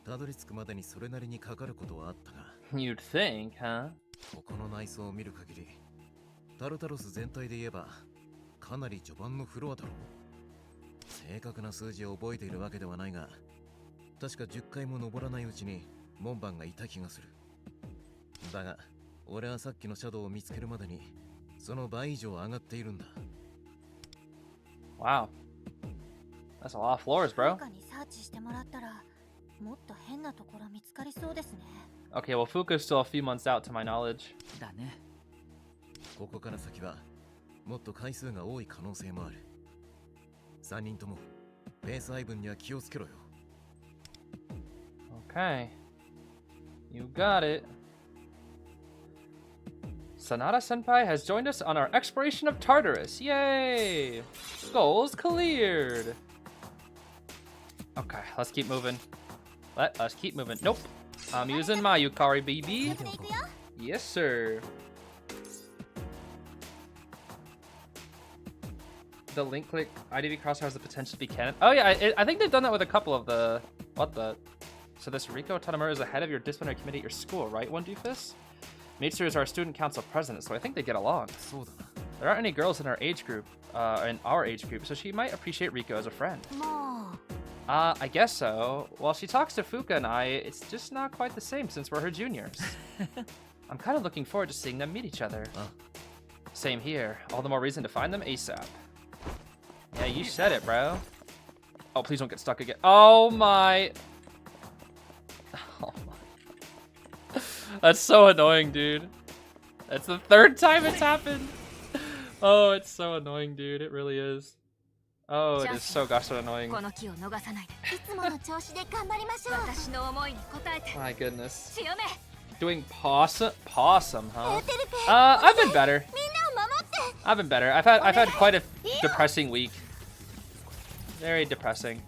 たどり着くまでにそれなりにかかることはあったが、 You'd think, huh? ここの内装を見る限りタルタロス全体で言えばかなり序盤のフロアだろう。正確な数字を覚えているわけではないが、確か10回も登らないうちに門番がいた気がする。だが俺はさっきのシャドウを見つけるまでにその倍以上上がっているんだ。 Wow. That's a lot of floors, bro. 他にサーチしてもらったらもっと変なところ見つかりそうですね。 Okay, well, Fuka's still a few months out to my knowledge. だね。ここから先はもっと回数が多い可能性もある。3人ともペース配分には気をつけろよ。 Okay. You got it. Sanada Senpai has joined us on our exploration of Tartarus. Yay! Goals cleared. Okay, let's keep moving. Let us keep moving. Nope. I'm using my Yukari BB. Yes, sir. The link click IDV crosshair has the potential to be canon. Oh yeah, I think they've done that with a couple of the... What the... So this Riko Tanamura is the head of your disciplinary committee at your school, right, One Doofus? Mitsuru is our student council president, so I think they get along. There aren't any girls in our age group, so she might appreciate Riko as a friend. I guess so. While she talks to Fuka and I, it's just not quite the same since we're her juniors. I'm kind of looking forward to seeing them meet each other. Same here. All the more reason to find them ASAP. Yeah, you said it, bro. Oh, please don't get stuck again. Oh my... Oh my... That's so annoying, dude. That's the third time it's happened. Oh, it's so annoying, dude. It really is. Oh, it is so gosh so annoying. My goodness. Doing possum, huh? I've been better. I've been better. I've had quite a depressing week. Very depressing.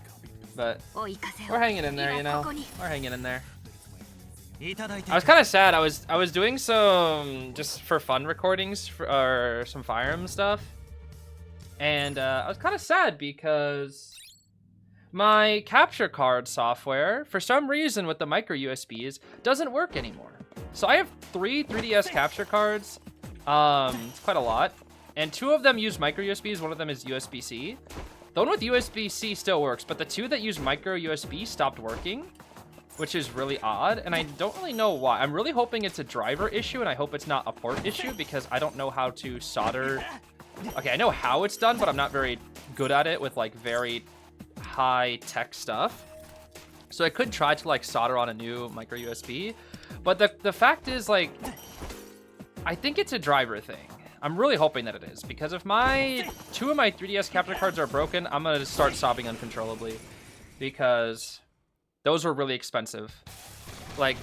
But we're hanging in there, you know. We're hanging in there. I was kind of sad. I was doing some just for fun recordings or some Fire Emblem stuff, and I was kind of sad because my capture card software, for some reason with the micro USBs, doesn't work anymore. So I have 3 3DS capture cards. It's quite a lot, and 2 of them use micro USBs. One of them is USB-C. The one with USB-C still works, but the 2 that use micro USB stopped working, which is really odd, and I don't really know why. I'm really hoping it's a driver issue, and I hope it's not a port issue, because I don't know how to solder. Okay, I know how it's done, but I'm not very good at it with, like, very high-tech stuff. So I could try to, like, solder on a new micro USB, but the fact is, like, I think it's a driver thing. I'm really hoping that it is, because if 2 of my 3DS capture cards are broken, I'm gonna start sobbing uncontrollably, because those were really expensive. Like,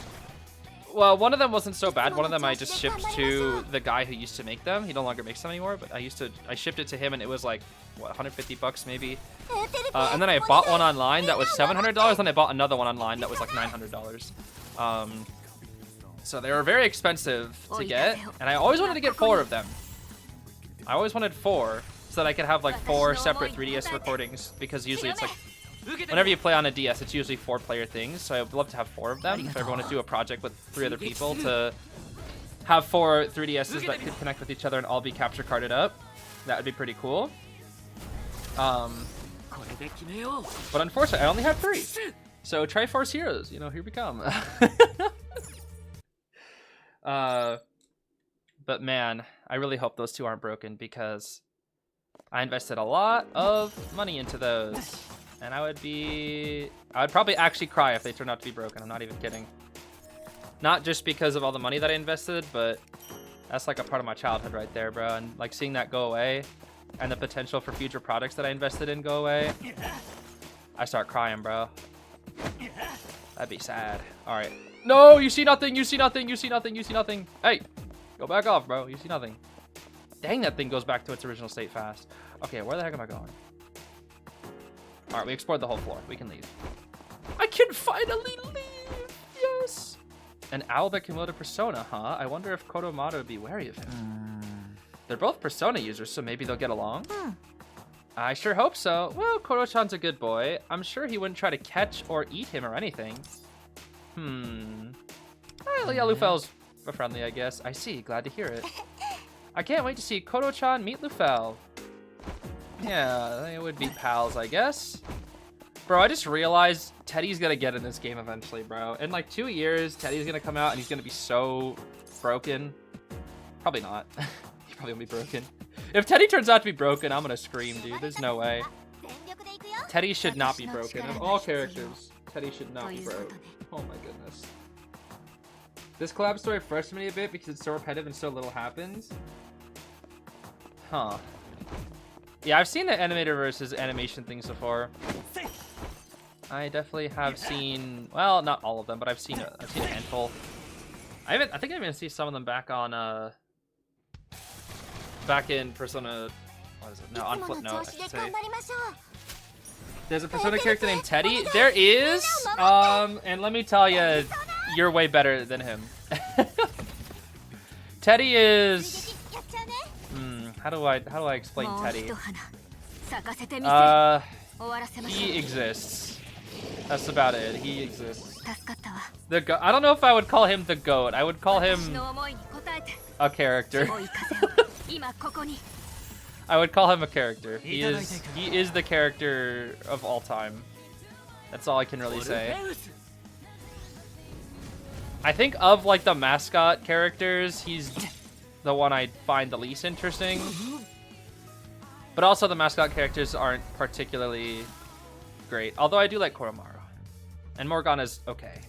well, one of them wasn't so bad. One of them I just shipped to the guy who used to make them. He no longer makes them anymore, but I shipped it to him, and it was like, what, 150 bucks maybe? And then I bought one online that was $700, and I bought another one online that was like $900. So they were very expensive to get, and I always wanted to get 4 of them. I always wanted 4, so that I could have like 4 separate 3DS recordings, because usually it's like, whenever you play on a DS, it's usually 4-player things, so I'd love to have 4 of them. If I want to do a project with 3 other people, to have 4 3DSs that could connect with each other and all be capture carded up, that would be pretty cool. But unfortunately, I only have 3. So Triforce Heroes, you know, here we come. But man, I really hope those 2 aren't broken, because I invested a lot of money into those. And I would probably actually cry if they turned out to be broken. I'm not even kidding. Not just because of all the money that I invested, but that's like a part of my childhood right there, bro. And like seeing that go away, and the potential for future products that I invested in go away, I start crying, bro. That'd be sad. All right. No, you see nothing. You see nothing. You see nothing. You see nothing. Hey, go back off, bro. You see nothing. Dang, that thing goes back to its original state fast. Okay, where the heck am I going? Alright, we explored the whole floor. We can leave. I can finally leave! Yes! An owl that can load a persona, huh? I wonder if Kodomaru would be wary of him. They're both persona users, so maybe they'll get along? I sure hope so. Well, Koro-chan's a good boy. I'm sure he wouldn't try to catch or eat him or anything. Well, yeah, Lufel's friendly, I guess. I see. Glad to hear it. I can't wait to see Koro-chan meet Lufel. Yeah, they would be pals, I guess. Bro, I just realized Teddy's gonna get in this game eventually, bro. In like 2 years, Teddy's gonna come out and he's gonna be so broken. Probably not. He probably won't be broken. If Teddy turns out to be broken, I'm gonna scream, dude. There's no way. Teddy should not be broken. Of all characters, Teddy should not be broken. Oh my goodness. This collab story frustrates me a bit because it's so repetitive and so little happens. Huh. Yeah, I've seen the animator versus animation things before. I definitely have seen, well, not all of them, but I've seen a handful. I think I even see some of them back on back in Persona, what is it? No, on Flipnote, I should say. There's a Persona character named Teddy. There is, and let me tell you, you're way better than him. Teddy is, how do I explain Teddy? He exists. That's about it. He exists. I don't know if I would call him the GOAT. I would call him a character. I would call him a character. He is the character of all time. That's all I can really say. I think of like the mascot characters, he's the one I find the least interesting. But also the mascot characters aren't particularly great. Although I do like Koromaru. And Morgana's okay.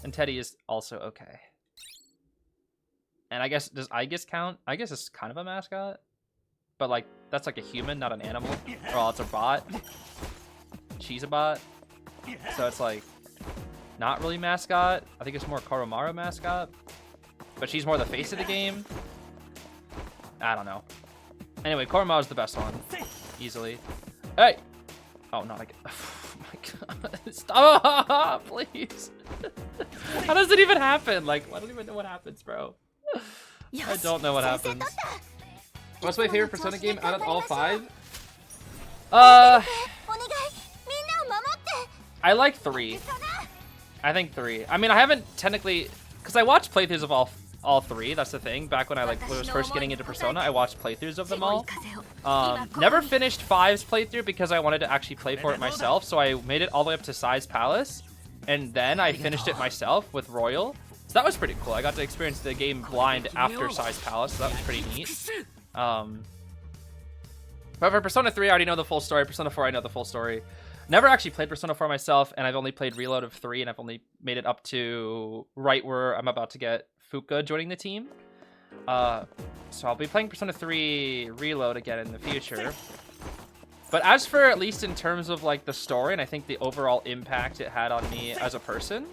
And Teddy is also okay. And I guess, does Aegis count? I guess it's kind of a mascot. But like, that's like a human, not an animal. Well, it's a bot. She's a bot. So it's like, not really mascot. I think it's more Koromaru mascot. But she's more the face of the game. I don't know. Anyway, Koromaru's the best one. Easily. Hey! Oh, not again. Oh my god. Stop! Please. How does it even happen? Like, I don't even know what happens, bro. I don't know what happens. What's my favorite Persona game out of all 5? I like 3. I think 3. I mean, I haven't technically, because I watched playthroughs of all 3. That's the thing. Back when I was first getting into Persona, I watched playthroughs of them all. Never finished 5's playthrough because I wanted to actually play for it myself. So I made it all the way up to Size Palace, and then I finished it myself with Royal. So that was pretty cool. I got to experience the game blind after Size Palace. So that was pretty neat. But for Persona 3, I already know the full story. Persona 4, I know the full story. Never actually played Persona 4 myself, and I've only played Reload of 3, and I've only made it up to right where I'm about to get Fuka joining the team. So I'll be playing Persona 3 Reload again in the future. But as for, at least in terms of like the story, and I think the overall impact it had on me as a person,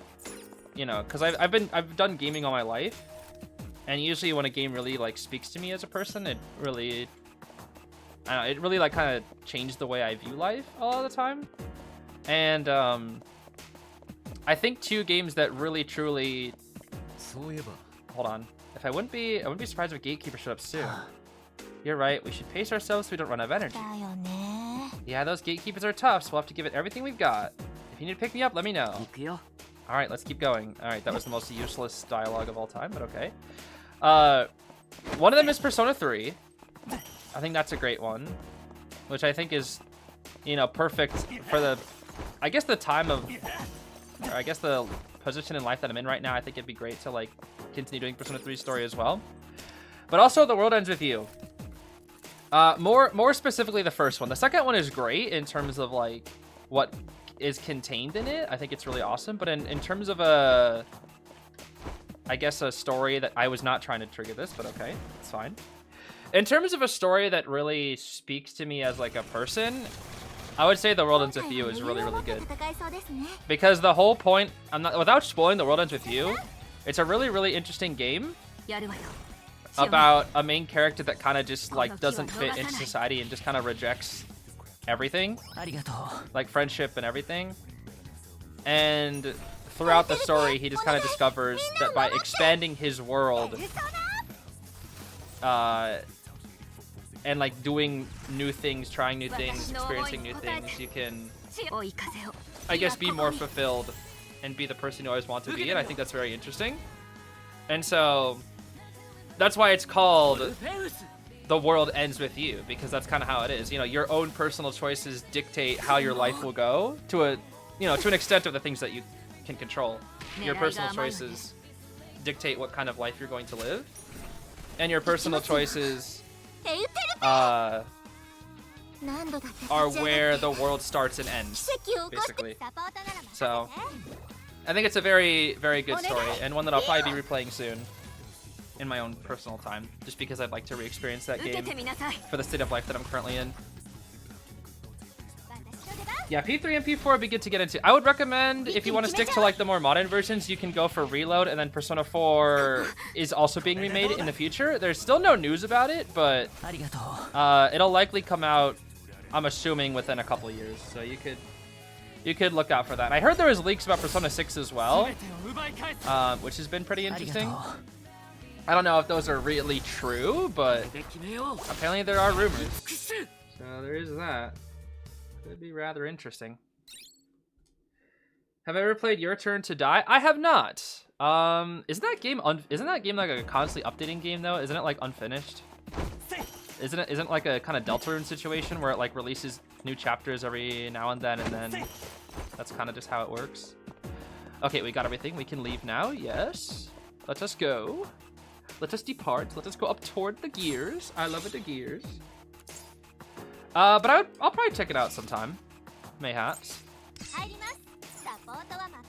you know, because I've done gaming all my life, and usually when a game really like speaks to me as a person, it really, I don't know, it really like kind of changed the way I view life a lot of the time. And I think 2 games that really truly, hold on, I wouldn't be surprised if Gatekeeper showed up soon. You're right, we should pace ourselves so we don't run out of energy. Yeah, those Gatekeepers are tough, so we'll have to give it everything we've got. If you need to pick me up, let me know. Alright, let's keep going. Alright, that was the most useless dialogue of all time, but okay. One of them is Persona 3. I think that's a great one. Which I think is, you know, perfect for the, I guess the time of, or I guess the position in life that I'm in right now. I think it'd be great to like continue doing Persona 3's story as well. But also The World Ends With You. More specifically the first one. The second one is great in terms of like what is contained in it. I think it's really awesome. But in terms of I guess a story that I was not trying to trigger this, but okay, it's fine. In terms of a story that really speaks to me as like a person, I would say The World Ends With You is really, really good. Because the whole point, without spoiling The World Ends With You, it's a really, really interesting game about a main character that kind of just like doesn't fit into society and just kind of rejects everything, ありがとう。 like friendship and everything. And throughout the story, he just kind of discovers that by expanding his world, and like doing new things, trying new things, experiencing new things, you can, I guess, be more fulfilled and be the person you always want to be. And I think that's very interesting. And so that's why it's called The World Ends With You, because that's kind of how it is. You know, your own personal choices dictate how your life will go to a, you know, to an extent of the things that you can control. Your personal choices dictate what kind of life you're going to live, and your personal choices are where the world starts and ends, basically. So I think it's a very, very good story, and one that I'll probably be replaying soon in my own personal time, just because I'd like to re-experience that game for the state of life that I'm currently in. Yeah, P3 and P4 would be good to get into. I would recommend, if you want to stick to like the more modern versions, you can go for Reload, and then Persona 4 is also being remade in the future. There's still no news about it, but it'll likely come out, I'm assuming, within a couple years. So you could look out for that. I heard there was leaks about Persona 6 as well, which has been pretty interesting. I don't know if those are really true, but apparently there are rumors. So there is that. Could be rather interesting. Have I ever played Your Turn to Die? I have not. Isn't that game like a constantly updating game though? Isn't it like unfinished? Isn't like a kind of Deltarune situation where it like releases new chapters every now and then that's kind of just how it works? Okay, we got everything. We can leave now. Yes. Let us go. Let us depart. Let us go up toward the gears. I love it, the gears. But I'll probably check it out sometime. Mayhaps.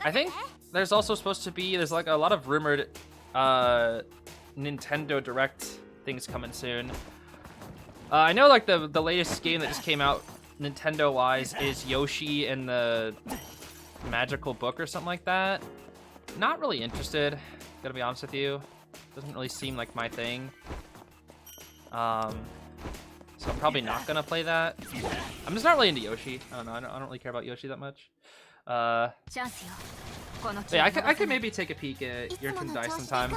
I think there's also supposed to be, there's like a lot of rumored Nintendo Direct things coming soon. I know like the latest game that just came out Nintendo-wise is Yoshi and the Magical Book or something like that. Not really interested, gotta be honest with you. Doesn't really seem like my thing. So I'm probably not gonna play that. I'm just not really into Yoshi. I don't know. I don't really care about Yoshi that much. Yeah, I could maybe take a peek at Your Turn to Die sometime.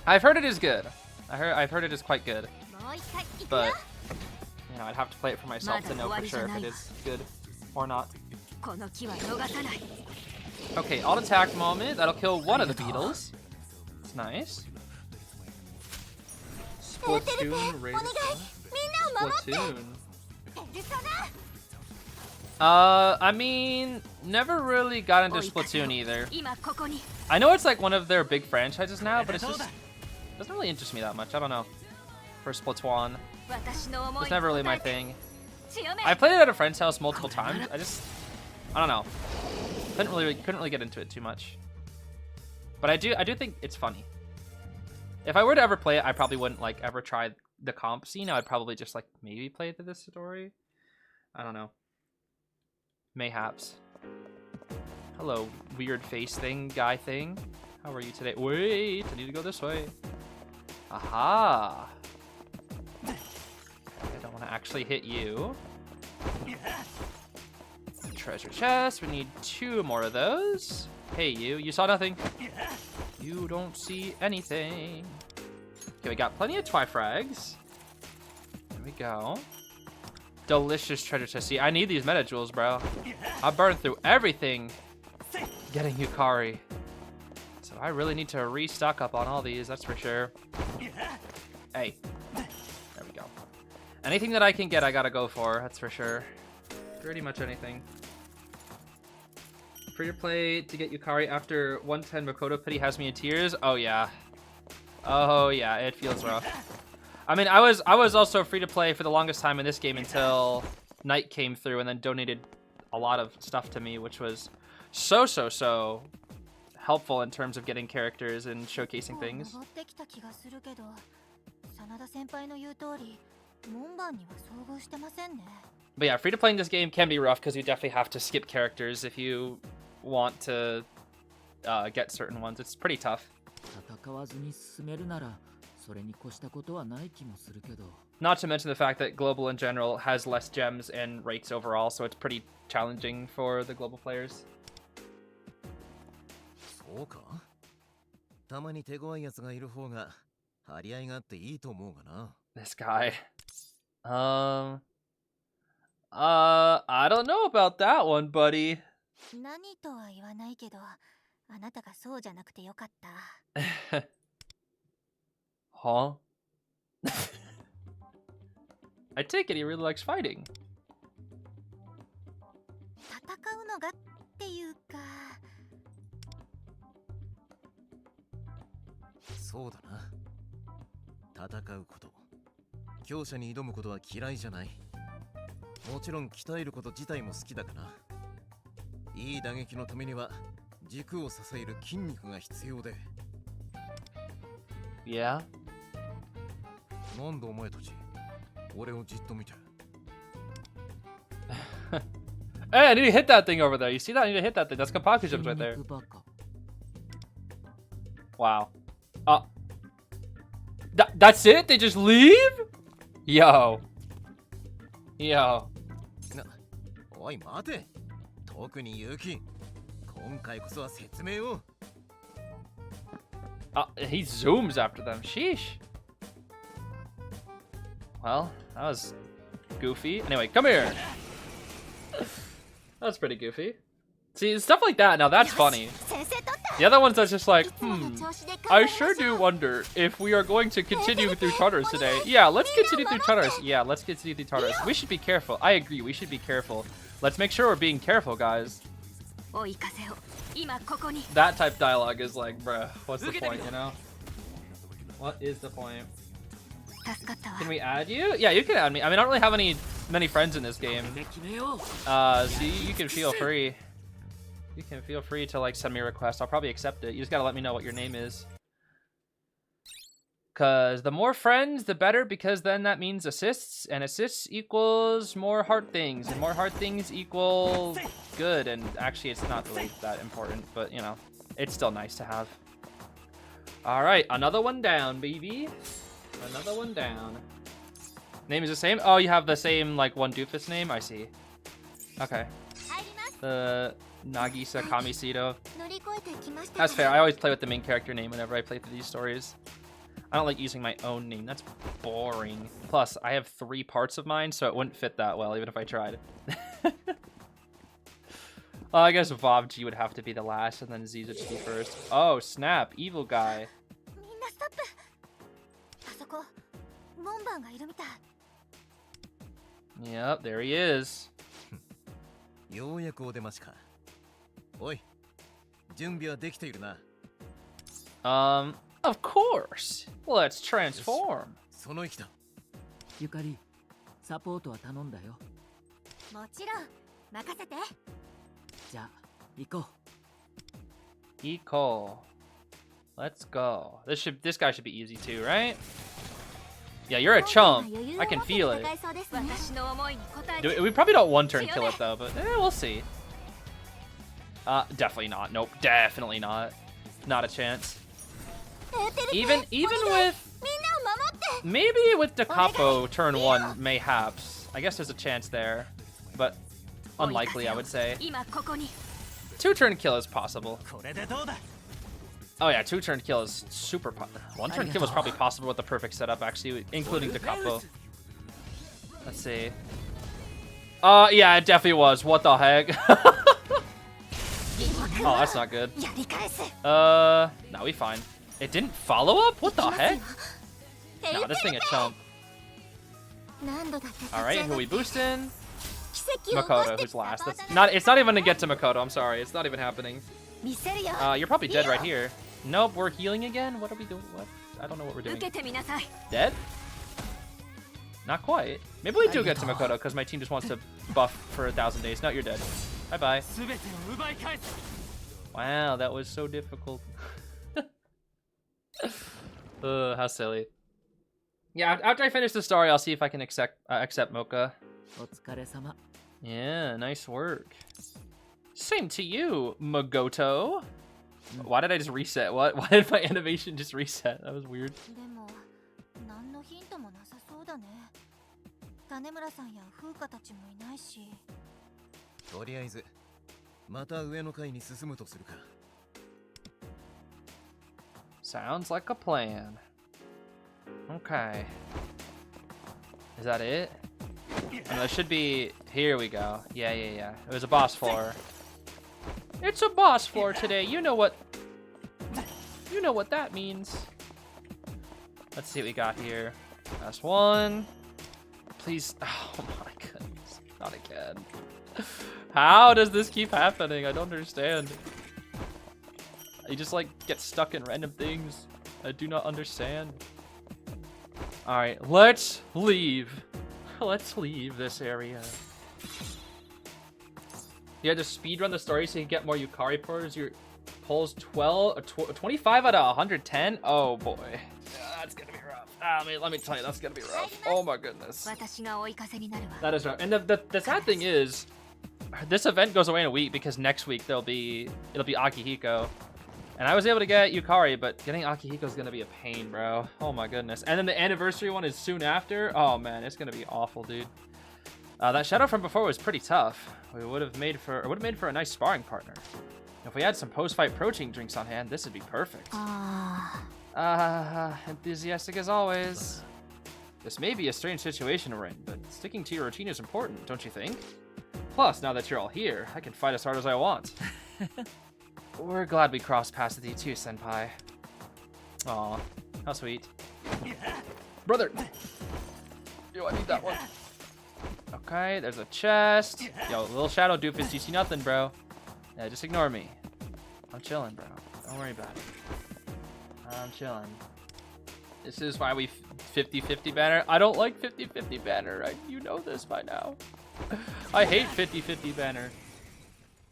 I've heard it is good. I've heard it is quite good. But you know, I'd have to play it for myself to know for sure if it is good or not. Okay, alt attack moment. That'll kill one of the beetles. It's nice. Splatoon raid. Splatoon. I mean, never really got into Splatoon either. I know it's like one of their big franchises now, but it's just doesn't really interest me that much. I don't know. For Splatoon, it's never really my thing. I played it at a friend's house multiple times. I don't know. Couldn't really get into it too much. But I do think it's funny. If I were to ever play it, I probably wouldn't like ever try the comp scene. I'd probably just like maybe play through this story. I don't know. Mayhaps. Hello, weird face guy thing. How are you today? Wait, I need to go this way. Aha. I don't want to actually hit you. Treasure chest. We need 2 more of those. Hey, you saw nothing. You don't see anything. Okay, we got plenty of Twifrags. There we go. Delicious treasure chest. See, I need these meta jewels, bro. I burned through everything getting Yukari. So I really need to restock up on all these, that's for sure. Hey. There we go. Anything that I can get, I gotta go for, that's for sure. Pretty much anything. Free to play to get Yukari after 110 Makoto Pity has me in tears. Oh yeah. Oh yeah, it feels rough. I mean, I was also free to play for the longest time in this game until Night came through and then donated a lot of stuff to me, which was so helpful in terms of getting characters and showcasing things. But yeah, free to play in this game can be rough because you definitely have to skip characters if you want to get certain ones. It's pretty tough. それに越したことはない気もするけど。 Not to mention the fact that global in general has less gems and rates overall, so it's pretty challenging for the global players. そうか。たまに手強いやつがいる方が張り合いがあっていいと思うがな。 This guy. I don't know about that one, buddy. 何とは言わないけど、あなたがそうじゃなくてよかった。Huh? I take it he really likes fighting. 戦うのがっていうか。そうだな。戦うこと。強者に挑むことは嫌いじゃない。もちろん鍛えること自体も好きだがな。いい打撃のためには軸を支える筋肉が必要で。Yeah? なんでお前たち俺をじっと見て。 Hey, I need to hit that thing over there. You see that? I need to hit that thing. That's Kapaku gems right there. 筋肉バカ。 Wow. That's it? They just leave? Yo. Yo. おい待て。特にユキ。今回こそは説明を。 He zooms after them. Sheesh. Well, that was goofy. Anyway, come here. That was pretty goofy. See, stuff like that, now that's funny. The other ones are just like, I sure do wonder if we are going to continue through Tartarus today. Yeah, let's continue through Tartarus. Yeah, let's continue through Tartarus. We should be careful. I agree, we should be careful. Let's make sure we're being careful, guys. That type dialogue is like, bruh, what's the point, you know? What is the point? Can we add you? Yeah, you can add me. I mean, I don't really have many friends in this game. So you can feel free. You can feel free to like send me a request. I'll probably accept it. You just gotta let me know what your name is. Cause the more friends, the better, because then that means assists, and assists equals more hard things, and more hard things equal good, and actually it's not really that important, but you know, it's still nice to have. Alright, another one down, baby. Another one down. Name is the same? Oh, you have the same, like, one doofus name? I see. Okay. The Nagisa Kamisito. That's fair. I always play with the main character name whenever I play through these stories. I don't like using my own name. That's boring. Plus, I have 3 parts of mine, so it wouldn't fit that well, even if I tried. Well, I guess Vovg would have to be the last, and then Zeez would just be first. Oh, snap. Evil guy. Yep, there he is. ようやくお出ましか。おい、準備はできているな。Of course. Let's transform. その意気だ。ゆかり、サポートは頼んだよ。もちろん、任せて。じゃあ、行こう。Eco. Let's go. This guy should be easy too, right? Yeah, you're a chump. I can feel it. We probably don't one-turn kill it though, but we'll see. Definitely not. Nope, definitely not. Not a chance. Even with maybe with Da Capo turn 1, mayhaps. I guess there's a chance there, but unlikely, I would say. 2-turn kill is possible. Oh yeah, 2-turn kill is super possible. 1-turn kill was probably possible with the perfect setup, actually, including Da Capo. Let's see. Yeah, it definitely was. What the heck? Oh, that's not good. No, we fine. It didn't follow up? What the heck? No, this thing a chump. Alright, who we boosting? Makoto, who's last. It's not even to get to Makoto, I'm sorry. It's not even happening. You're probably dead right here. Nope, we're healing again? What are we doing? What? I don't know what we're doing. Dead? Not quite. Maybe we do get to Makoto because my team just wants to buff for 1,000 days. No, you're dead. Bye-bye. Wow, that was so difficult. How silly. Yeah, after I finish the story, I'll see if I can accept Mocha. Yeah, nice work. Same to you, Magoto. Why did I just reset? What? Why did my animation just reset? That was weird. 種村さんや風花たちもいないし。とりあえずまた上の階に進むとするか。 Sounds like a plan. Okay. Is that it? Oh, that should be... Here we go. Yeah. It was a boss floor. It's a boss floor today. You know what... You know what that means. Let's see what we got here. Last one. Please... Oh my goodness. Not again. How does this keep happening? I don't understand. You just like get stuck in random things. I do not understand. Alright, let's leave. Let's leave this area. You had to speedrun the story so you can get more Yukari pulls. Your pulls 25 out of 110? Oh boy. That's gonna be rough. Let me tell you, that's gonna be rough. Oh my goodness. That is rough. And the sad thing is, this event goes away in a week because next week it'll be Akihiko. And I was able to get Yukari, but getting Akihiko is gonna be a pain, bro. Oh my goodness. And then the anniversary one is soon after. Oh man, it's gonna be awful, dude. That shadow from before was pretty tough. We would have made for a nice sparring partner. If we had some post-fight protein drinks on hand, this would be perfect. Enthusiastic as always. This may be a strange situation we're in, but sticking to your routine is important, don't you think? Plus, now that you're all here, I can fight as hard as I want. We're glad we crossed paths with you too, Senpai. Aw, how sweet. Brother! Yo, I need that one. Okay, there's a chest. Yo, little shadow doofus, you see nothing, bro. Yeah, just ignore me. I'm chilling, bro. Don't worry about it. I'm chilling. This is why we 50-50 banner. I don't like 50-50 banner. You know this by now. I hate 50-50 banner.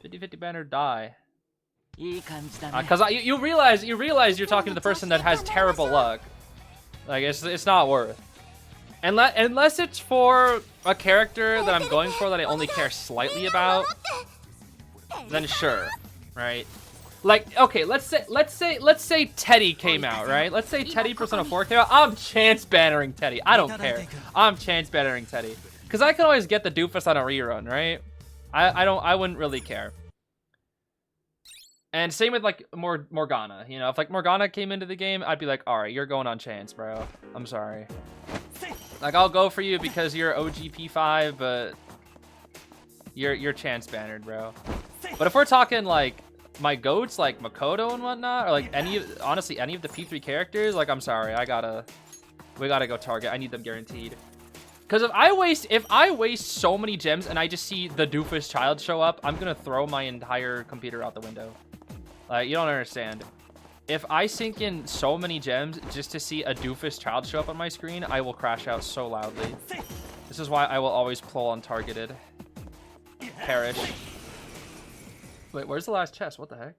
50-50 banner die. Because you realize you're talking to the person that has terrible luck. Like it's not worth. Unless it's for a character that I'm going for that I only care slightly about, then sure, right? Like okay, let's say Teddy came out, right? Let's say Teddy Persona 4 came out. I'm chance bannering Teddy. I don't care. I'm chance bannering Teddy because I can always get the doofus on a rerun, right? I wouldn't really care. And same with like Morgana, you know, if like Morgana came into the game, I'd be like, all right, you're going on chance, bro. I'm sorry. Like I'll go for you because you're OG P5, but you're chance bannered, bro. But if we're talking like my goats, like Makoto and whatnot, or like honestly any of the P3 characters, like I'm sorry, we gotta go target. I need them guaranteed. Because if I waste so many gems and I just see the doofus child show up, I'm gonna throw my entire computer out the window. Like you don't understand. If I sink in so many gems just to see a doofus child show up on my screen, I will crash out so loudly. This is why I will always pull untargeted. Perish. Wait, where's the last chest? What the heck?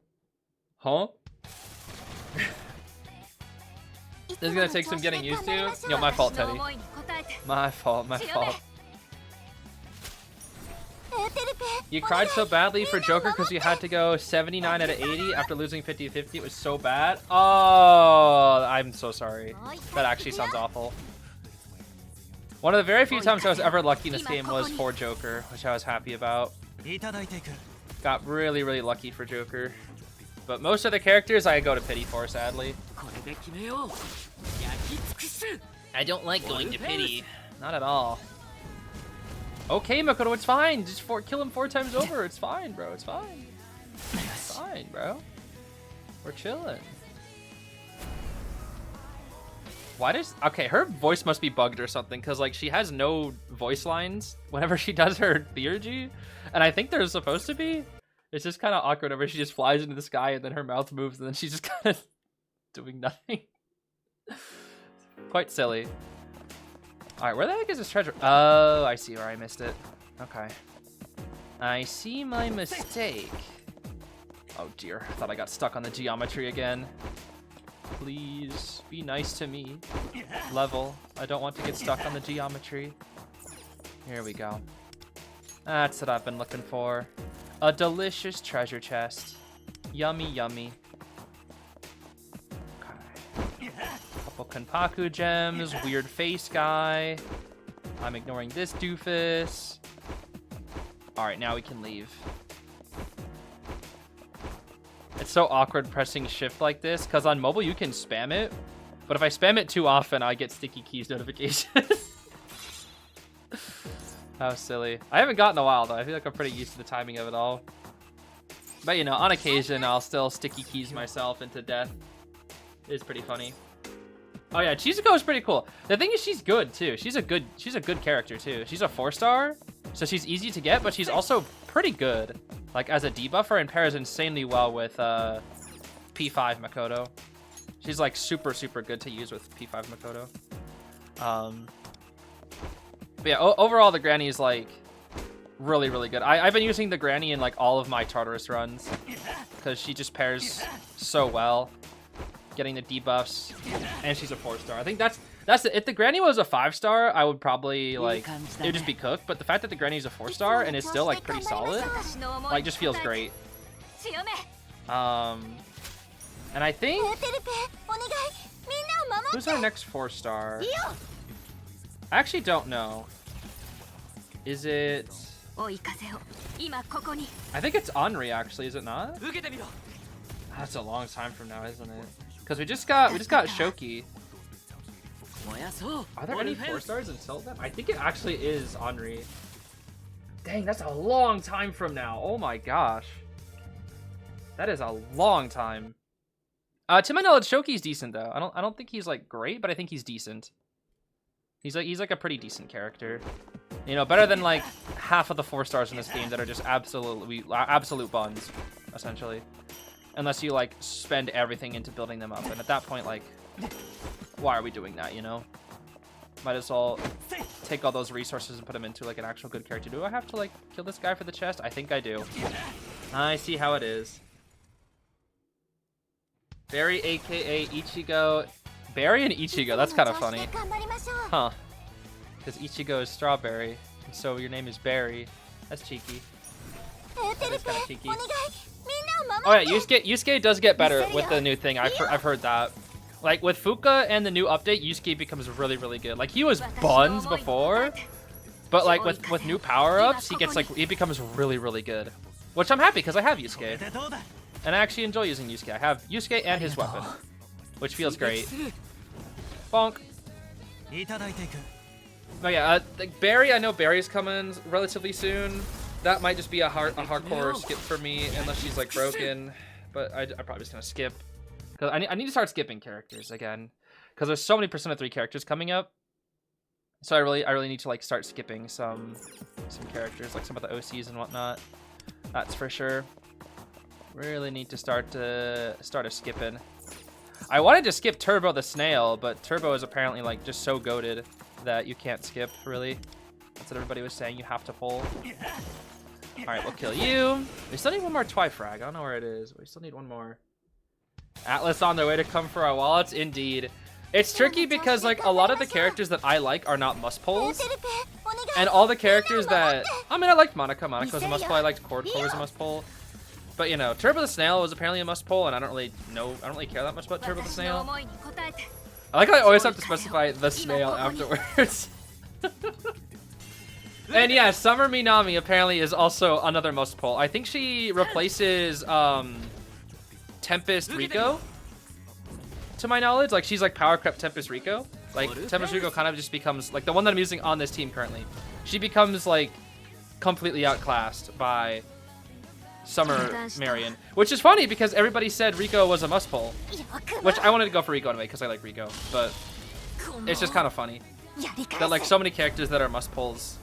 Huh? This is gonna take some getting used to. Yo, my fault, Teddy. My fault. You cried so badly for Joker because you had to go 79 out of 80 after losing 50-50. It was so bad. Oh, I'm so sorry. That actually sounds awful. One of the very few times I was ever lucky in this game was for Joker, which I was happy about. Got really, really lucky for Joker. But most of the characters I go to pity for, sadly. I don't like going to pity. Not at all. Okay, Makoto, it's fine. Just kill him 4 times over. It's fine, bro. It's fine. It's fine, bro. We're chilling. Why does... Okay, her voice must be bugged or something, because, like, she has no voice lines whenever she does her theurgy. And I think there's supposed to be. It's just kind of awkward whenever she just flies into the sky and then her mouth moves and then she's just kind of doing nothing. Quite silly. Alright, where the heck is this treasure? Oh, I see where I missed it. Okay. I see my mistake. Oh dear, I thought I got stuck on the geometry again. Please, be nice to me. Level. I don't want to get stuck on the geometry. Here we go. That's what I've been looking for. A delicious treasure chest. Yummy, yummy. Okay. Couple Kenpaku gems, weird face guy. I'm ignoring this doofus. All right, now we can leave. It's so awkward pressing shift like this, because on mobile you can spam it, but if I spam it too often, I get sticky keys notifications. How silly. I haven't gotten a while though. I feel like I'm pretty used to the timing of it all. But you know, on occasion, I'll still sticky keys myself into death. It is pretty funny. Oh yeah, Chizuko is pretty cool. The thing is, she's good too. She's a good character too. She's a 4-star, so she's easy to get, but she's also pretty good. Like as a debuffer, and pairs insanely well with P5 Makoto. She's like super good to use with P5 Makoto. But yeah, overall the granny is like really good. I've been using the granny in like all of my Tartarus runs because she just pairs so well, getting the debuffs, and she's a 4-star. I think that's it. If the granny was a 5-star, I would probably like it would just be cooked. But the fact that the granny is a 4-star and is still like pretty solid, like just feels great. And I think who's our next 4-star? I actually don't know. Is it? I think it's Henri actually, is it not? That's a long time from now, isn't it? Because we just got Shoki. Are there any 4-stars until then? I think it actually is Henri. Dang, that's a long time from now. Oh my gosh. That is a long time. To my knowledge, Shoki's decent though. I don't think he's like great, but I think he's decent. He's like a pretty decent character. You know, better than like half of the 4-stars in this game that are just absolute buns, essentially. Unless you like spend everything into building them up, and at that point, like, why are we doing that? You know, might as well take all those resources and put them into like an actual good character. Do I have to like kill this guy for the chest? I think I do. I see how it is. Barry, aka Ichigo. Barry and Ichigo, that's kind of funny. Huh. Because Ichigo is strawberry, and so your name is Barry. That's cheeky. That is kind of cheeky. Oh yeah, Yusuke does get better with the new thing. I've heard that. Like with Fuka and the new update, Yusuke becomes really good. Like he was buns before, but like with new power-ups, he becomes really good. Which I'm happy because I have Yusuke. And I actually enjoy using Yusuke. I have Yusuke and his weapon, which feels great. Bonk. Oh yeah, like Barry, I know Barry's coming relatively soon. That might just be a hardcore skip for me, unless she's like broken. But I'm probably just gonna skip. Because I need to start skipping characters again. Because there's so many Persona 3 characters coming up. So I really need to like start skipping some characters, like some of the OCs and whatnot. That's for sure. Really need to start a skipping. I wanted to skip Turbo the Snail, but Turbo is apparently like just so goated that you can't skip, really. That's what everybody was saying, you have to pull. Alright, we'll kill you. We still need one more Twi-Frag. I don't know where it is. We still need one more. Atlas on their way to come for our wallets? Indeed. It's tricky because like a lot of the characters that I like are not must-pulls. And all the characters that... I mean, I liked Monica. Monica was a must-pull. I liked Cord was a must-pull. But you know, Turbo the Snail was apparently a must-pull, and I don't really care that much about Turbo the Snail. I like how I always have to specify the snail afterwards. And yeah, Summer Minami apparently is also another must-pull. I think she replaces Tempest Rico, to my knowledge. Like she's like Power Crept Tempest Rico. Like Tempest Rico kind of just becomes like the one that I'm using on this team currently. She becomes like completely outclassed by Summer Marion, which is funny because everybody said Rico was a must-pull, which I wanted to go for Rico anyway because I like Rico, but it's just kind of funny that like so many characters that are must-pulls,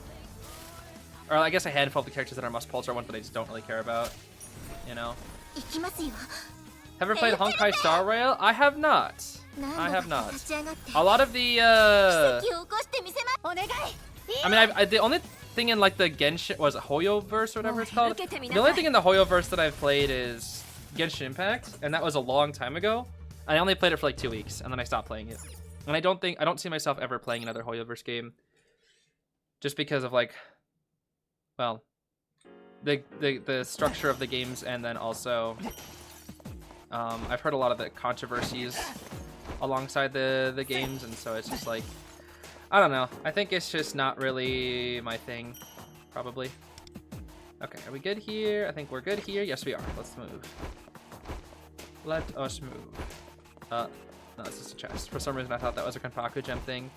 or I guess a handful of the characters that are must-pulls are ones that I just don't really care about, you know. Have you ever played Honkai Star Rail? I have not. I have not. A lot of the I mean, the only thing in like the Genshin was Hoyoverse or whatever it's called. The only thing in the Hoyoverse that I've played is Genshin Impact, and that was a long time ago. I only played it for like 2 weeks, and then I stopped playing it. And I don't see myself ever playing another Hoyoverse game, just because of like, well, the structure of the games, and then also I've heard a lot of the controversies alongside the games, and so it's just like I don't know. I think it's just not really my thing, probably. Okay, are we good here? I think we're good here. Yes, we are. Let's move. Let us move. No, it's just a chest. For some reason, I thought that was a Kanpaku gem thing.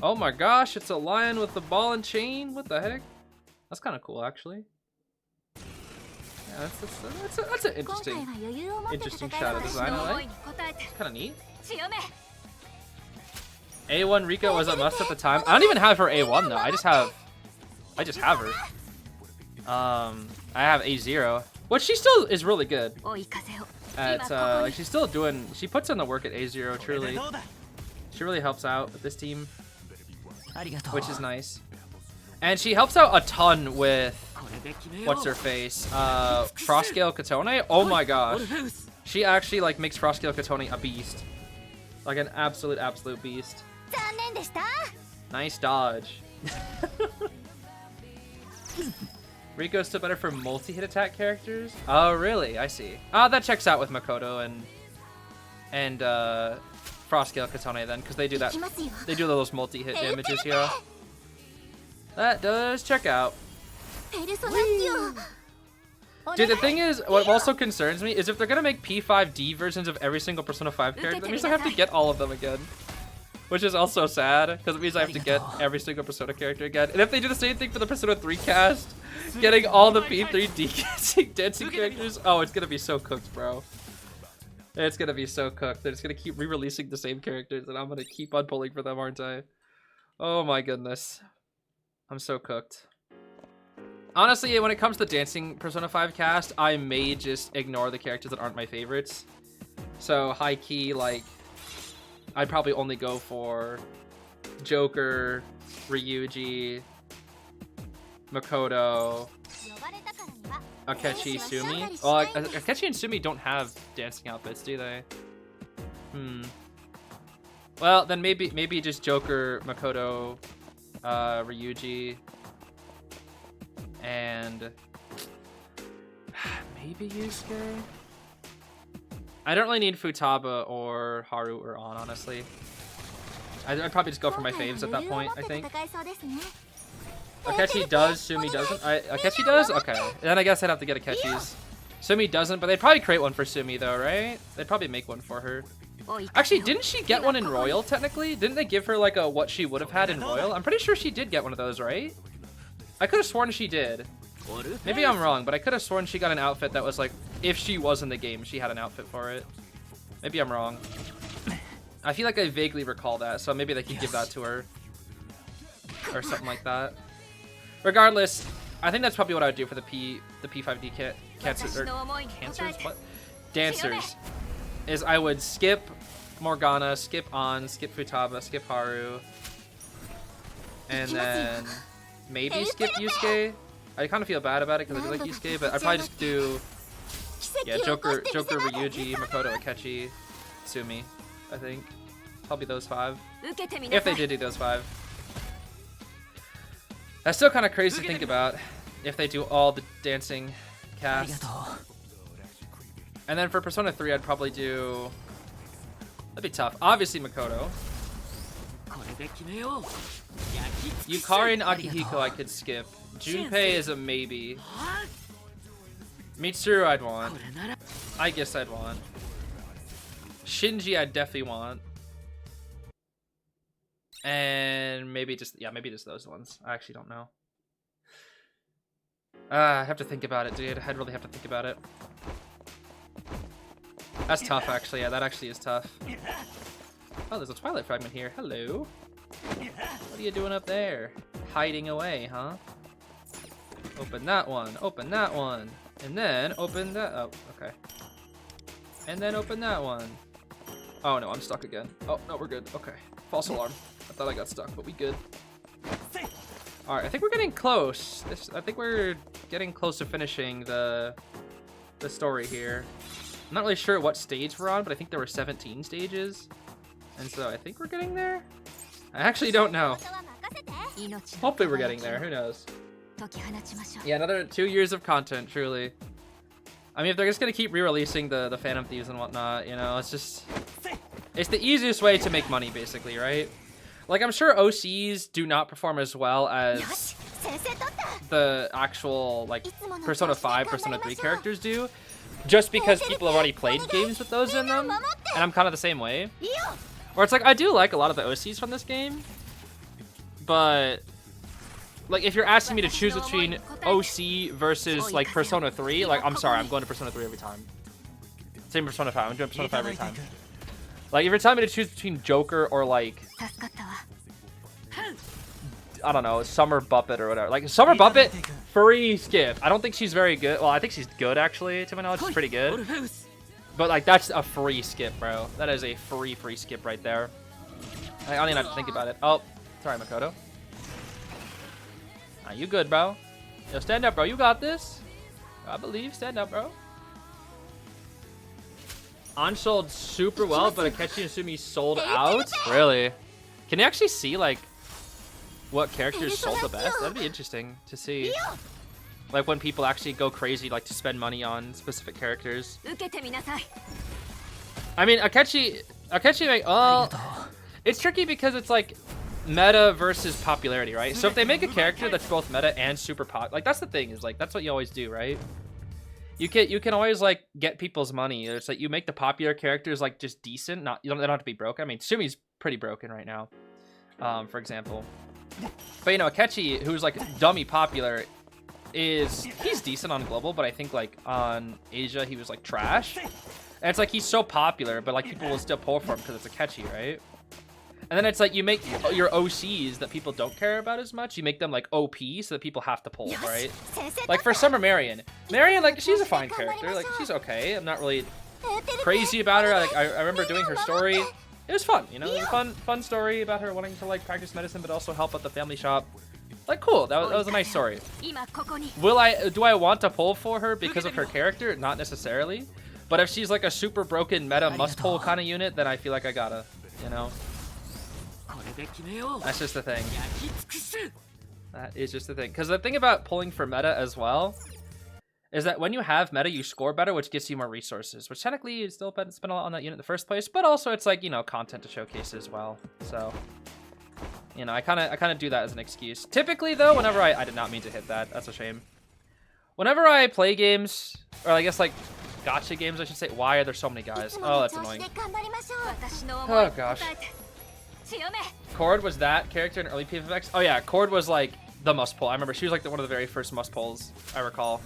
Oh my gosh, it's a lion with the ball and chain. What the heck? That's kind of cool, actually. Yeah, that's an interesting shadow design. I like. It's kind of neat. A1 Rika was a must at the time. I don't even have her A1 though. I just have her. I have A0, which she still is really good. At like she's still doing. She puts in the work at A0. Truly, she really helps out with this team, which is nice. And she helps out a ton with what's her face, Frostgale Katone. Oh my gosh, she actually like makes Frostgale Katone a beast, like an absolute beast. Nice dodge. Rico's still better for multi-hit attack characters. Oh really? I see. That checks out with Makoto and Frostgale Katone then, because they do that. They do those multi-hit damages here. That does check out. Dude, the thing is, what also concerns me is if they're gonna make P5D versions of every single Persona 5 character, that means I have to get all of them again. Which is also sad, because it means I have to get every single Persona character again. And if they do the same thing for the Persona 3 cast, getting all the P3D dancing characters, oh, it's gonna be so cooked, bro. It's gonna be so cooked. They're just gonna keep re-releasing the same characters, and I'm gonna keep on pulling for them, aren't I? Oh my goodness. I'm so cooked. Honestly, when it comes to dancing Persona 5 cast, I may just ignore the characters that aren't my favorites. So, high key, like, I'd probably only go for Joker, Ryuji, Makoto, Akechi, Sumi. Well, Akechi and Sumi don't have dancing outfits, do they? Well, then maybe just Joker, Makoto, Ryuji, and maybe Yusuke? I don't really need Futaba or Haru or On, honestly. I'd probably just go for my faves at that point, I think. Akechi does, Sumi doesn't. Akechi does? Okay. Then I guess I'd have to get Akechi's. Sumi doesn't, but they'd probably create one for Sumi though, right? They'd probably make one for her. Actually, didn't she get one in Royal, technically? Didn't they give her, like, a what she would have had in Royal? I'm pretty sure she did get one of those, right? I could have sworn she did. Maybe I'm wrong, but I could have sworn she got an outfit that was, like, if she was in the game, she had an outfit for it. Maybe I'm wrong. I feel like I vaguely recall that, so maybe they could give that to her. Or something like that. Regardless, I think that's probably what I would do for the P5D cancers. What? Dancers. Is I would skip Morgana, skip On, skip Futaba, skip Haru, and then maybe skip Yusuke. I kind of feel bad about it because I do like Yusuke, but I'd probably just do Joker, Ryuji, Makoto, Akechi, Sumi. I think probably those 5. If they did do those 5, that's still kind of crazy to think about. If they do all the dancing cast. And then for Persona 3, I'd probably do... That'd be tough. Obviously, Makoto. Yukari and Akihiko I could skip. Junpei is a maybe. Mitsuru I'd want. I guess I'd want. Shinji I'd definitely want. And maybe just those ones. I actually don't know. I have to think about it, dude. I'd really have to think about it. That's tough, actually. Yeah, that actually is tough. Oh, there's a Twilight fragment here. Hello. What are you doing up there? Hiding away, huh? Open that one. Open that one. And then open that. Oh, okay. And then open that one. Oh, no, I'm stuck again. Oh, no, we're good. Okay. False alarm. I thought I got stuck, but we good. Alright, I think we're getting close. I think we're getting close to finishing the story here. I'm not really sure what stage we're on, but I think there were 17 stages. And so I think we're getting there? I actually don't know. Hopefully we're getting there, who knows? Yeah, another 2 years of content, truly. I mean, if they're just gonna keep re-releasing the Phantom Thieves and whatnot, you know, it's the easiest way to make money, basically, right? Like, I'm sure OCs do not perform as well as 先生取った the actual, like, Persona 5, Persona 3 characters do, just because people have already played games with those in them, and I'm kind of the same way. Or it's like, I do like a lot of the OCs from this game, but, like, if you're asking me to choose between OC versus, like, Persona 3, like, I'm sorry, I'm going to Persona 3 every time. Same Persona 5, I'm doing Persona 5 every time. Like, if you're telling me to choose between Joker or, like, 助かったわ I don't know, Summer Buppet or whatever. Like, Summer Buppet, free skip. I don't think she's very good. Well, I think she's good, actually, to my knowledge. She's pretty good. But, like, that's a free skip, bro. That is a free skip right there. I don't even have to think about it. Oh, sorry, Makoto. Nah, you good, bro. Yo, stand up, bro. You got this. I believe. Stand up, bro. On sold super well, but Akechi and Sumi sold out? Really? Can you actually see, like, what characters sold the best? That'd be interesting to see. Like, when people actually go crazy, like, to spend money on specific characters. 受けてみなさい I mean, Akechi, it's tricky because it's, like, meta versus popularity, right? So if they make a character that's both meta and super pop, like, that's the thing, is, like, that's what you always do, right? You can always, like, get people's money. It's like you make the popular characters, like, just decent. They don't have to be broken. I mean, Sumi's pretty broken right now, for example. But, you know, Akechi, who's, like, dummy popular, he's decent on global, but I think, like, on Asia, he was, like, trash. And it's like he's so popular, but, like, people will still pull for him because it's Akechi, right? And then it's like you make your OCs that people don't care about as much, you make them, like, OP so that people have to pull, right? Like, for Summer Marion, like, she's a fine character. Like, she's okay. I'm not really crazy about her. Like, I remember doing her story. It was fun, you know? It was a fun story about her wanting to, like, practice medicine, but also help at the family shop. Like, cool. That was a nice story. 今ここに Do I want to pull for her because of her character? Not necessarily. But if she's, like, a super broken meta must-pull kind of unit, then I feel like I gotta, you know? That's just the thing. That is just the thing. Because the thing about pulling for meta as well is that when you have meta, you score better, which gets you more resources, which technically you still spend a lot on that unit in the first place, but also it's like, you know, content to showcase as well. So, you know, I kind of do that as an excuse. Typically, though, whenever I did not mean to hit that. That's a shame. Whenever I play games, or I guess, like, gacha games, I should say, why are there so many guys? Oh, that's annoying. 私の思 Oh, い gosh. 答えて強め Cord was that character in early PFX? Oh yeah, Cord was like the must pull. I remember she was like one of the very first must pulls I recall.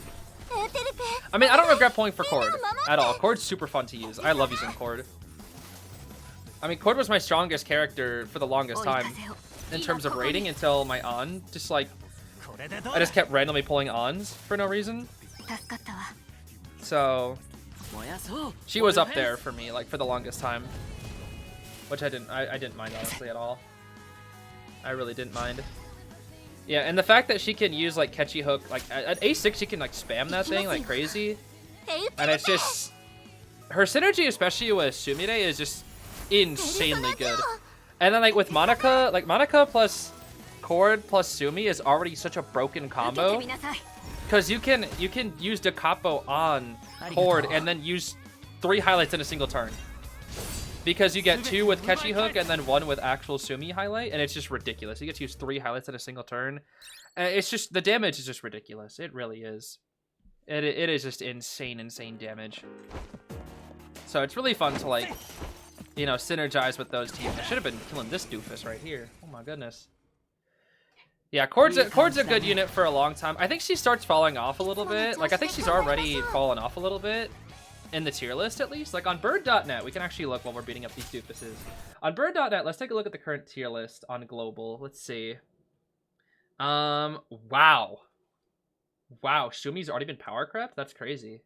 I mean, I don't regret pulling for Cord at all. Cord's super fun to use. I love using Cord. I mean, Cord was my strongest character for the longest time in terms of rating until my on. Just like, I just kept randomly pulling ons for no reason. 助かったわ So she was up there for me, like, for the longest time. Which I didn't mind, honestly, at all. I really didn't mind. Yeah, and the fact that she can use, like, Catchy Hook, like, at A6 she can, like, spam that thing like crazy. And it's just... Her synergy, especially with Sumire, is just insanely good. And then, like, with Monica, like, Monica plus Cord plus Sumi is already such a broken 受けて combo. みなさい Because you can use Da Capo on Cord and then use 3 highlights in a single turn. Because you get 2 with Catchy Hook and then 1 with actual Sumi highlight, and it's just ridiculous. You get to use 3 highlights in a single turn. And it's just, the damage is just ridiculous. It really is. It is just insane damage. So it's really fun to, like, you know, synergize with those teams. I should have been killing this doofus right here. Oh my goodness. Yeah, Cord's a good unit for a long time. I think she starts falling off a little bit. Like, I think she's already fallen off a little bit. In the tier list, at least. Like, on bird.net, we can actually look while we're beating up these doofuses. On bird.net, let's take a look at the current tier list on global. Let's see. Wow. Wow, Sumi's already been power crept? That's crazy.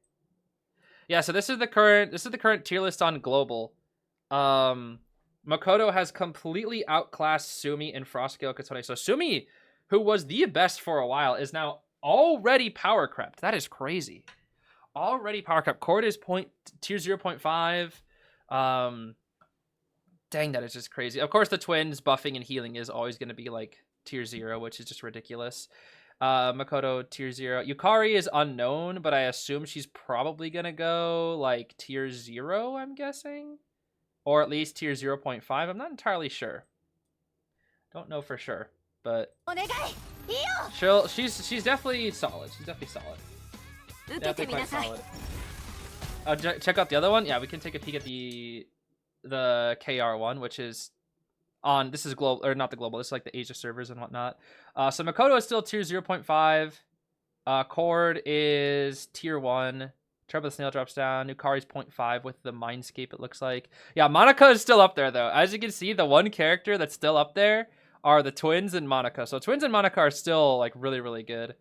Yeah, so this is the current tier list on global. Makoto has completely outclassed Sumi in Frostgale Katone. So Sumi, who was the best for a while, is now already power crept. That is crazy. Already power crept. Cord is tier 0.5. Dang, that is just crazy. Of course, the twins buffing and healing is always going to be like tier 0, which is just ridiculous. Makoto tier 0. Yukari is unknown, but I assume she's probably going to go like tier 0, I'm guessing. Or at least tier 0.5. I'm not entirely sure. Don't know for sure, but お願いいいよ she's definitely solid. She's definitely solid. 受けて Definitely みな quite さい solid. Check out the other one. Yeah, we can take a peek at the KR one, which is on. This is global, or not the global. This is like the Asia servers and whatnot. So Makoto is still tier 0.5. Cord is tier 1. Trouble the Snail drops down. Yukari's 0.5 with the Mindscape, it looks like. Yeah, Monica is still up there, though. As you can see, the one character that's still up there are the Twins and Monica. So Twins and Monica are still, like, really, really good.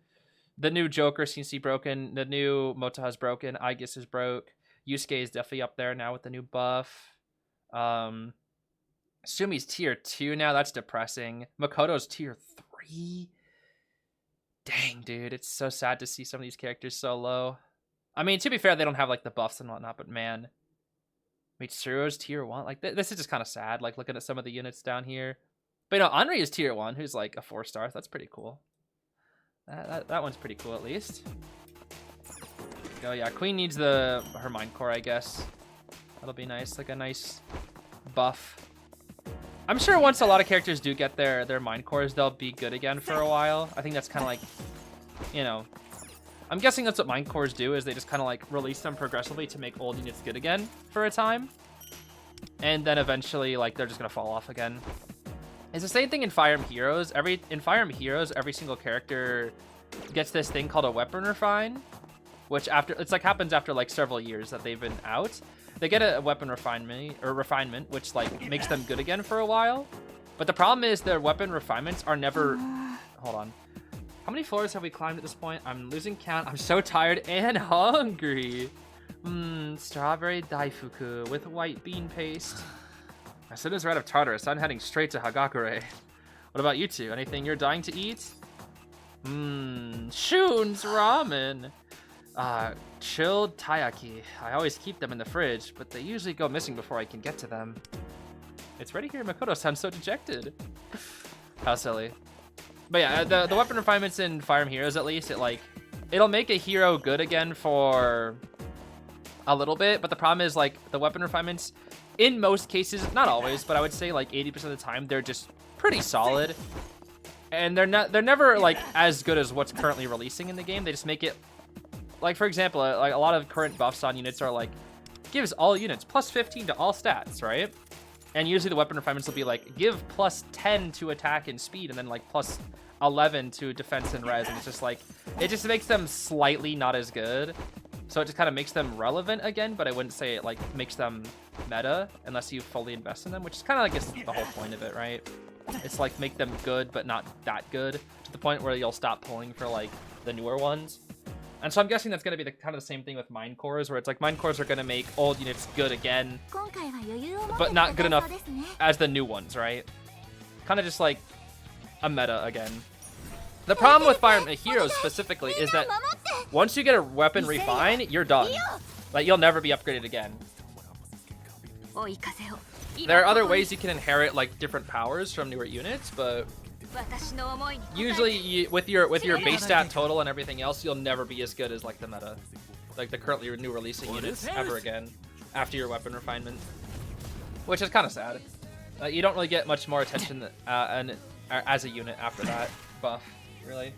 The new Joker seems to be broken. The new Motoha's broken. Aegis is broke. Yusuke is definitely up there now with the new buff. Sumi's tier 2 now. That's depressing. Makoto's tier 3. Dang, dude. It's so sad to see some of these characters so low. I mean, to be fair, they don't have, like, the buffs and whatnot, but man. Mitsuru's tier 1. Like, this is just kind of sad, like, looking at some of the units down here. But, you know, Henri is tier 1, who's, like, a 4-star. That's pretty cool. That one's pretty cool, at least. Oh, yeah. Queen needs her Mind Core, I guess. That'll be nice. Like, a nice buff. I'm sure once a lot of characters do get their Mind Cores, they'll be good again for a while. I think that's kind of like, you know... I'm guessing that's what Mind Cores do, is they just kind of like release them progressively to make old units good again for a time. And then eventually, like, they're just going to fall off again. It's the same thing in Fire Emblem Heroes. In Fire Emblem Heroes, every single character gets this thing called a weapon refine, which it's like happens after like several years that they've been out. They get a weapon refinement, which like makes them good again for a while. But the problem is their weapon refinements are never... Hold on. How many floors have we climbed at this point? I'm losing count. I'm so tired and hungry. Strawberry daifuku with white bean paste. As soon as we're out of Tartarus, I'm heading straight to Hagakure. What about you two? Anything you're dying to eat? Shun's ramen. Chilled taiyaki. I always keep them in the fridge, but they usually go missing before I can get to them. It's ready here. Makoto sounds so dejected. How silly. But yeah, the weapon refinements in Fire Emblem Heroes, at least, it'll make a hero good again for a little bit. But the problem is, like, the weapon refinements, in most cases, not always, but I would say like 80% of the time, they're just pretty solid. And they're never like as good as what's currently releasing in the game. They just make it, like, for example, like a lot of current buffs on units are like, gives all units plus 15 to all stats, right? And usually the weapon refinements will be like, give plus 10 to attack and speed, and then like plus 11 to defense and res. And it's just like, it just makes them slightly not as good. So it just kind of makes them relevant again, but I wouldn't say it like makes them meta unless you fully invest in them, which is kind of like the whole point of it, right? It's like make them good, but not that good, to the point where you'll stop pulling for like the newer ones. And so I'm guessing that's going to be kind of the same thing with Mind Cores, where it's like Mind Cores are going to make old units good again, but not good enough as the new ones, right? Kind of just like a meta again. The problem with Fire Emblem Heroes specifically is that once you get a weapon refine, you're done. Like, you'll never be upgraded again. There are other ways you can inherit like different powers from newer units, but usually with your base stat total and everything else, you'll never be as good as like the meta, like the currently new releasing units ever again after your weapon refinement, which is kind of sad. You don't really get much more attention as a unit after that buff, really.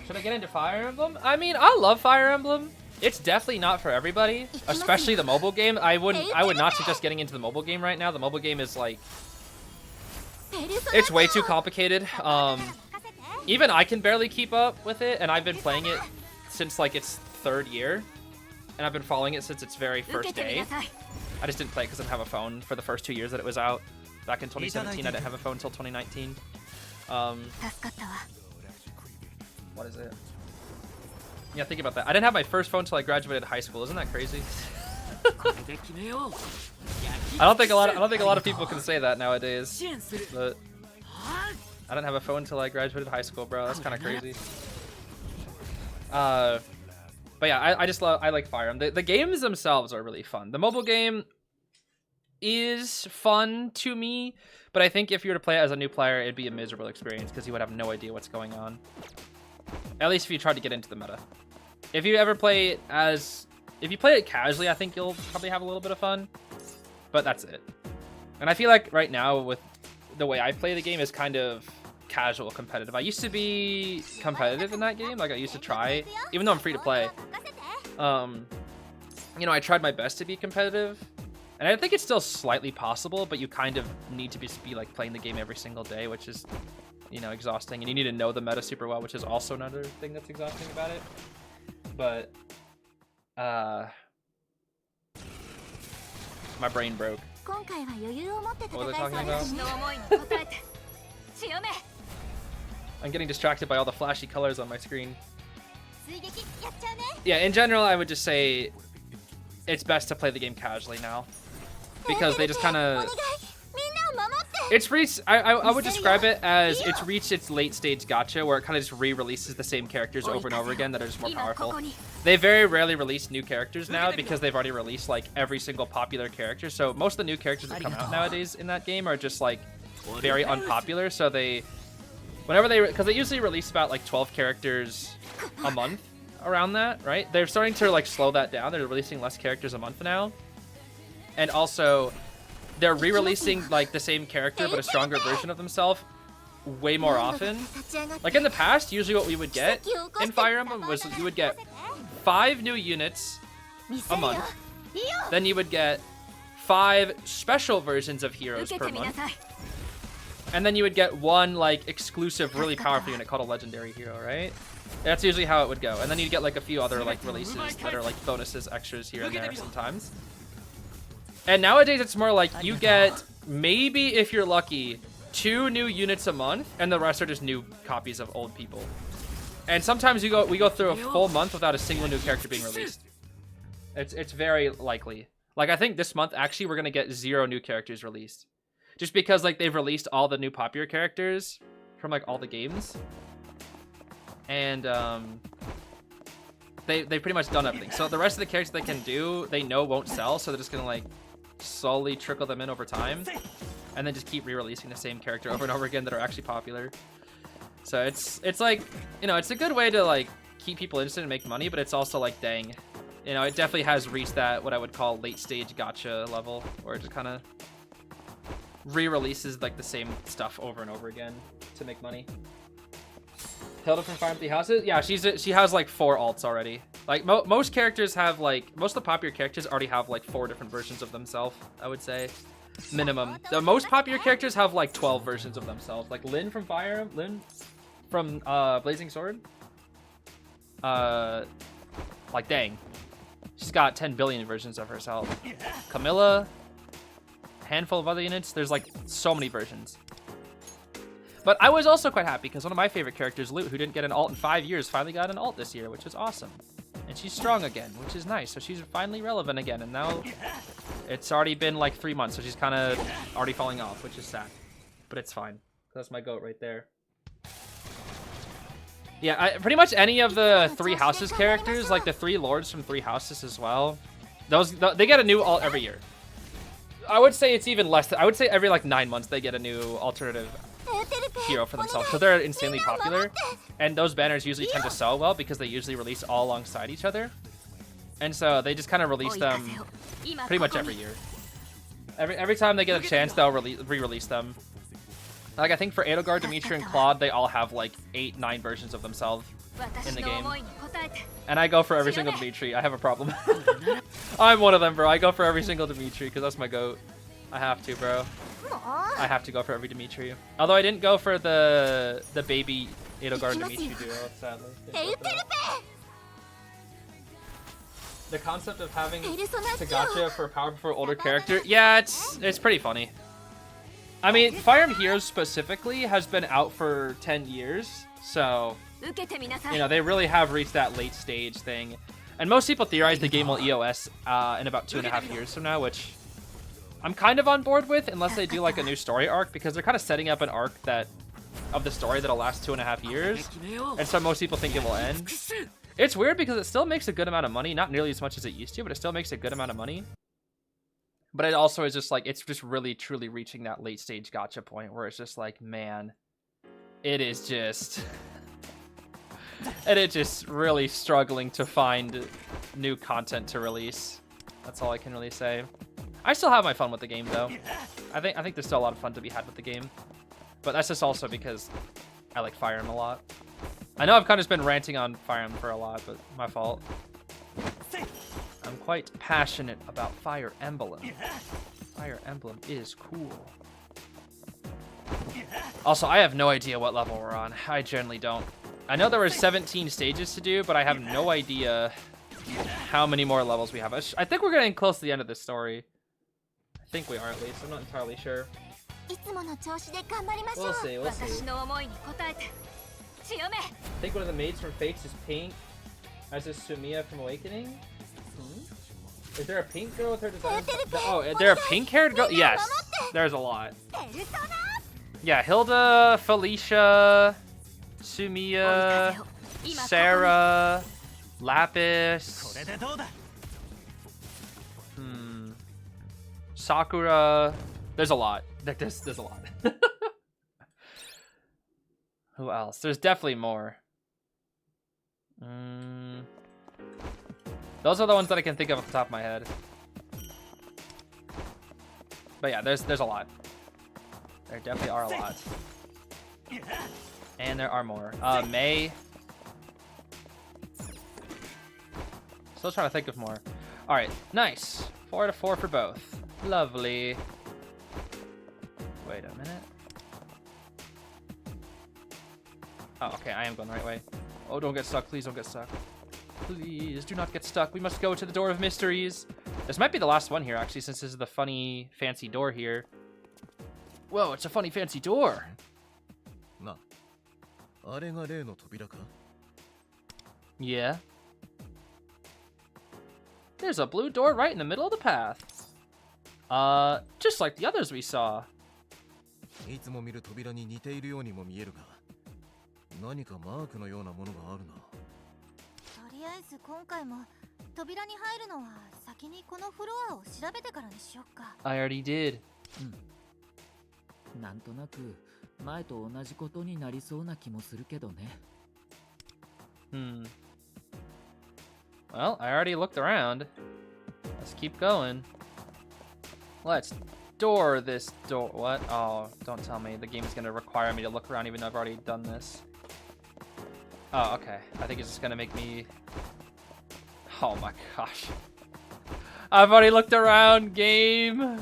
Should I get into Fire Emblem? I mean, I love Fire Emblem. It's definitely not for everybody, especially the mobile game. I would not suggest getting into the mobile game right now. The mobile game is like, it's way too complicated. Even I can barely keep up with it, and I've been playing it since like its 3rd year, and I've been following it since its very first day. I just didn't play it because I didn't have a phone for the first 2 years that it was out. Back in 2017, I didn't have a phone until 2019. What is it? Yeah, think about that. I didn't have my first phone until I graduated high school. Isn't that crazy? I don't think a lot of people can say that nowadays. But I didn't have a phone until I graduated high school, bro. That's kind of crazy. But yeah, I like Fire Emblem. The games themselves are really fun. The mobile game is fun to me, but I think if you were to play it as a new player, it'd be a miserable experience because you would have no idea what's going on. At least if you tried to get into the meta. If you play it casually, I think you'll probably have a little bit of fun, but that's it. And I feel like right now with the way I play the game is kind of casual competitive. I used to be competitive in that game. Like I used to try, even though I'm free to play. You know, I tried my best to be competitive, and I think it's still slightly possible, but you kind of need to be like playing the game every single day, which is, you know, exhausting, and you need to know the meta super well, which is also another thing that's exhausting about it. But my brain broke. What was I talking about? I'm getting distracted by all the flashy colors on my screen. Yeah, in general, I would just say it's best to play the game casually now, because they just kind of... It's reached... I would describe it as it's reached its late stage gacha, where it kind of just re-releases the same characters over and over again that are just more powerful. They very rarely release new characters now, because they've already released like every single popular character. So most of the new characters that come out nowadays in that game are just like very unpopular. So they... Whenever they... Because they usually release about like 12 characters a month around that, right? They're starting to like slow that down. They're releasing less characters a month now. And also, they're re-releasing like the same character but a stronger version of themselves way more often. Like in the past, usually what we would get in Fire Emblem was you would get 5 new units a month. Then you would get 5 special versions of heroes per month. And then you would get 1 like exclusive really powerful unit called a legendary hero, right? That's usually how it would go. And then you'd get like a few other like releases that are like bonuses, extras here and there sometimes. And nowadays it's more like you get, maybe if you're lucky, 2 new units a month, and the rest are just new copies of old people. And sometimes we go through a full month without a single new character being released. It's very likely. Like I think this month actually we're gonna get 0 new characters released, just because like they've released all the new popular characters from like all the games, and they've pretty much done everything. So the rest of the characters they can do, they know won't sell, so they're just gonna like slowly trickle them in over time, and then just keep re-releasing the same character over and over again that are actually popular. So it's like, you know, it's a good way to like keep people interested and make money, but it's also like, dang, you know, it definitely has reached that what I would call late stage gacha level, where it just kind of re-releases like the same stuff over and over again to make money. Hilda from Fire Emblem Houses, yeah, she has like 4 alts already. Like most characters have like, most of the popular characters already have like 4 different versions of themselves, I would say, minimum. The most popular characters have like 12 versions of themselves. Like Lyn from Lyn from Blazing Sword, like dang, she's got 10 billion versions of herself. Camilla, handful of other units, there's like so many versions. But I was also quite happy because one of my favorite characters, Lute, who didn't get an alt in 5 years, finally got an alt this year, which is awesome. And she's strong again, which is nice. So she's finally relevant again, and now it's already been like 3 months, so she's kind of already falling off, which is sad. But it's fine. That's my goat right there. Yeah, pretty much any of the 3 houses characters, like the 3 lords from 3 houses as well, they get a new alt every year. I would say it's even less. I would say every like 9 months they get a new alternative hero for themselves, so they're insanely popular, and those banners usually tend to sell well because they usually release all alongside each other, and so they just kind of release them pretty much every year. Every time they get a chance, they'll re-release them. Like I think for Edelgard, Dimitri, and Claude, they all have like 8-9 versions of themselves in the game, and I go for every single Dimitri. I have a problem. I'm one of them, bro. I go for every single Dimitri because that's my goat. I have to, bro. I have to go for every Dimitri. Although I didn't go for the baby Edelgard Dimitri duo, sadly. The concept of having to gacha for a powerful older character, yeah, it's pretty funny. I mean, Fire Emblem Heroes specifically has been out for 10 years, so you know they really have reached that late stage thing. And most people theorize the game will EOS in about 2.5 years from now, which I'm kind of on board with, unless they do like a new story arc, because they're kind of setting up an arc of the story that'll last 2.5 years, and so most people think it will end. It's weird because it still makes a good amount of money, not nearly as much as it used to, but it still makes a good amount of money. But it also is just like, it's just really truly reaching that late stage gacha point where it's just like, man, it is just and it's just really struggling to find new content to release. That's all I can really say. I still have my fun with the game though. I think there's still a lot of fun to be had with the game. But that's just also because I like Fire Emblem a lot. I know I've kind of just been ranting on Fire Emblem for a lot, but my fault. I'm quite passionate about Fire Emblem. Fire Emblem is cool. Also, I have no idea what level we're on. I generally don't. I know there were 17 stages to do, but I have no idea how many more levels we have. I think we're getting close to the end of this story. I think we are at least. I'm not entirely sure. We'll see, we'll see. I think one of the maids from Fates is pink. As is Sumiya from Awakening. Is there a pink girl with her design? Oh, is there a pink-haired girl? Yes, there's a lot. Yeah, Hilda, Felicia, Sumiya, Sarah, Lapis, Sakura. There's a lot. There's a lot. Who else? There's definitely more. Those are the ones that I can think of off the top of my head. But yeah, there's a lot. There definitely are a lot. And there are more. May. Still trying to think of more. Alright, nice. 4 out of 4 for both. Lovely. Wait a minute. Oh, okay, I am going the right way. Oh, don't get stuck. Please don't get stuck. Please do not get stuck. We must go to the Door of Mysteries. This might be the last one here, actually, since this is the funny, fancy door here. Whoa, it's a funny, fancy door. Yeah. There's a blue door right in the middle of the path. Just like the others we saw. いつも見る扉に似ているようにも見えるが、何かマークのようなものがあるな。とりあえず今回も扉に入るのは先にこのフロアを調べてからにしよっか。I already did. なんとなく前と同じことになりそうな気もするけどね。Well, I already looked around. Let's keep going. Let's door this door. What? Oh, don't tell me. The game's gonna require me to look around even though I've already done this. Oh, okay. I think it's just gonna make me... Oh my gosh. I've already looked around, game.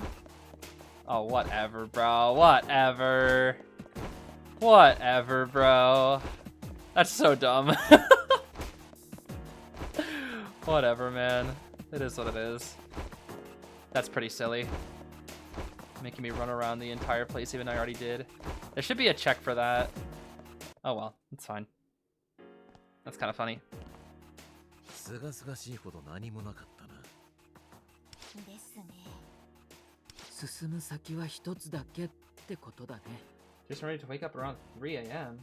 Oh, whatever, bro. Whatever. Whatever, bro. That's so dumb. Whatever, man. It is what it is. That's pretty silly. Making me run around the entire place even though I already did. There should be a check for that. Oh well, it's fine. That's kind of funny. すがすがしいほど何もなかったな。ですね。進む先は一つだけってことだね。Just ready to wake up around 3 a.m.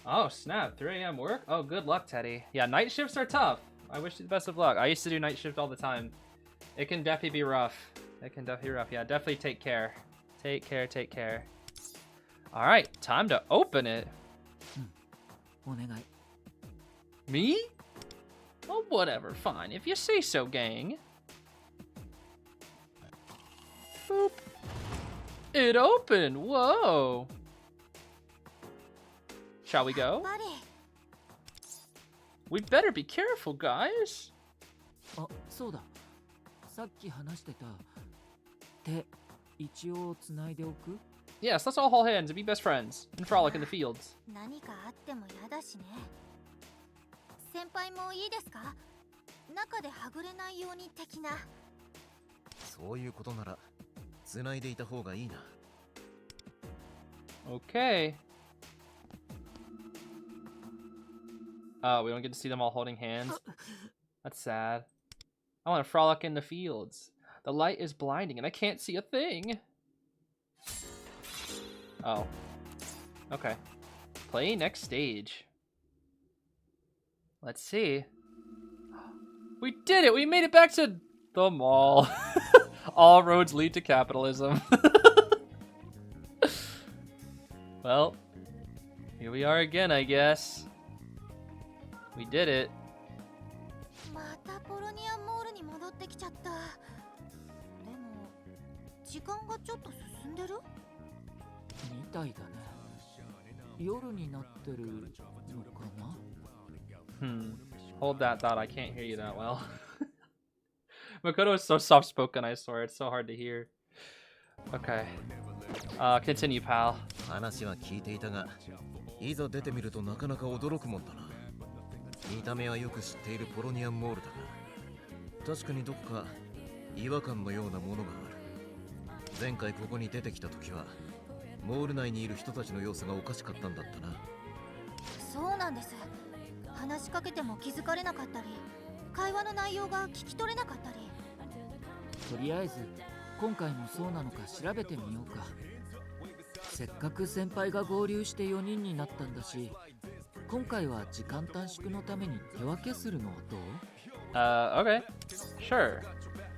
Oh snap, 3 a.m. work? Oh, good luck, Teddy. Yeah, night shifts are tough. I wish you the best of luck. I used to do night shift all the time. It can definitely be rough. It can definitely be rough. Yeah, definitely take care. Take care, take care. All right, time to open it. お願い。 Me? Oh, whatever. Fine. If you say so, gang. Boop. It opened. Whoa. Shall we go? We better be careful, guys. あ、そうだ。さっき話してた手一応つないでおく？ Yes, let's all hold hands and be best friends and frolic in the fields. 何かあっても嫌だしね。先輩もいいですか？中ではぐれないように的な。そういうことなら繋いでいた方がいいな。Okay. Oh, we don't get to see them all holding hands. That's sad. I want to frolic in the fields. The light is blinding and I can't see a thing. Oh. Okay. Play next stage. Let's see. We did it! We made it back to the mall. All roads lead to capitalism. Well, here we are again, I guess. We did it. またポロニアンモールに戻ってきちゃった。でも時間がちょっと進んでるみたいだね。夜になってるのかな。Hold that thought. I can't hear you that well. Makoto is so soft spoken, I swear. It's so hard to hear. Okay. Continue, pal. 話は聞いていたが、いざ出てみるとなかなか驚くもんだな。見た目はよく知っているポロニアンモールだが、確かにどこか違和感のようなものがある。前回ここに出てきた時は、モール内にいる人たちの様子がおかしかったんだったな。そうなんです。話しかけても気づかれなかったり、会話の内容が聞き取れなかったり。とりあえず今回もそうなのか調べてみようか。せっかく先輩が合流して4人になったんだし、今回は時間短縮のために手分けするのはどう？ Okay. Sure.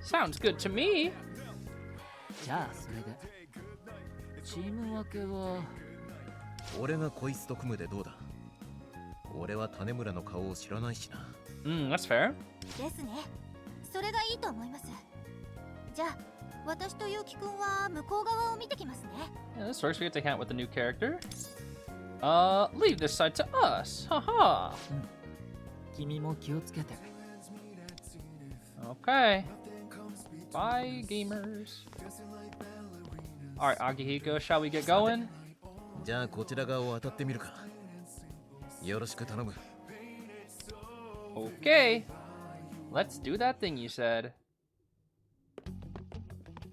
Sounds good to me. じゃあそれでチーム分けは俺がこいつと組むでどうだ。俺は種村の顔を知らないしな。That's fair. ですね。それがいいと思います。じゃあ私とゆうきくんは向こう側を見てきますね。Yeah, this works. We get to count with the new character. Leave this side to us. Haha. 君も気をつけて。Okay. Bye, gamers. Alright, Agihiko, shall we get going? じゃあこちら側を当たってみるか。よろしく頼む。Okay. Let's do that thing you said.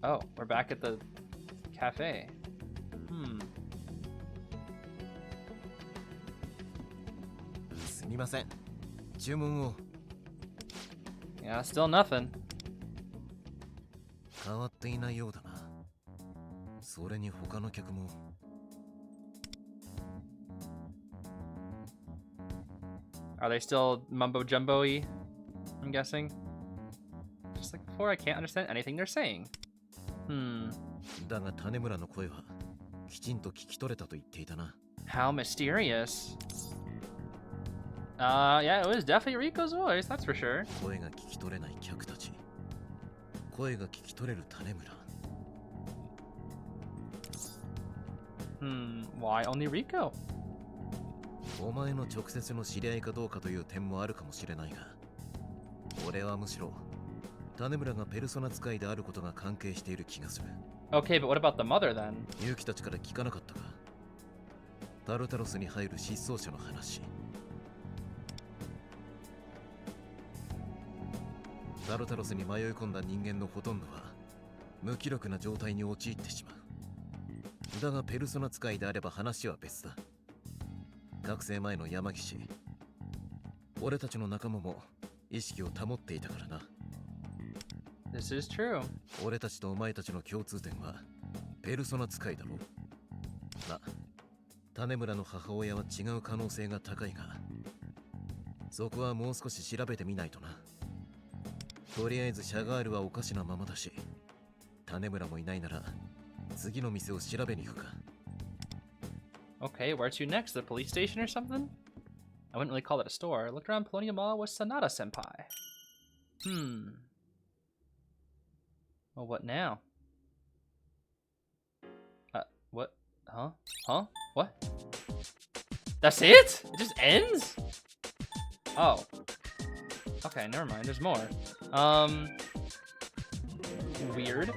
Oh, we're back at the cafe. すみません。注文を。Yeah, still nothing. 変わっていないようだな。それに他の客も。Are they still mumbo jumbo-y? I'm guessing. Just like before, I can't understand anything they're saying. だが種村の声はきちんと聞き取れたと言っていたな。How mysterious. Yeah, it was definitely Rico's voice, that's for sure. 声が聞き取れない客たち。声が聞き取れる種村。Why only Rico? お前の直接の知り合いかどうかという点もあるかもしれないが、俺はむしろ種村がペルソナ使いであることが関係している気がする。Okay, but what about the mother then? 勇気たちから聞かなかったか。タルタロスに入る失踪者の話。タルタロスに迷い込んだ人間のほとんどは無気力な状態に陥ってしまう。だがペルソナ使いであれば話は別だ。覚醒前の山岸、俺たちの仲間も意識を保っていたからな。This is true. 俺たちとお前たちの共通点はペルソナ使いだろう。まあ、種村の母親は違う可能性が高いが、そこはもう少し調べてみないとな。とりあえずシャガールはおかしなままだし、種村もいないなら次の店を調べに行くか。Okay, where to next? The police station or something? I wouldn't really call it a store. I looked around Paulownia Mall with Sanada-senpai. Well, what now? What? Huh? Huh? What? That's it? It just ends? Oh. Okay, never mind. There's more. Weird.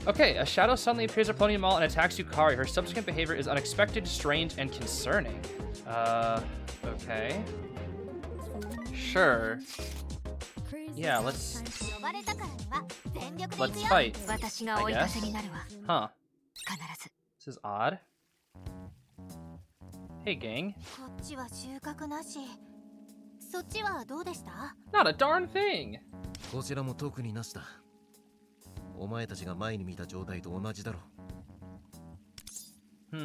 Okay, a shadow suddenly appears at Paulownia Mall and attacks Yukari. Her subsequent behavior is unexpected, strange, and concerning. Okay. Sure. Yeah, let's fight, I guess. Huh. This is odd. Hey, gang. こっちは収穫なし。そっちはどうでした？ Not a darn thing! こちらも特になしだ。お前たちが前に見た状態と同じだろう。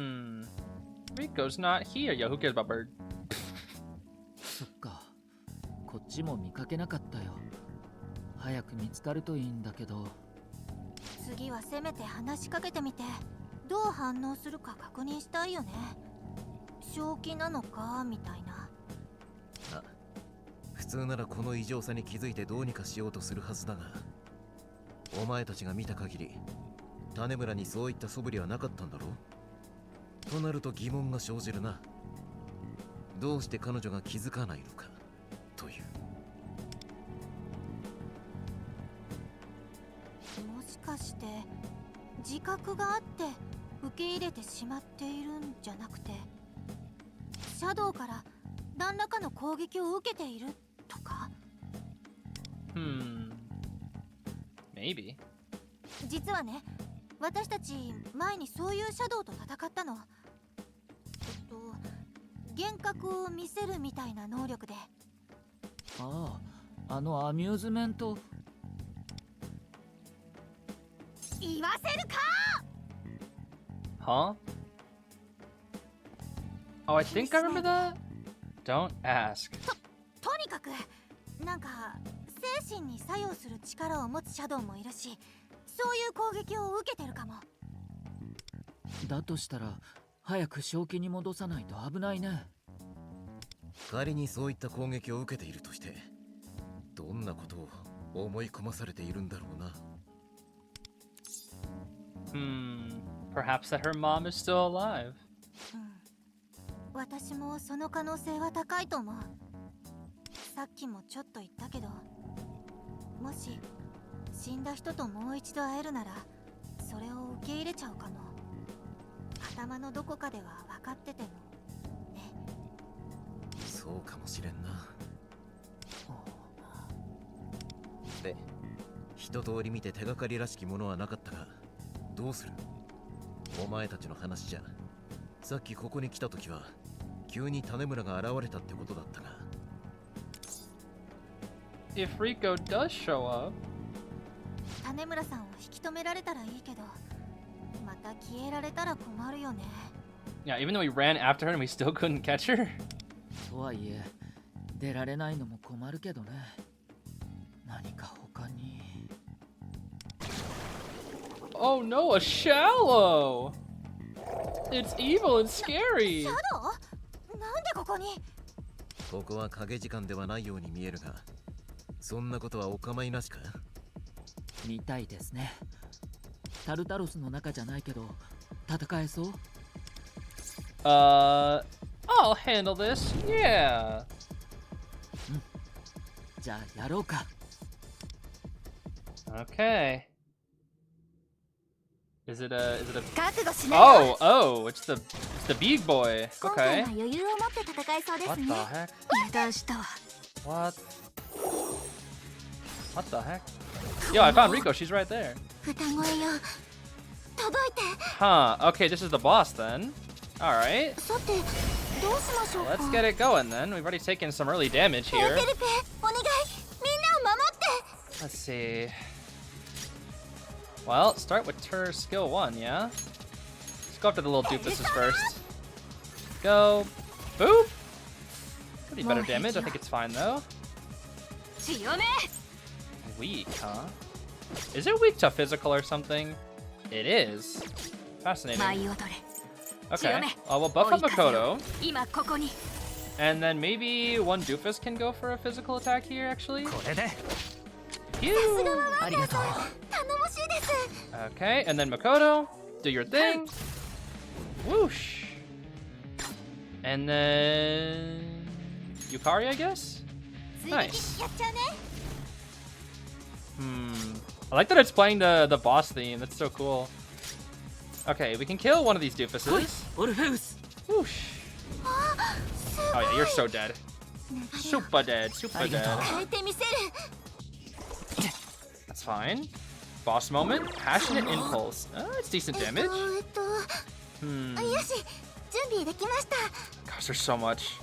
Rico's not here. Yo, who cares about Bird? そっか。こっちも見かけなかったよ。早く見つかるといいんだけど。次はせめて話しかけてみて、どう反応するか確認したいよね。正気なのかみたいな。あ、普通ならこの異常さに気づいてどうにかしようとするはずだが、お前たちが見た限り種村にそういった素振りはなかったんだろう。となると疑問が生じるな。どうして彼女が気づかないのかという。もしかして自覚があって受け入れてしまっているんじゃなくて、シャドウから何らかの攻撃を受けているとか。Maybe. 実はね、私たち前にそういうシャドウと戦ったの。幻覚を見せるみたいな能力で。ああ、あのアミューズメント。言わせるか。 Huh? Oh, I think I remember that? Don't ask. とにかくなんか精神に作用する力を持つシャドウもいるし、そういう攻撃を受けてるかも。だとしたら早く正気に戻さないと危ないね。仮にそういった攻撃を受けているとして、どんなことを思い込まされているんだろうな。Perhaps that her mom is still alive. 私もその可能性は高いと思う。さっきもちょっと言ったけど、もし死んだ人ともう一度会えるならそれを受け入れちゃうかも。頭のどこかでは分かっててもね。そうかもしれんな。で、一通り見て手がかりらしきものはなかったが、どうする？お前たちの話じゃ、さっきここに来た時は急に種村が現れたってことだったが。If Rico does show up. 種村さんを引き止められたらいいけど、また消えられたら困るよね。Yeah, even though we ran after her and we still couldn't catch her. とはいえ出られないのも困るけどね。何か他に。Oh no, a shallow! It's evil and scary! シャドウ？なんでここに？ここは影時間ではないように見えるが、そんなことはお構いなしか？みたいですね。タルタロスの中じゃないけど戦えそう？ I'll handle this. Yeah. じゃあやろうか。Okay. Is it a 覚悟しないよ。 oh, it's the big boy. 今回 Okay. は余裕を持って戦えそうです What ね。 the heck? 油断したわ。 What the heck? Yo, I found Rico. She's right there. 歌声よ。届いて。 Huh. Okay, this is the boss then. All right. さて、どうしましょうか。 Let's get it going then. We've already taken some early damage ペ here. テルペ、お願い。みんなを守って。 Let's see. Well, start with her skill 1, yeah? Let's go after the little doofuses first. Go. Boop! Pretty better damage. I think it's fine though. 強め。 Weak, huh? Is it weak to physical or something? It is. Fascinating. 舞い踊れ。 Okay. We'll buff up Makoto. 今ここに。 And then maybe one doofus can go for a physical attack here, actually. これで。 Phew! ありがとう。頼もしいです。 Okay, and then Makoto, do your thing. Whoosh. And then Yukari, I guess? Nice. やっちゃうね。 I like that it's playing the boss theme. That's so cool. Okay, we can kill one of these doofuses. オルフェウス。 Whoosh. Oh yeah, you're so dead. Super dead, super dead. 変えてみせる。 That's fine. Boss moment, passionate impulse. It's decent damage. よし、準備できました。 Gosh, there's so much.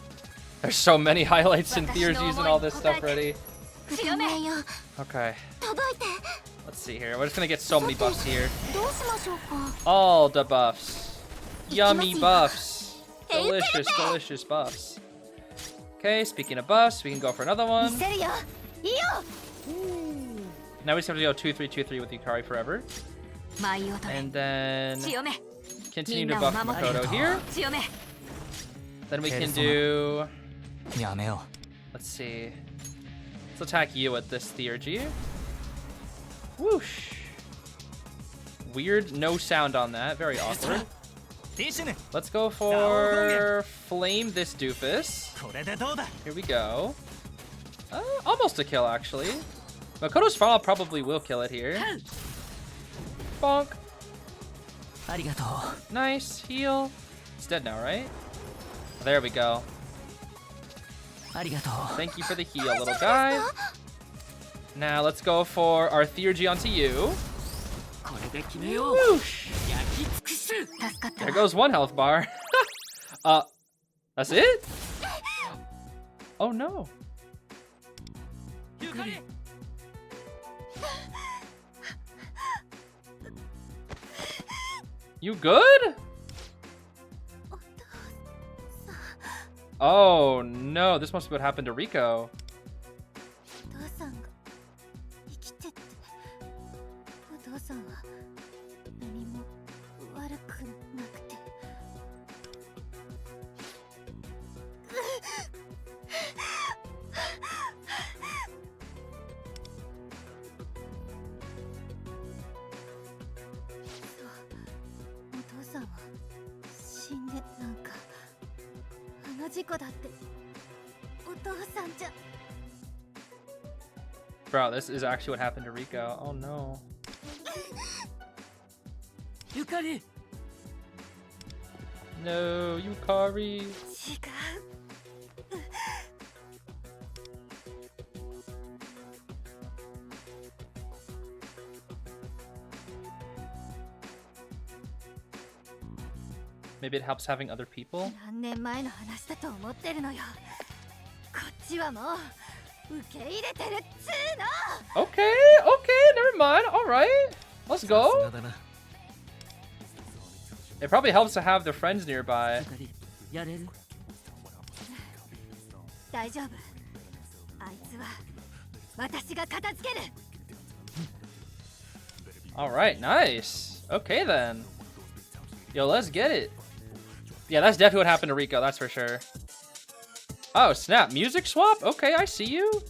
There's so many highlights and Thea's using all this stuff already. 強めよ。 Okay, 届いて。 let's see here. We're just gonna get so many buffs here. どうしましょうか。 All the buffs. Yummy buffs. Delicious, delicious buffs. Okay, speaking of buffs, we can go for another 見 one. せるよ。いいよ。 Now we just have to go 2-3-2-3 with Yukari forever. 舞い踊れ。 And then 強め。 continue to buff Makoto here. 強め。 Then we can do... やめよ Let's see. Let's attack you with this Theurgy. Whoosh. weird no sound on that. Very awkward. Let's go for flame this doofus. Here we go. Almost a kill, actually. Makoto's Fall probably will kill it here. Bonk. Nice. Heal. It's dead now, right? There we go. Thank you for the heal, little guy. Now let's go for our theurgy onto you. Whoosh. There goes one health bar. That's it? Oh no. You good? Oh no, this must be what happened to Rico. お父さんが生きてて、お父さんは何も悪くなくて。お父さんは死んでなんか。 あの事故だってお父さんじゃ Bro, this is actually what happened to Rico. Oh no. Yukari! No, Yukari. 違う Maybe it helps having other people. 何年前の話だと思ってるのよこっちはもう受け入れてるっつーの Okay, never mind. All right, let's go. It probably helps to have their friends nearby. 大丈夫あいつは私が片付ける All right, nice. Okay then. Yo, let's get it. Yeah, that's definitely what happened to Rico. That's for sure. Oh snap! Music swap. Okay, I see you.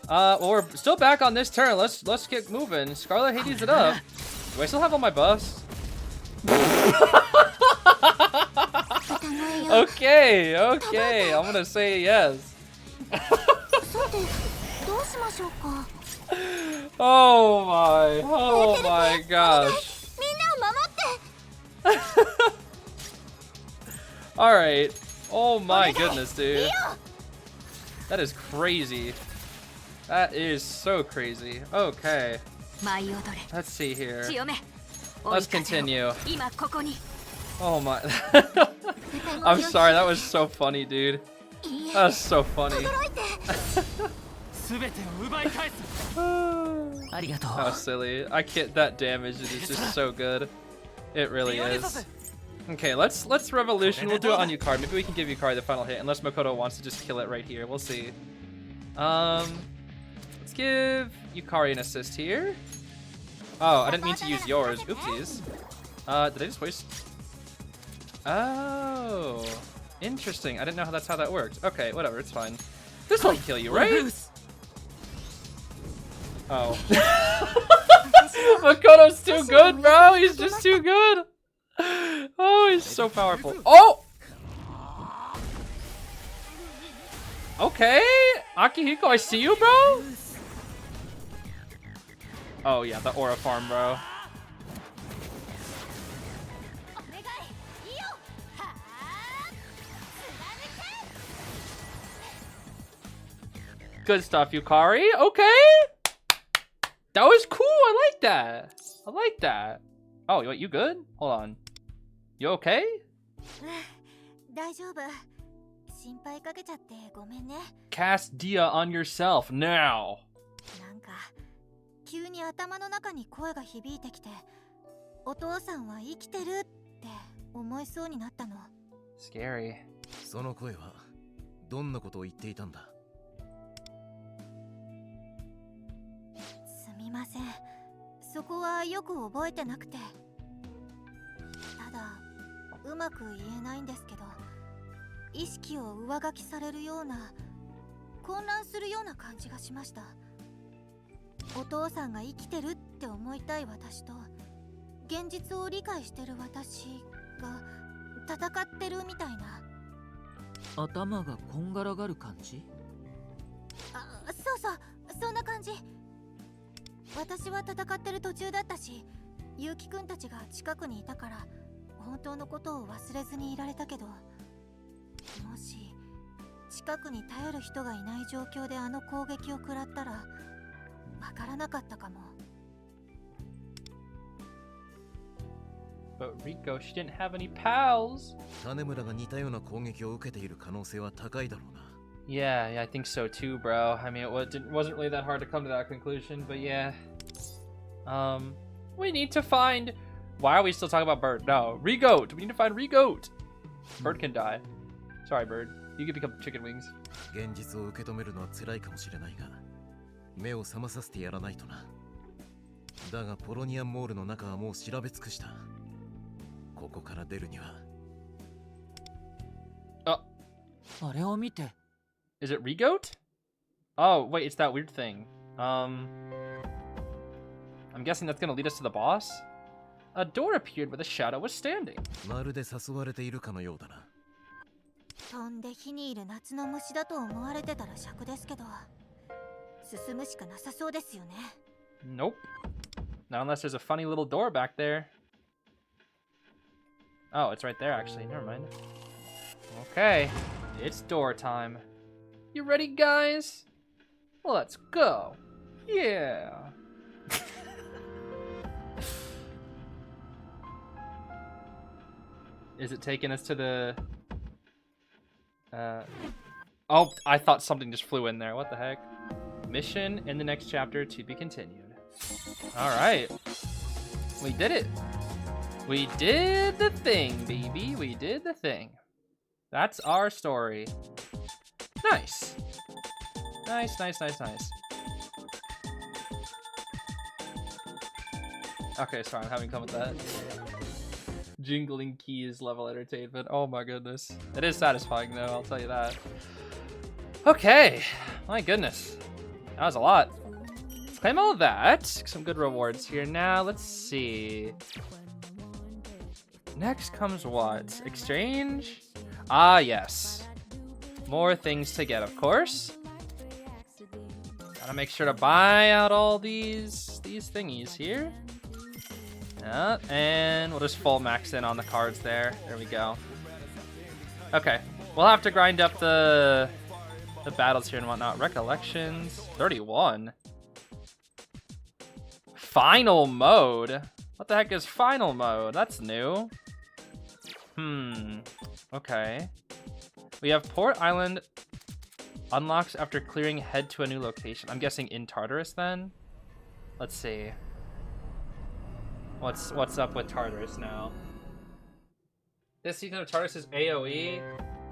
Well, we're still back on this turn. Let's get moving. Scarlet Hades it up. Do I still have all my buffs? Okay, I'm gonna say yes. Oh my gosh. All right. Oh my goodness, dude. That is crazy. That is so crazy. Okay. Let's see here. Let's continue. Oh my. I'm sorry, that was so funny, dude. That was so funny. How silly. I can't, that damage is just so good. It really is. Okay, let's revolution. We'll do it on Yukari. Maybe we can give Yukari the final hit, unless Makoto wants to just kill it right here. We'll see. Let's give Yukari an assist here. Oh, I didn't mean to use yours. Oopsies. Did I just waste? Oh, interesting. I didn't know that's how that worked. Okay, whatever. It's fine. This won't kill you, right? Oh. Makoto's too good, bro. He's just too good. Oh, he's so powerful. Oh! Okay. Akihiko, I see you, bro. Oh, yeah, the aura farm, bro. Good stuff, Yukari. Okay. That was cool. I like that. I like that. Oh, wait, you good? Hold on. You okay? 大丈夫心配かけちゃってごめんね Cast Dia on yourself now. なんか急に頭の中に声が響いてきてお父さんは生きてるって思いそうになったの Scary. その声はどんなことを言っていたんだすみませんそこはよく覚えてなくてただうまく言えないんですけど意識を上書きされるような混乱するような感じがしましたお父さんが生きてるって思いたい私と現実を理解してる私が戦ってるみたいな。頭がこんがらがる感じ？そうそう、そんな感じ。私は戦ってる途中だったし、ゆうきくんたちが近くにいたから本当のことを忘れずにいられたけど、もし近くに頼る人がいない状況であの攻撃を食らったらわからなかったかも。 But Rico, she didn't have any pals. 種村が似たような攻撃を受けている可能性は高いだろうな。Yeah, I think so too, bro. I mean, wasn't really that hard to come to that conclusion, but yeah. We need to find... Why are we still talking about Bird? No, Regoat! We need to find Regoat! Bird can die. Sorry, Bird. You can become chicken wings. 現実を受け止めるのは辛いかもしれないが、目を覚まさせてやらないとな。だがポロニアンモールの中はもう調べ尽くした。ここから出るには。あれを見て。Is it Regoat? Oh, wait, it's that weird thing. I'm guessing that's gonna lead us to the boss? A door appeared where the shadow was standing. まるで誘われているかのようだな。飛んで火にいる夏の虫だと思われてたら尺ですけど、進むしかなさそうですよね。Nope. Not unless there's a funny little door back there. Oh, it's right there actually. Never mind. Okay, it's door time. You ready, guys? Let's go. Yeah. Is it taking us to the... Oh, I thought something just flew in there. What the heck? Mission in the next chapter to be continued. Alright. We did it. We did the thing, baby. We did the thing. That's our story. Nice. Nice, nice, nice, nice. Okay, sorry, I'm having fun with that. Jingling keys level entertainment. Oh my goodness. It is satisfying though, I'll tell you that. Okay. My goodness. That was a lot. Let's claim all of that. Some good rewards here. Now, let's see. Next comes what? Exchange? Ah, yes. More things to get, of course. Gotta make sure to buy out all these thingies here. Yeah, and we'll just full max in on the cards there. There we go. Okay, we'll have to grind up the battles here and whatnot. Recollections, 31. Final mode? What the heck is final mode? That's new. Okay. We have Port Island unlocks after clearing head to a new location. I'm guessing in Tartarus then? Let's see. What's up with Tartarus now? This season of Tartarus is AoE.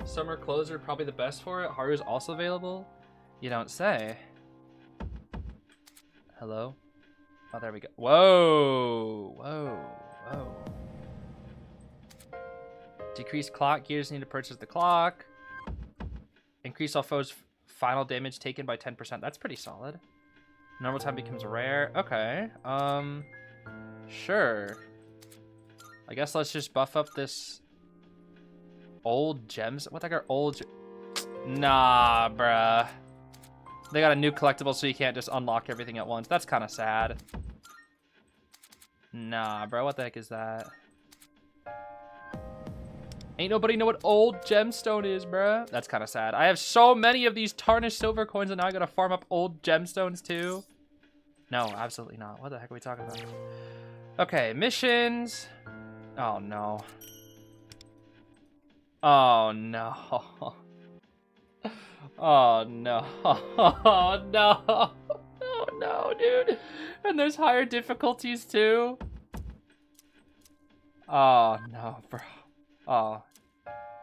Summer clothes are probably the best for it. Haru's also available? You don't say. Hello? Oh, there we go. Whoa! Whoa! Whoa. Decrease clock gears, need to purchase the clock. Increase all foes' final damage taken by 10%. That's pretty solid. Normal time becomes rare. Okay. Sure. I guess let's just buff up this old gems. What the heck are old Nah, bruh. They got a new collectible so you can't just unlock everything at once. That's kind of sad. Nah, bro. What the heck is that? Ain't nobody know what old gemstone is, bruh. That's kind of sad. I have so many of these tarnished silver coins and now I gotta farm up old gemstones too. No, absolutely not. What the heck are we talking about? Okay, missions. Oh, no. Oh, no. Oh, no. Oh, no. Oh, no, dude. And there's higher difficulties, too. Oh, no, bro. Oh.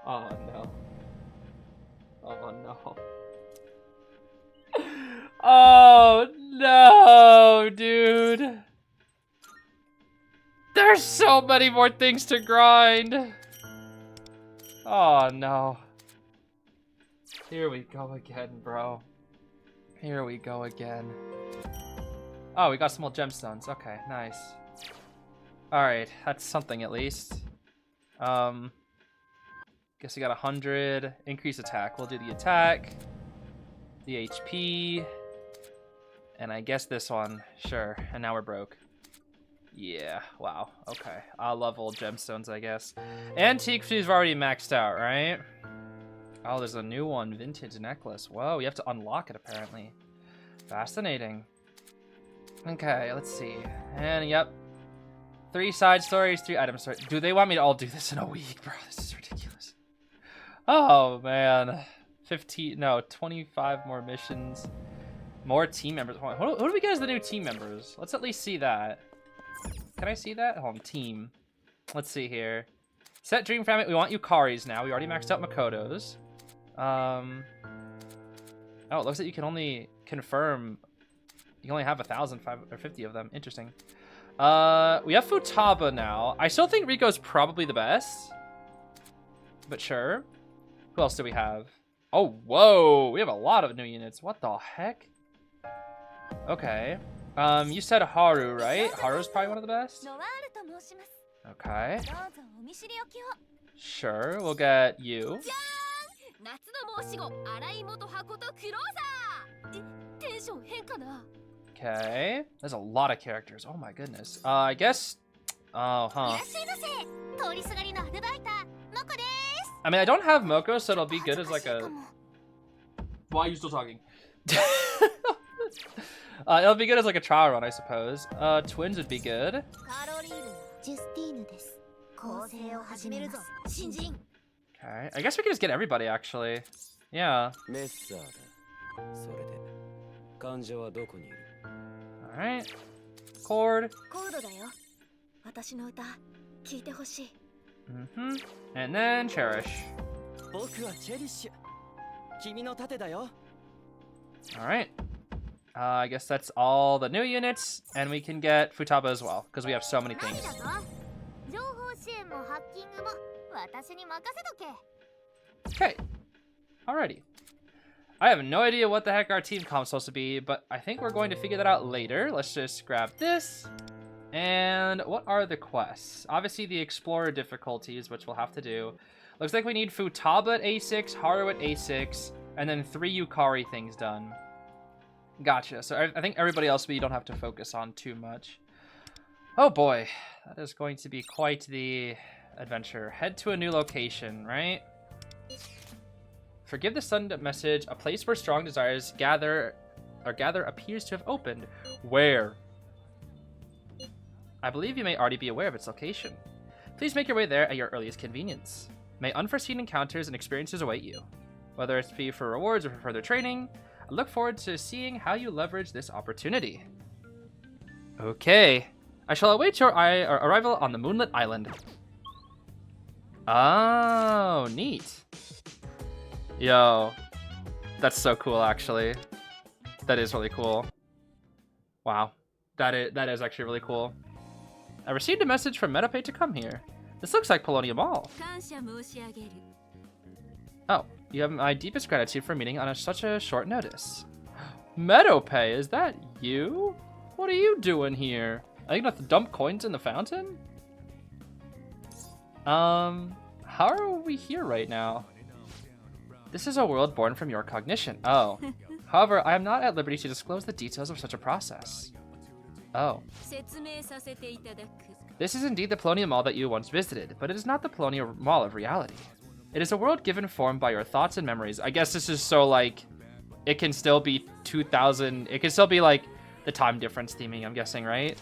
Oh, no. Oh, no. Oh, no, dude. There's so many more things to grind. Oh, no. Here we go again, bro. Here we go again. Oh, we got some more gemstones. Okay, nice. Alright, that's something at least. Guess we got 100. Increase attack. We'll do the attack. The HP. And I guess this one. Sure. And now we're broke. Yeah. Wow. Okay. I'll level gemstones, I guess. Antique fuse already maxed out, right? Oh, there's a new one. Vintage necklace. Whoa, you have to unlock it, apparently. Fascinating. Okay, let's see. And, yep. 3 side stories, 3 item stories. Do they want me to all do this in a week? Bro, this is ridiculous. Oh, man. 25 more missions. More team members. Who do we get as the new team members? Let's at least see that. Can I see that? Hold on, team. Let's see here. Set Dream Family. We want Yukari's now. We already maxed out Makoto's. Oh, it looks like you can only confirm. You can only have 1,050 of them. Interesting. We have Futaba now. I still think Rico's probably the best. But sure. Who else do we have? Oh, whoa. We have a lot of new units. What the heck? Okay. You said Haru, right? Haru's probably one of the best. Okay. Sure, we'll get you. Okay. There's a lot of characters. Oh my goodness. I guess... Oh, huh. I mean, I don't have Moko, so it'll be good as like a... Why are you still talking? It'll be good as like a trial run, I suppose. Twins would be good. Okay. I guess we can just get everybody, actually. Yeah. Alright. Chord. And then Cherish. Alright. I guess that's all the new units, and we can get Futaba as well, because we have so many things. Okay. Alrighty. I have no idea what the heck our team comp is supposed to be, but I think we're going to figure that out later. Let's just grab this. And what are the quests? Obviously the Explorer difficulties, which we'll have to do. Looks like we need Futaba at A6, Haru at A6, and then 3 Yukari things done. Gotcha. So I think everybody else we don't have to focus on too much. Oh boy. That is going to be quite the adventure. Head to a new location, right? Forgive the sudden message. A place where strong desires gather appears to have opened. Where? I believe you may already be aware of its location. Please make your way there at your earliest convenience. May unforeseen encounters and experiences await you. Whether it be for rewards or for further training, I look forward to seeing how you leverage this opportunity. Okay. I shall await your arrival on the Moonlit Island. Oh, neat. Yo. That's so cool, actually. That is really cool. Wow. That is actually really cool. I received a message from Metapay to come here. This looks like Paulownia Mall. Oh, you have my deepest gratitude for meeting on such a short notice. Metapay, is that you? What are you doing here? Are you gonna have to dump coins in the fountain? How are we here right now? This is a world born from your cognition. Oh. However, I am not at liberty to disclose the details of such a process. Oh. This is indeed the Paulownia Mall that you once visited, but it is not the Paulownia Mall of reality. It is a world given form by your thoughts and memories. I guess this is so, like, it can still be 2000. It can still be, like, the time difference theming, I'm guessing, right?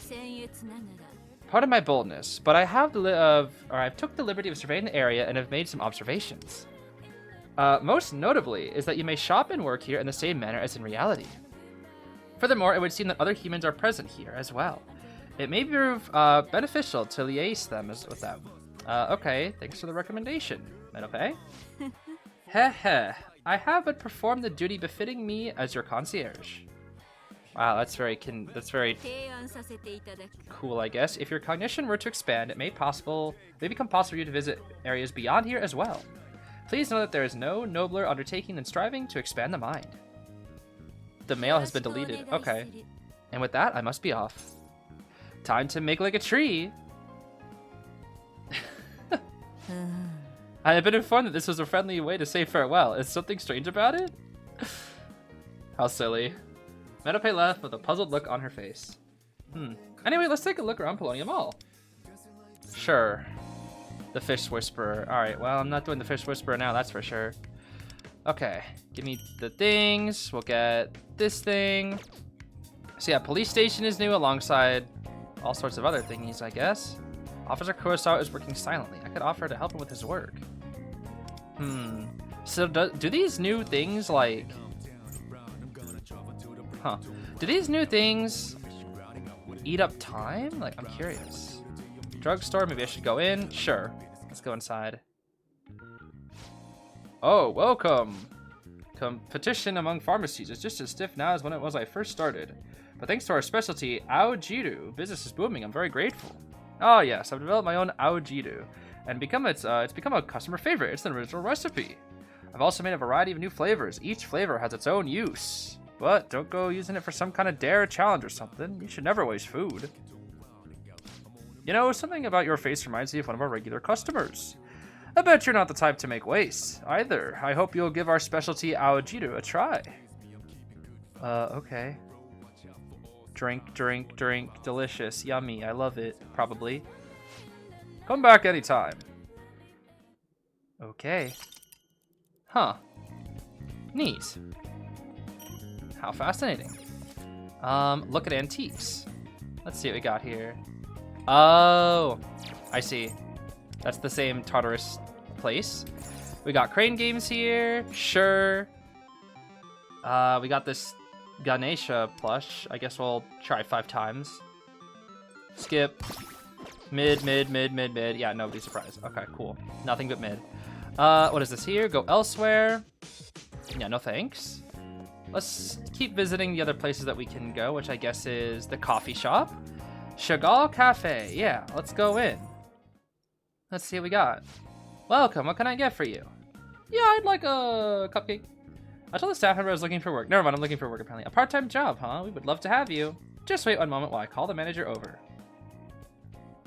Pardon my boldness, but I've took the liberty of surveying the area and have made some observations. Most notably is that you may shop and work here in the same manner as in reality. Furthermore, it would seem that other humans are present here as well. It may prove beneficial to liaise with them. Okay, thanks for the recommendation. Metapay? Heh. I have but performed the duty befitting me as your concierge. Wow, that's very cool, I guess. If your cognition were to expand, it may become possible for you to visit areas beyond here as well. Please know that there is no nobler undertaking than striving to expand the mind. The mail has been deleted. Okay. And with that, I must be off. Time to make like a tree. I have been informed that this was a friendly way to say farewell. Is something strange about it? How silly. Metape left with a puzzled look on her face. Anyway, let's take a look around Paulownia Mall. Sure. The Fish Whisperer. Alright, well, I'm not doing the Fish Whisperer now, that's for sure. Okay, give me the things. We'll get this thing. So yeah, police station is new alongside all sorts of other thingies, I guess. Officer Kurosawa is working silently. I could offer to help him with his work. So do these new things, like... Huh. Do these new things eat up time? Like, I'm curious. Drugstore, maybe I should go in? Sure. Let's go inside. Oh, welcome. Competition among pharmacies is just as stiff now as when it was I first started. But thanks to our specialty, Aojiru, business is booming. I'm very grateful. Oh yes, I've developed my own Aojiru, and it's become a customer favorite. It's an original recipe. I've also made a variety of new flavors. Each flavor has its own use. But don't go using it for some kind of dare challenge or something. You should never waste food. You know, something about your face reminds me of one of our regular customers. I bet you're not the type to make waste, either. I hope you'll give our specialty Aojiru a try. Okay. Drink, drink, drink. Delicious. Yummy. I love it. Probably. Come back anytime. Okay. Huh. Neat. How fascinating. Look at antiques. Let's see what we got here. Oh, I see. That's the same Tartarus place. We got crane games here. Sure. We got this Ganesha plush. I guess we'll try 5 times. Skip. Mid. Yeah, nobody's surprised. Okay, cool. Nothing but mid. What is this here? Go elsewhere. Yeah, no thanks. Let's keep visiting the other places that we can go, which I guess is the coffee shop. Chagall Cafe. Yeah, let's go in. Let's see what we got. Welcome, what can I get for you? Yeah, I'd like a cupcake. I told the staff member I was looking for work. Never mind, I'm looking for work apparently. A part-time job, huh? We would love to have you. Just wait one moment while I call the manager over.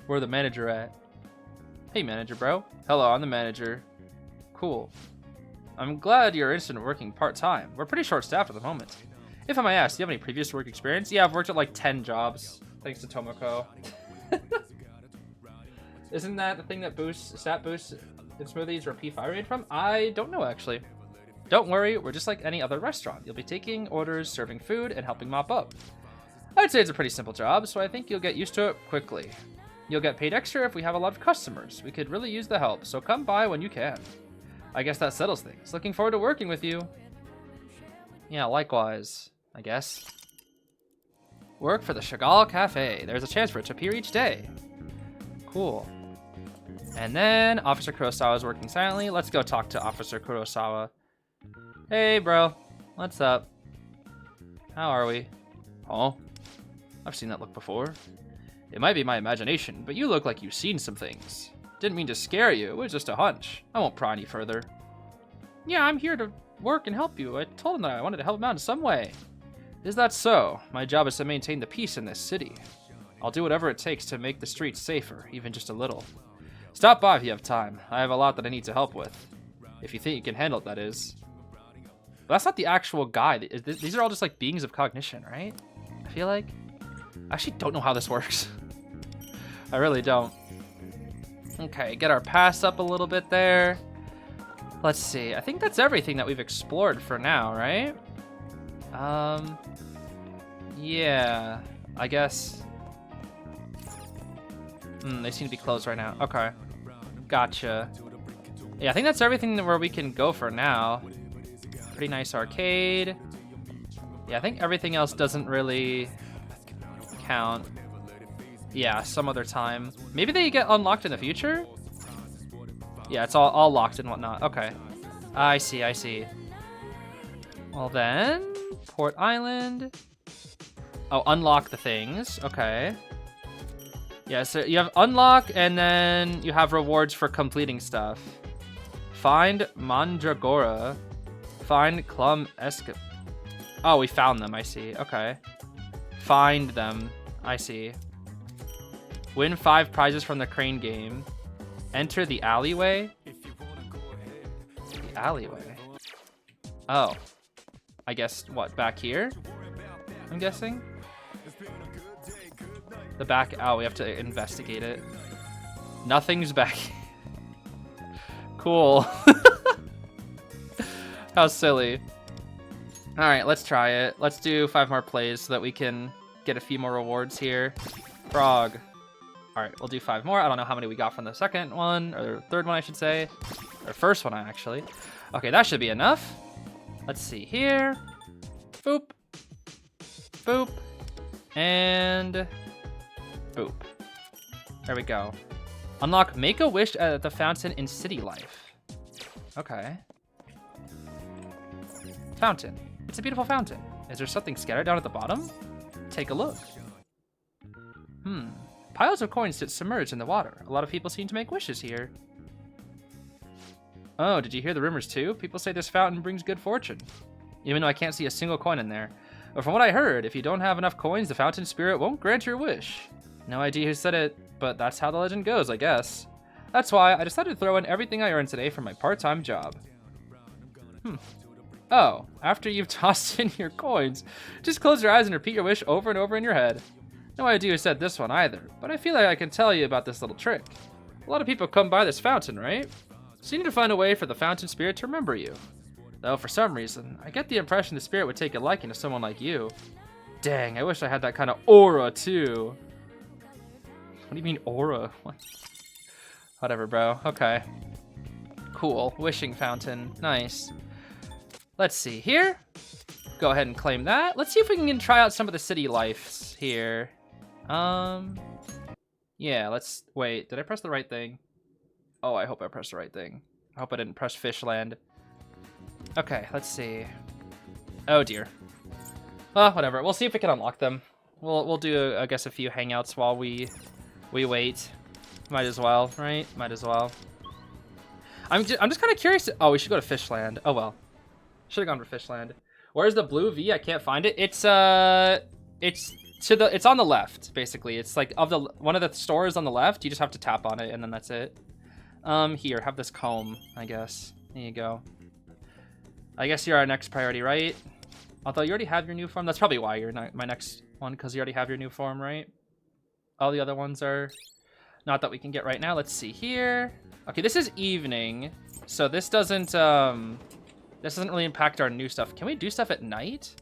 Where the manager at? Hey, manager bro. Hello, I'm the manager. Cool. I'm glad you're interested in working part-time. We're pretty short-staffed at the moment. If I may ask, do you have any previous work experience? Yeah, I've worked at like 10 jobs, thanks to Tomoko. Isn't that the thing that stat boosts in smoothies where P5 made from? I don't know, actually. Don't worry, we're just like any other restaurant. You'll be taking orders, serving food, and helping mop up. I'd say it's a pretty simple job, so I think you'll get used to it quickly. You'll get paid extra if we have a lot of customers. We could really use the help, so come by when you can. I guess that settles things. Looking forward to working with you. Yeah, likewise, I guess. Work for the Chagall Cafe. There's a chance for it to appear each day. Cool. And then Officer Kurosawa is working silently. Let's go talk to Officer Kurosawa. Hey, bro. What's up? How are we? Oh, I've seen that look before. It might be my imagination, but you look like you've seen some things. Didn't mean to scare you, it was just a hunch. I won't pry any further. Yeah, I'm here to work and help you. I told him that I wanted to help him out in some way. Is that so? My job is to maintain the peace in this city. I'll do whatever it takes to make the streets safer, even just a little. Stop by if you have time. I have a lot that I need to help with. If you think you can handle it, that is. But that's not the actual guy. These are all just like beings of cognition, right? I feel like. I actually don't know how this works. I really don't. Okay, get our pass up a little bit there. Let's see. I think that's everything that we've explored for now, right? Yeah, I guess. They seem to be closed right now. Okay, gotcha. Yeah, I think that's everything where we can go for now. Pretty nice arcade. Yeah, I think everything else doesn't really count. Yeah, some other time. Maybe they get unlocked in the future? Yeah, it's all locked and whatnot. Okay. I see, I see. Well then, Port Island. Oh, unlock the things. Okay. Yeah, so you have unlock and then you have rewards for completing stuff. Find Mandragora. Find Clum Esca. Oh, we found them. I see. Okay. Find them. I see. Win 5 prizes from the crane game. Enter the alleyway. The alleyway. Oh. I guess, what, back here? I'm guessing? The back, oh, we have to investigate it. Nothing's back. Cool. How silly. Alright, let's try it. Let's do 5 more plays so that we can get a few more rewards here. Frog. Alright, we'll do 5 more. I don't know how many we got from the second one, or the third one, I should say. Or first one, actually. Okay, that should be enough. Let's see here. Boop. Boop. And boop. There we go. Unlock Make a Wish at the fountain in City Life. Okay. Fountain. It's a beautiful fountain. Is there something scattered down at the bottom? Take a look. Piles of coins sit submerged in the water. A lot of people seem to make wishes here. Oh, did you hear the rumors too? People say this fountain brings good fortune. Even though I can't see a single coin in there. But from what I heard, if you don't have enough coins, the fountain spirit won't grant your wish. No idea who said it, but that's how the legend goes, I guess. That's why I decided to throw in everything I earned today for my part-time job. Oh, after you've tossed in your coins, just close your eyes and repeat your wish over and over in your head. No idea who said this one either, but I feel like I can tell you about this little trick. A lot of people come by this fountain, right? So you need to find a way for the fountain spirit to remember you. Though for some reason, I get the impression the spirit would take a liking to someone like you. Dang, I wish I had that kind of aura too. What do you mean aura? What? Whatever, bro. Okay. Cool. Wishing fountain. Nice. Let's see here. Go ahead and claim that. Let's see if we can try out some of the city lives here. Yeah, let's wait. Did I press the right thing? Oh, I hope I pressed the right thing. I hope I didn't press Fishland. Okay, let's see. Oh dear. Whatever. We'll see if we can unlock them. We'll do, I guess, a few hangouts while we wait. Might as well, right? Might as well. I'm just kind of curious. Oh, we should go to Fishland. Oh well. Should have gone for Fishland. Where's the blue V? I can't find it. It's on the left, basically. It's like one of the stores on the left. You just have to tap on it, and then that's it. Here, have this comb, I guess. There you go. I guess you're our next priority, right? Although you already have your new form. That's probably why you're not my next one, because you already have your new form, right? All the other ones are not that we can get right now. Let's see here. Okay, this is evening, so this doesn't really impact our new stuff. Can we do stuff at night?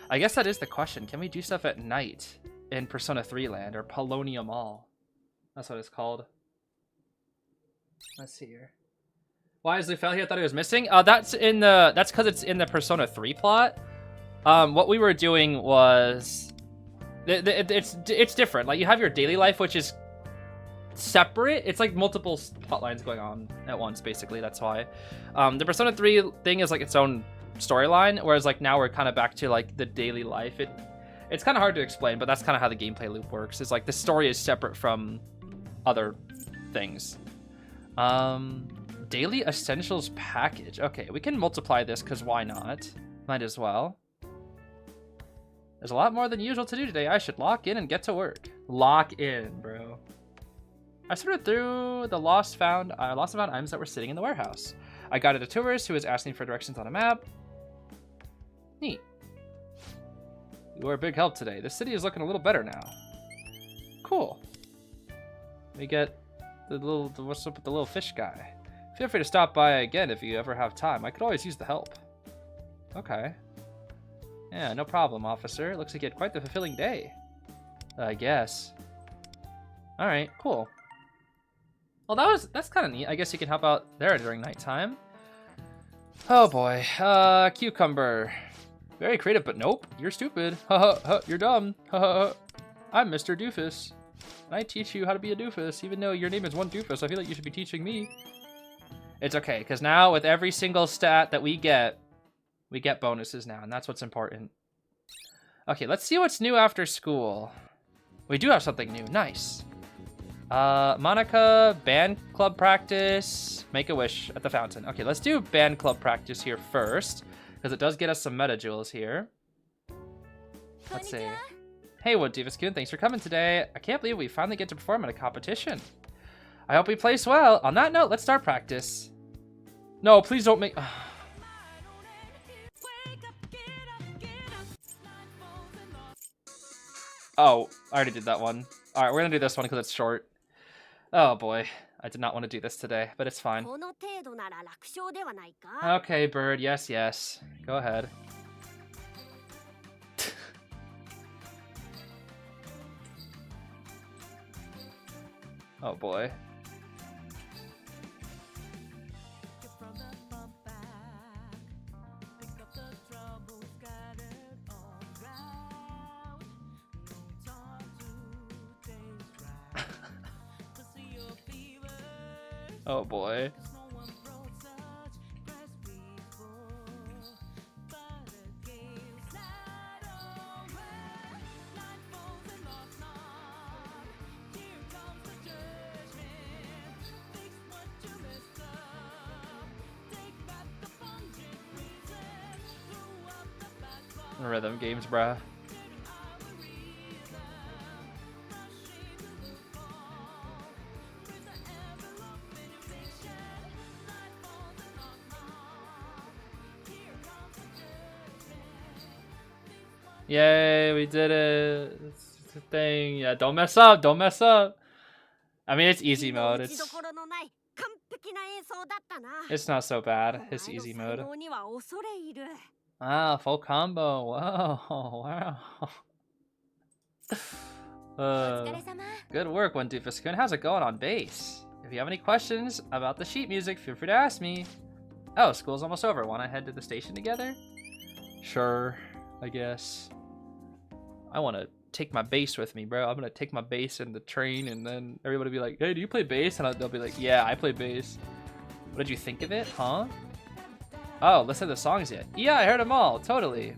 I guess that is the question. Can we do stuff at night in Persona 3 Land or Paulownia Mall? That's what it's called. Let's see here. Why is Lufel here? I thought it was missing. That's because it's in the Persona 3 plot. What we were doing was it's different. Like you have your daily life, which is separate. It's like multiple plot lines going on at once, basically. That's why. The Persona 3 thing is like its own storyline, whereas like now we're kind of back to like the daily life. It's kind of hard to explain, but that's kind of how the gameplay loop works. Is like the story is separate from other things. Daily Essentials package. Okay, we can multiply this because why not? Might as well. There's a lot more than usual to do today. I should lock in and get to work. Lock in, bro. I sorted through the lost found items that were sitting in the warehouse. I guided a tourist who was asking for directions on a map. Neat. You were a big help today. The city is looking a little better now. Cool. We get what's up with the little fish guy. Feel free to stop by again if you ever have time. I could always use the help. Okay. Yeah, no problem, officer. Looks like you had quite the fulfilling day. I guess. Alright, cool. Well, that's kind of neat. I guess you can help out there during nighttime. Oh boy. Cucumber. Very creative, but nope. You're stupid. You're dumb. I'm Mr. Doofus. And I teach you how to be a doofus. Even though your name is one doofus, I feel like you should be teaching me. It's okay, because now with every single stat that we get bonuses now, and that's what's important. Okay, let's see what's new after school. We do have something new. Nice. Monica, band club practice, make a wish at the fountain. Okay, let's do band club practice here first, because it does get us some meta jewels here. Let's see. Hey, Wood Divas-kun, thanks for coming today. I can't believe we finally get to perform at a competition. I hope we place well. On that note, let's start practice. No, please don't make... Oh, I already did that one. Alright, we're gonna do this one because it's short. Oh boy, I did not want to do this today, but it's fine. Okay, Bird, yes, yes. Go ahead. Oh boy. Oh boy. Rhythm games, bruh. Yay, we did it. It's a thing. Yeah, don't mess up. Don't mess up. I mean, it's easy mode. It's not so bad. It's easy mode. Ah, full combo. Whoa, wow. Good work, One Doofus-kun. How's it going on base? If you have any questions about the sheet music, feel free to ask me. Oh, school's almost over. Want to head to the station together? Sure, I guess. I want to take my bass with me, bro. I'm going to take my bass in the train, and then everybody will be like, hey, do you play bass? And they'll be like, yeah, I play bass. What did you think of it, huh? Oh, listen to the songs yet? Yeah, I heard them all, totally.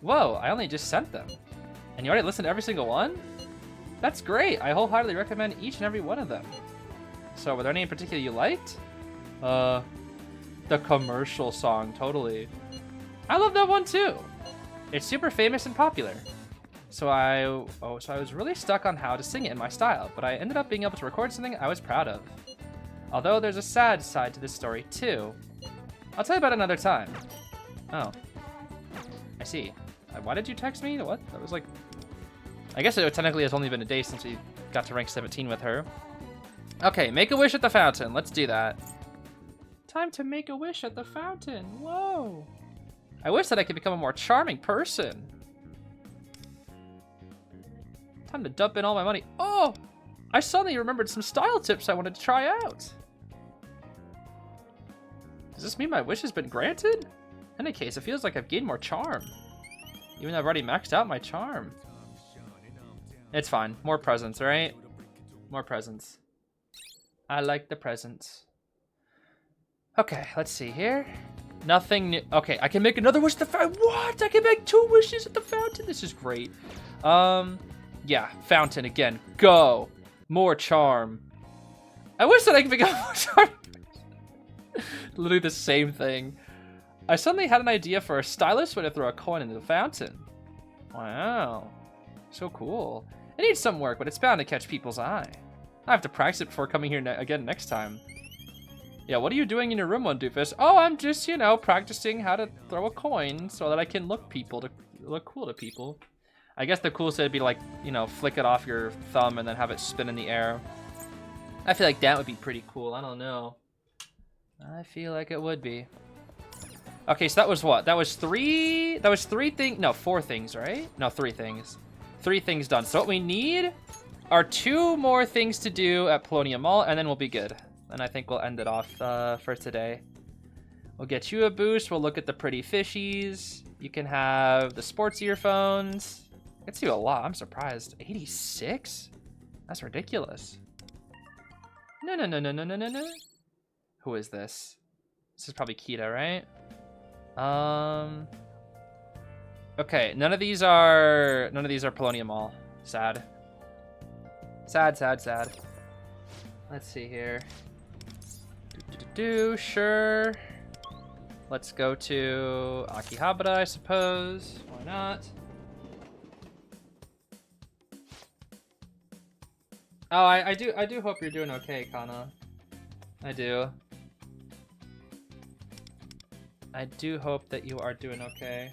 Whoa, I only just sent them. And you already listened to every single one? That's great. I wholeheartedly recommend each and every one of them. So, were there any in particular you liked? The commercial song, totally. I love that one too. It's super famous and popular. So I was really stuck on how to sing it in my style, but I ended up being able to record something I was proud of. Although there's a sad side to this story too. I'll tell you about it another time. Oh. I see. Why did you text me? What? That was like... I guess it technically has only been a day since we got to rank 17 with her. Okay, make a wish at the fountain. Let's do that. Time to make a wish at the fountain. Whoa. I wish that I could become a more charming person. Time to dump in all my money. Oh! I suddenly remembered some style tips I wanted to try out. Does this mean my wish has been granted? In any case, it feels like I've gained more charm. Even though I've already maxed out my charm. It's fine. More presents, right? More presents. I like the presents. Okay, let's see here. Nothing new. Okay, I can make another wish at the fountain. What? I can make 2 wishes at the fountain? This is great. Yeah, fountain again. Go. More charm. I wish that I could become more charm. Literally the same thing. I suddenly had an idea for a stylish way to throw a coin into the fountain. Wow. So cool. It needs some work, but it's bound to catch people's eye. I have to practice it before coming here again next time. Yeah, what are you doing in your room, One Doofus? Oh, I'm just, you know, practicing how to throw a coin so that I can look cool to people. I guess the coolest would be like, you know, flick it off your thumb and then have it spin in the air. I feel like that would be pretty cool. I don't know. I feel like it would be. Okay, so that was what? That was 3 things. No, 4 things, right? No, 3 things. 3 things done. So what we need are 2 more things to do at Paulownia Mall, and then we'll be good. And I think we'll end it off for today. We'll get you a boost. We'll look at the pretty fishies. You can have the sports earphones. It's you a lot. I'm surprised. 86? That's ridiculous. No. Who is this? This is probably Kita, right? Okay, none of these are Paulownia Mall. Sad. Sad. Let's see here. Sure. Let's go to Akihabara, I suppose. Why not? Oh, I do hope you're doing okay, Kana. I do. I do hope that you are doing okay.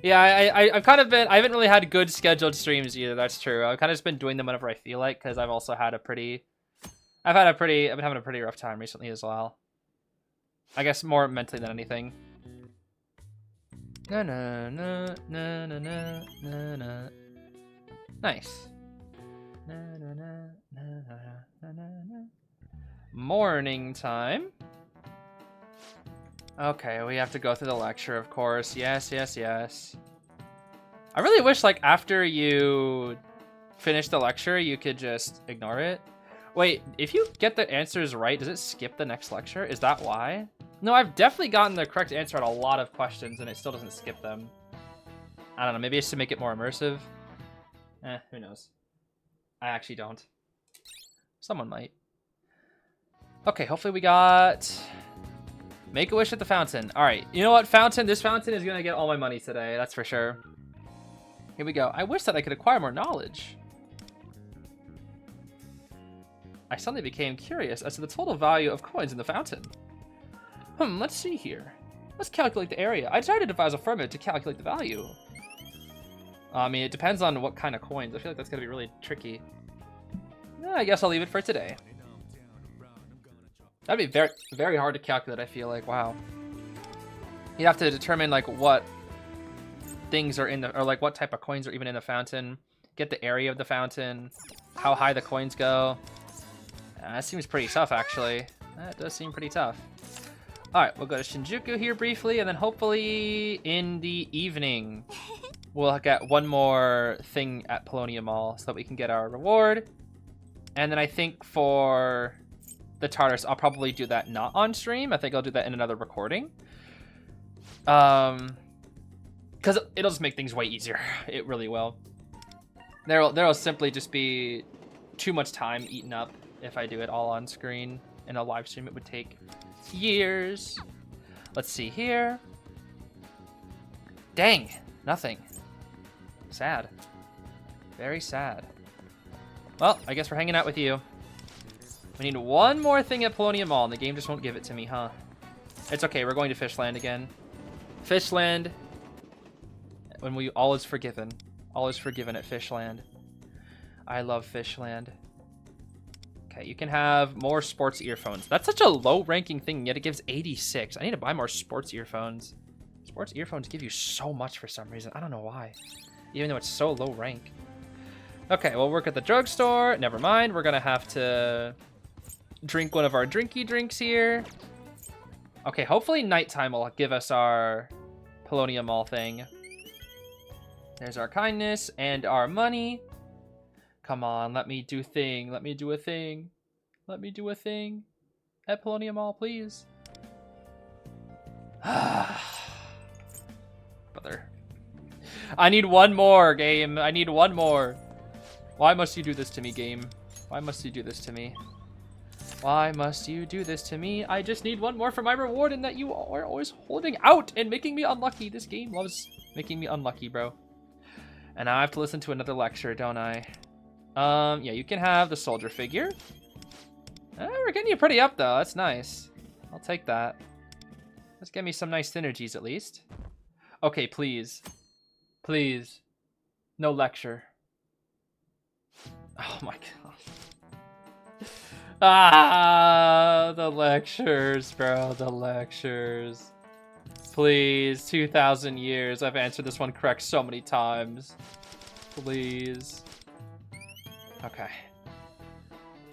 Yeah, I've kind of been, I haven't really had good scheduled streams either, that's true. I've kind of just been doing them whenever I feel like, because I've also had I've been having a pretty rough time recently as well. I guess more mentally than anything. Na na na na na na na na. Nice. Na na na na na na na. Morning time. Okay, we have to go through the lecture, of course. Yes, yes, yes. I really wish, like, after you finish the lecture, you could just ignore it. Wait, if you get the answers right, does it skip the next lecture? Is that why? No, I've definitely gotten the correct answer on a lot of questions, and it still doesn't skip them. I don't know, maybe it's to make it more immersive. Who knows? I actually don't. Someone might. Okay, hopefully we got... Make a wish at the fountain. Alright, you know what, fountain? This fountain is gonna get all my money today, that's for sure. Here we go. I wish that I could acquire more knowledge. I suddenly became curious as to the total value of coins in the fountain. Let's see here. Let's calculate the area. I decided to devise a formula to calculate the value. I mean, it depends on what kind of coins. I feel like that's gonna be really tricky. I guess I'll leave it for today. That'd be very, very hard to calculate, I feel like. Wow. You have to determine, like, what things are in the... Or, like, what type of coins are even in the fountain. Get the area of the fountain. How high the coins go. That seems pretty tough, actually. That does seem pretty tough. Alright, we'll go to Shinjuku here briefly, and then hopefully in the evening we'll get one more thing at Paulownia Mall so that we can get our reward. And then I think for the Tartarus, I'll probably do that not on stream. I think I'll do that in another recording. Because it'll just make things way easier. It really will. There'll simply just be too much time eaten up if I do it all on screen. In a live stream, it would take years. Let's see here. Dang, nothing. Sad. Very sad. Well, I guess we're hanging out with you. We need one more thing at Paulownia Mall, and the game just won't give it to me, huh? It's okay, we're going to Fishland again. Fishland. When all is forgiven. All is forgiven at Fishland. I love Fishland. Okay, you can have more sports earphones. That's such a low-ranking thing, yet it gives 86. I need to buy more sports earphones. Sports earphones give you so much for some reason. I don't know why. Even though it's so low rank. Okay, we'll work at the drugstore. Never mind, we're gonna have to drink one of our drinky drinks here. Okay, hopefully nighttime will give us our Paulownia Mall thing. There's our kindness and our money. Come on, let me do thing. Let me do a thing. Let me do a thing. At Paulownia Mall, please. Brother. I need one more, game. I need one more. Why must you do this to me, game? Why must you do this to me? Why must you do this to me? I just need one more for my reward, and that you are always holding out and making me unlucky. This game loves making me unlucky, bro. And now I have to listen to another lecture, don't I? Yeah, you can have the soldier figure. We're getting you pretty up, though. That's nice. I'll take that. Let's get me some nice synergies, at least. Okay, please. Please. No lecture. Oh, my God. Ah, the lectures, bro. The lectures. Please. 2,000 years. I've answered this one correct so many times. Please. Okay.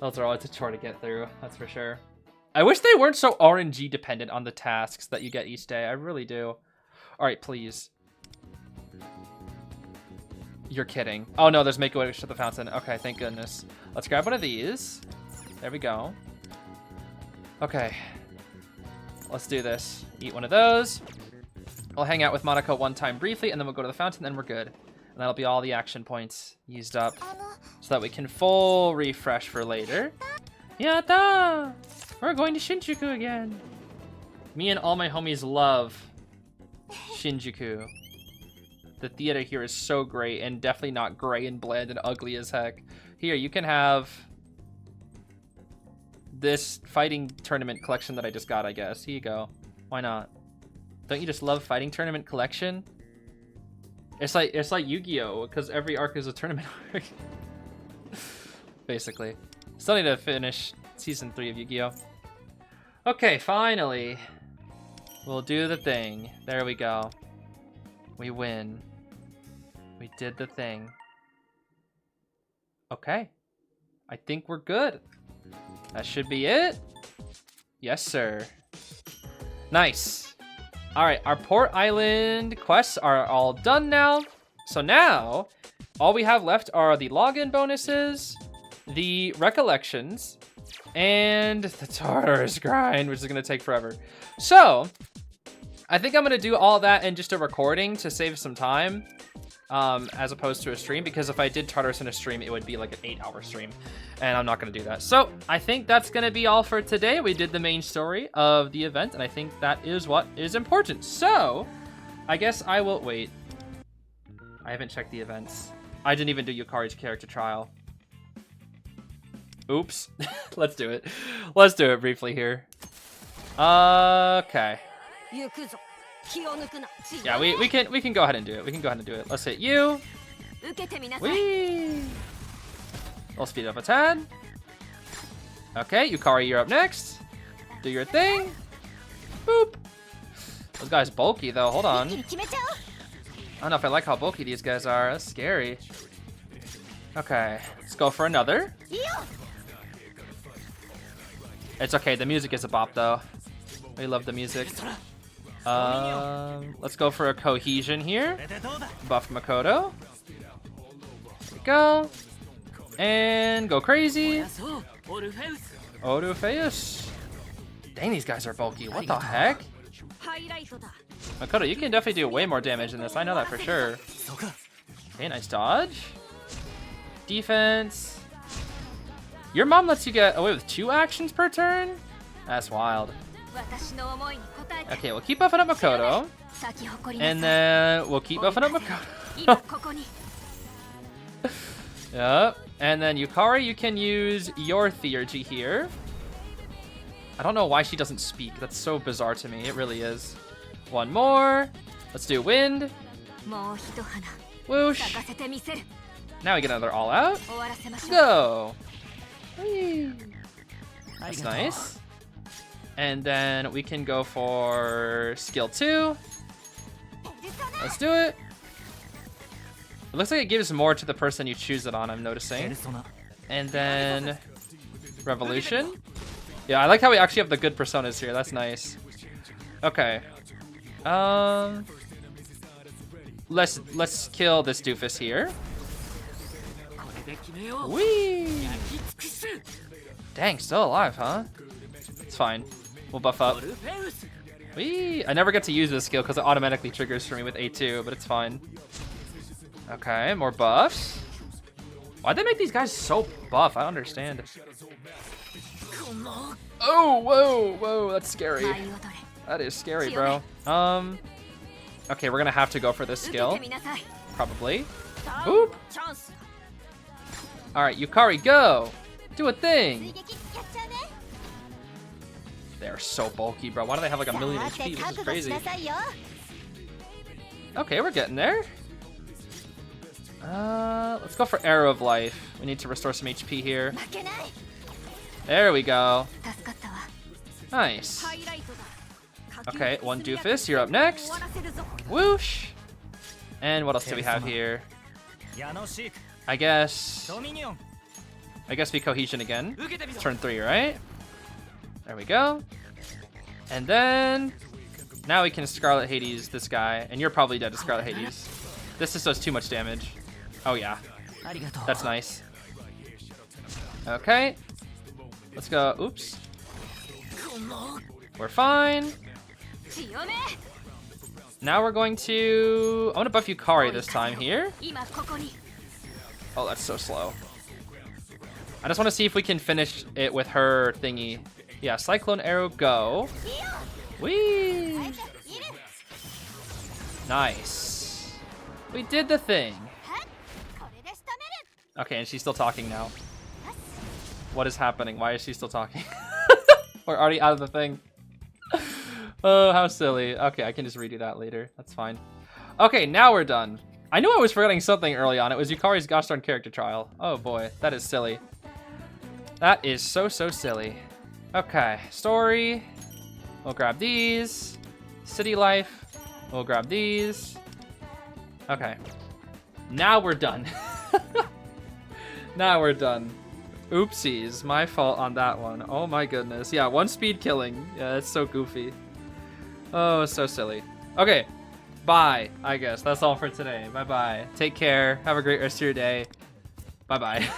Those are always a chore to get through, that's for sure. I wish they weren't so RNG dependent on the tasks that you get each day. I really do. Alright, please. You're kidding. Oh no, there's make a wish at the fountain. Okay, thank goodness. Let's grab one of these. There we go. Okay. Let's do this. Eat one of those. I'll hang out with Monaco one time briefly, and then we'll go to the fountain, and then we're good. And that'll be all the action points used up, so that we can full refresh for later. Yatta! We're going to Shinjuku again. Me and all my homies love Shinjuku. The theater here is so great, and definitely not gray and bland and ugly as heck. Here, you can have this fighting tournament collection that I just got, I guess. Here you go. Why not? Don't you just love fighting tournament collection? It's like Yu-Gi-Oh! Because every arc is a tournament arc. Basically. Still need to finish season 3 of Yu-Gi-Oh! Okay, finally. We'll do the thing. There we go. We win. We did the thing. Okay. I think we're good. That should be it. Yes, sir. Nice. Alright, our Port Island quests are all done now. So now, all we have left are the login bonuses, the recollections, and the Tartarus grind, which is going to take forever. So, I think I'm going to do all that in just a recording to save some time, as opposed to a stream, because if I did Tartarus in a stream, it would be like an 8-hour stream, and I'm not going to do that. So, I think that's going to be all for today. We did the main story of the event, and I think that is what is important. So, I guess I will... Wait. I haven't checked the events. I didn't even do Yukari's character trial. Oops. Let's do it. Let's do it briefly here. Okay. Yeah, we can go ahead and do it. We can go ahead and do it. Let's hit you. Whee! We'll speed up a tad. Okay, Yukari, you're up next. Do your thing. Boop. Those guys bulky though. Hold on. I don't know if I like how bulky these guys are. That's scary. Okay, let's go for another. It's okay. The music is a bop though. We love the music. Let's go for a cohesion here. Buff Makoto. There we go. And go crazy. Orpheus. Dang, these guys are bulky. What the heck? Makoto, you can definitely do way more damage than this. I know that for sure. Okay, nice dodge. Defense. Your mom lets you get away with 2 actions per turn? That's wild. Okay, we'll keep buffing up Makoto. And then we'll keep buffing up Makoto. Yep. And then Yukari, you can use your theurgy here. I don't know why she doesn't speak. That's so bizarre to me. It really is. One more. Let's do wind. Whoosh. Now we get another all out. Let's go. Whee. That's nice. And then we can go for skill 2. Let's do it. It looks like it gives more to the person you choose it on, I'm noticing. And then revolution. Yeah, I like how we actually have the good personas here. That's nice. Okay. Let's kill this doofus here. Whee! Dang, still alive, huh? It's fine. We'll buff up. Whee! I never get to use this skill because it automatically triggers for me with A2, but it's fine. Okay, more buffs. Why'd they make these guys so buff? I don't understand. Oh, whoa, whoa, that's scary. That is scary, bro. Okay, we're gonna have to go for this skill. Probably. Boop. Alright, Yukari, go! Do a thing! They're so bulky, bro. Why do they have like 1,000,000 HP? This is crazy. Okay, we're getting there. Let's go for Arrow of Life. We need to restore some HP here. There we go. Nice. Okay, one doofus. You're up next. Whoosh. And what else do we have here? I guess we cohesion again. Turn 3, right? There we go. And then now we can Scarlet Hades this guy, and you're probably dead to Scarlet Hades. This just does too much damage. Oh yeah, that's nice. Okay, let's go. Oops, we're fine. Now we're going to... I want to buff Yukari this time here. Oh, that's so slow. I just want to see if we can finish it with her thingy. Yeah, Cyclone Arrow, go. Whee! Nice. We did the thing. これで仕留める Okay, and she's still talking now. What is happening? Why is she still talking? We're already out of the thing. Oh, how silly. Okay, I can just redo that later. That's fine. Okay, now we're done. I knew I was forgetting something early on. It was Yukari's gosh darn character trial. Oh boy, that is silly. That is so silly. Okay, story. We'll grab these. City life. We'll grab these. Okay. Now we're done. Now we're done. Oopsies, my fault on that one. Oh my goodness. Yeah, 1 speed killing. Yeah, that's so goofy. Oh, so silly. Okay, bye, I guess. That's all for today. Bye-bye. Take care. Have a great rest of your day. Bye-bye.